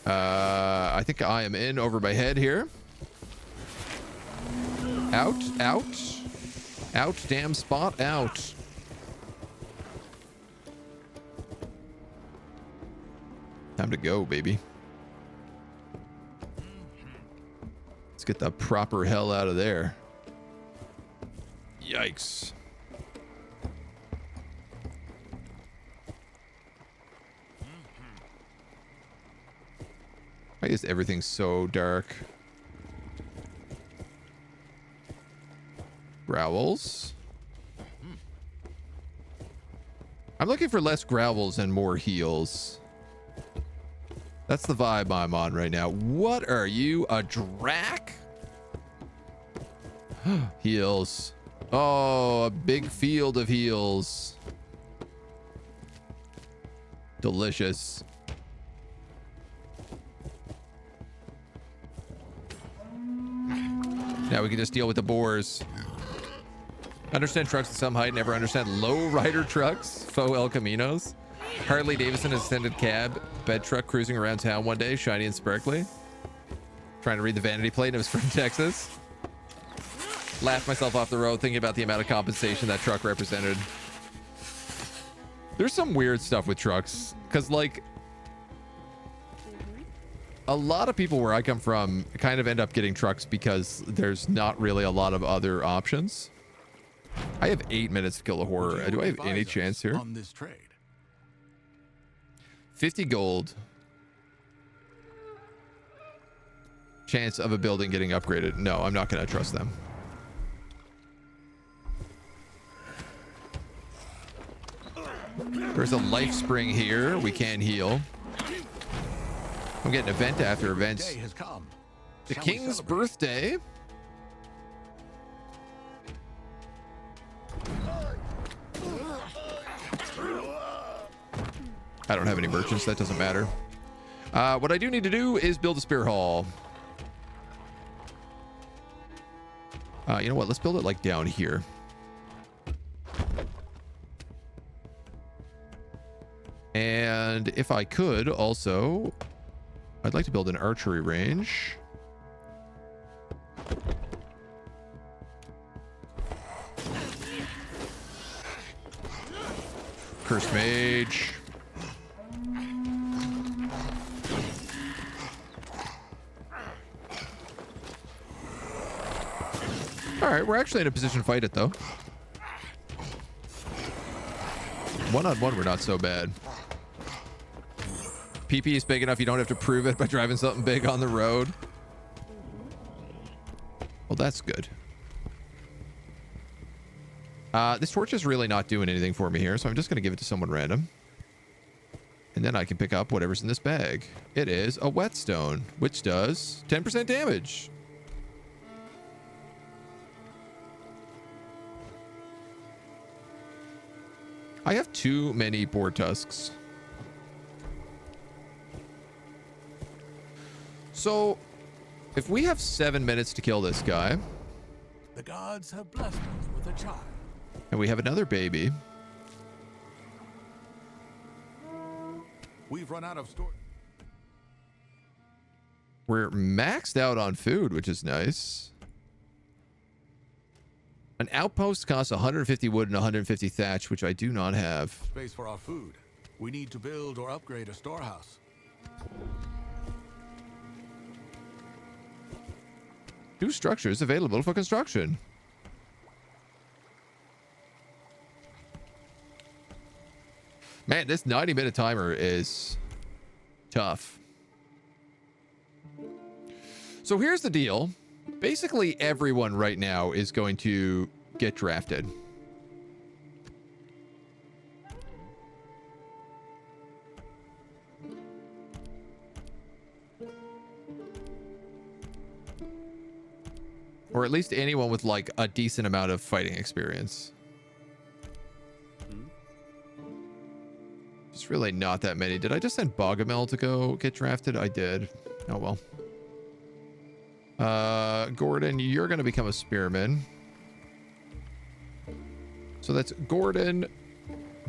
I think I am in over my head here. Out, out. Out, damn spot, out. Time to go, baby. Let's get the proper hell out of there. Yikes. Why is everything so dark? Growls. I'm looking for less growls and more heals. That's the vibe I'm on right now. What are you, a drac? Heals. Oh, a big field of heals. Delicious. Now we can just deal with the boars. Understand trucks at some height, never understand low rider trucks. Faux El Caminos. Harley Davidson extended cab, bed truck cruising around town one day, shiny and sparkly. Trying to read the vanity plate, and it was from Texas. Laughed myself off the road thinking about the amount of compensation that truck represented. There's some weird stuff with trucks, because like a lot of people where I come from kind of end up getting trucks because there's not really a lot of other options. I have 8 minutes to kill a horror. Do I have any chance here? On this trade? 50 gold. Chance of a building getting upgraded. No, I'm not going to trust them. There's a life spring here. We can heal. I'm getting event after event. The king's birthday. I don't have any merchants. That doesn't matter. What I do need to do is build a spear hall. You know what? Let's build it like down here. And if I could also, I'd like to build an archery range. Cursed mage. All right, we're actually in a position to fight it though. One-on-one, we're not so bad. PP is big enough you don't have to prove it by driving something big on the road. Well, that's good. This torch is really not doing anything for me here, so I'm just going to give it to someone random. And then I can pick up whatever's in this bag. It is a whetstone, which does 10% damage. I have too many boar tusks. So, if we have 7 minutes to kill this guy, the gods have blessed us with a child, and we have another baby, we've run out of storage. We're maxed out on food, which is nice. An outpost costs 150 wood and 150 thatch, which I do not have. Space for our food. We need to build or upgrade a storehouse. New structures available for construction. Man, this 90-minute timer is tough. So here's the deal. Basically, everyone right now is going to get drafted. Or at least anyone with like a decent amount of fighting experience. There's really not that many. Did I just send Bogomel to go get drafted? I did. Oh well. Gordon, you're going to become a spearman. So that's Gordon,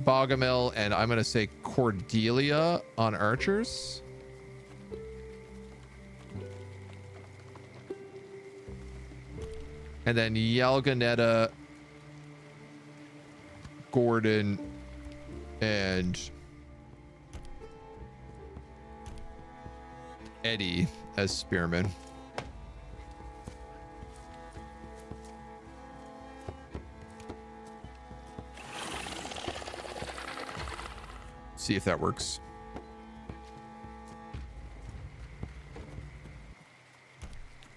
Bogomel, and I'm going to say Cordelia on archers. And then Yalganetta, Gordon, and Eddie as spearmen. See if that works.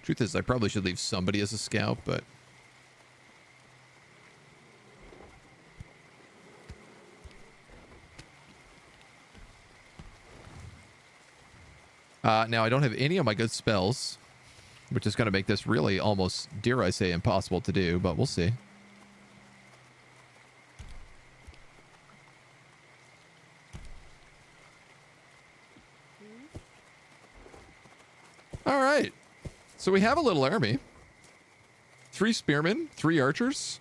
Truth is, I probably should leave somebody as a scout, but now I don't have any of my good spells, which is going to make this really almost, dare I say, impossible to do, but we'll see. All right. So we have a little army. 3 spearmen, 3 archers.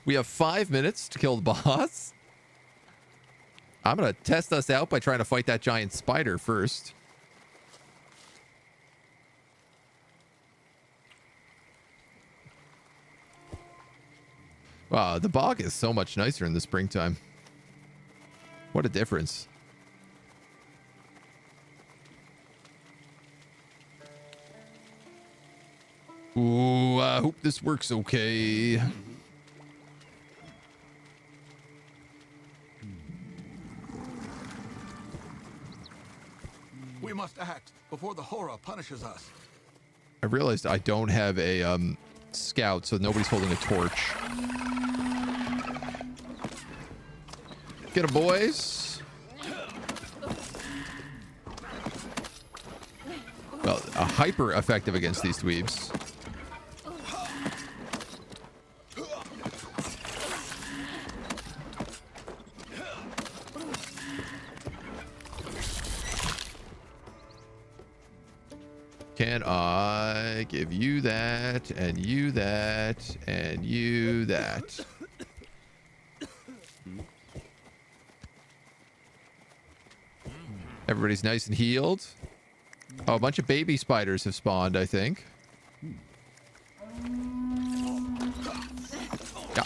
We have 5 minutes to kill the boss. I'm going to test us out by trying to fight that giant spider first. Wow, the bog is so much nicer in the springtime. What a difference. Ooh, I hope this works okay. We must act before the horror punishes us. I realized I don't have a scout, so nobody's holding a torch. Get 'em, boys. Well, hyper effective against these dweebs. Can I give you that, and you that, and you that? Everybody's nice and healed. Oh, a bunch of baby spiders have spawned, I think. Yeah.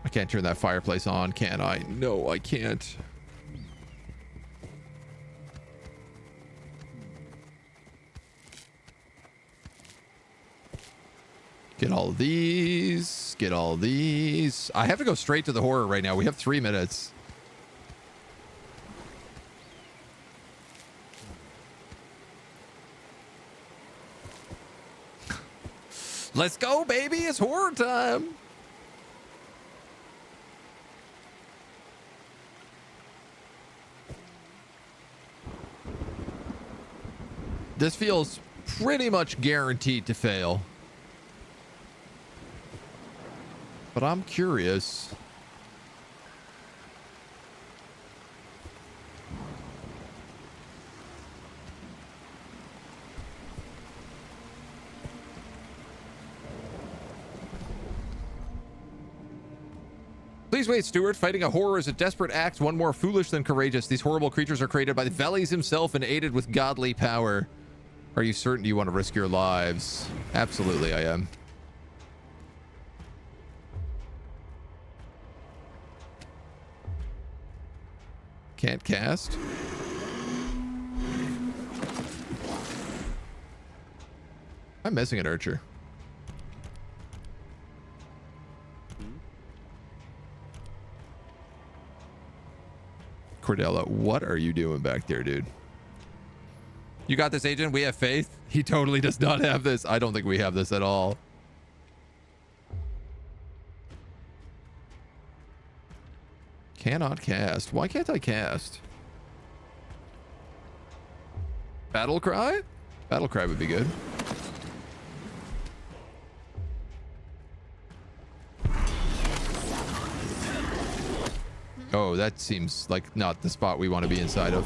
I can't turn that fireplace on, can I? No, I can't. Get all of these. Get all of these. I have to go straight to the horror right now. We have 3 minutes. Let's go, baby. It's horror time. This feels pretty much guaranteed to fail. But I'm curious. Please wait, Stuart. Fighting a horror is a desperate act, one more foolish than courageous. These horrible creatures are created by the Veles himself and aided with godly power. Are you certain you want to risk your lives? Absolutely, I am. Can't cast. I'm missing an archer. Cordella, what are you doing back there, dude? You got this, agent. We have faith. He totally does not have this. I don't think we have this at all. Cannot cast. Why can't I cast? Battle cry? Battle cry would be good. Oh, that seems like not the spot we want to be inside of.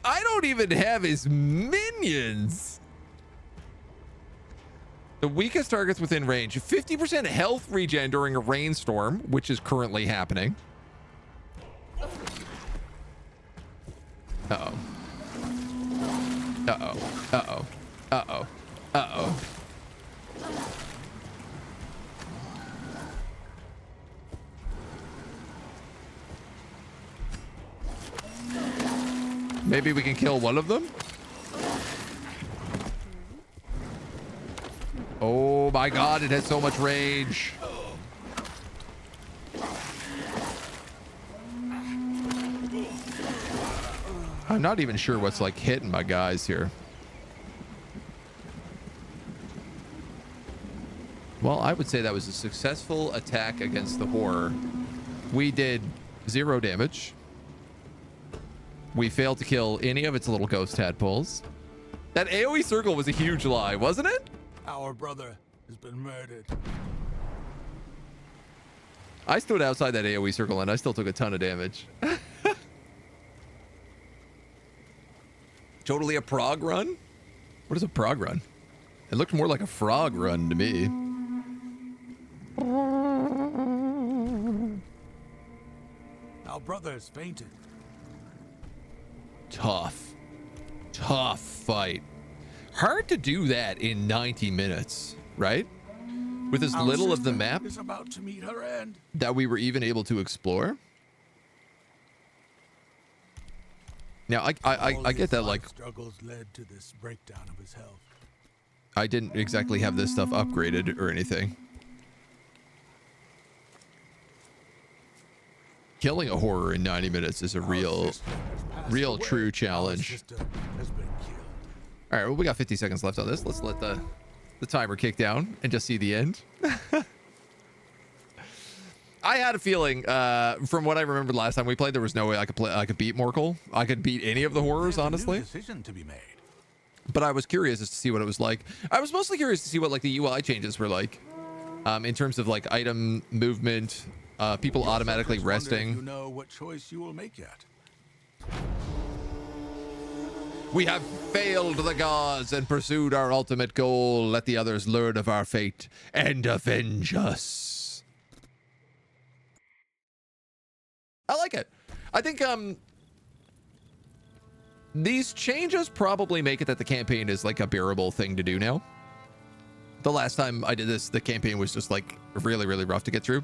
I don't even have his minions. The weakest targets within range. 50% health regen during a rainstorm, which is currently happening. Uh-oh. Uh-oh. Uh-oh. Uh-oh. Uh-oh. Maybe we can kill one of them? Oh my god, it has so much rage. I'm not even sure what's like hitting my guys here. Well, I would say that was a successful attack against the horror. We did 0 damage. We failed to kill any of its little ghost tadpoles. That AoE circle was a huge lie, wasn't it? Our brother has been murdered. I stood outside that AoE circle and I still took a ton of damage. Totally a prog run? What is a prog run? It looked more like a frog run to me. Our brother has fainted. Tough. Tough fight. Hard to do that in 90 minutes, right? With as little of the map is about to meet her end. that we were even able to explore. Now, I get that, like, struggles led to this breakdown of his health. I didn't exactly have this stuff upgraded or anything. Killing a horror in 90 minutes is a real true challenge. All right, well, we got 50 seconds left on this. Let's let the timer kick down and just see the end. I had a feeling, from what I remembered last time we played, there was no way I could beat Morkel. I could beat any of the horrors, honestly. Decision to be made. But I was curious as to see what it was like. I was mostly curious to see what like the UI changes were like, in terms of like item movement, people automatically resting. You know what choice you will make yet. We have failed the gods and pursued our ultimate goal. Let the others learn of our fate and avenge us. I like it. I think these changes probably make it that the campaign is like a bearable thing to do now. The last time I did this, the campaign was just like really, really rough to get through.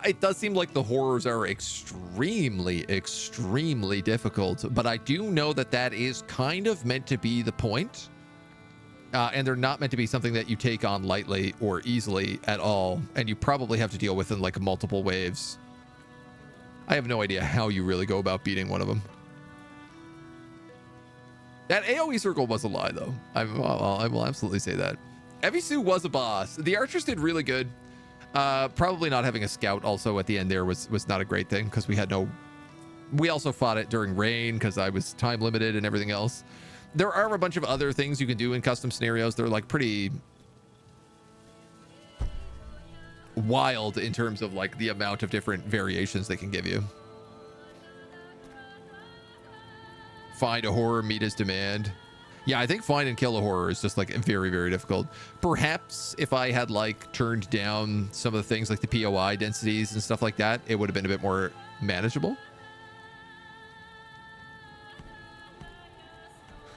It does seem like the horrors are extremely, extremely difficult, but I do know that that is kind of meant to be the point. And they're not meant to be something that you take on lightly or easily at all. And you probably have to deal with in like multiple waves. I have no idea how you really go about beating one of them. That AoE circle was a lie, though. I will absolutely say that. Evisu was a boss. The archers did really good. Probably not having a scout also at the end there was not a great thing because we had no... We also fought it during rain because I was time limited and everything else. There are a bunch of other things you can do in custom scenarios. They're like pretty wild in terms of like the amount of different variations they can give you. Find a horror, meet his demand. Yeah, I think find and kill a horror is just like very, very difficult. Perhaps if I had like turned down some of the things like the POI densities and stuff like that, it would have been a bit more manageable.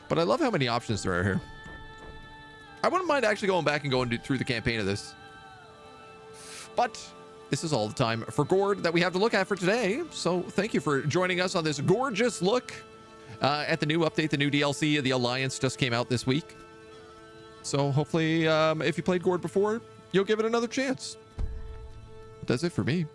But I love how many options there are here. I wouldn't mind actually going back and going through the campaign of this. But this is all the time for Gord that we have to look at for today. So thank you for joining us on this gorgeous look at the new update, the new DLC. The Alliance just came out this week. So hopefully, if you played Gord before, you'll give it another chance. That's it for me.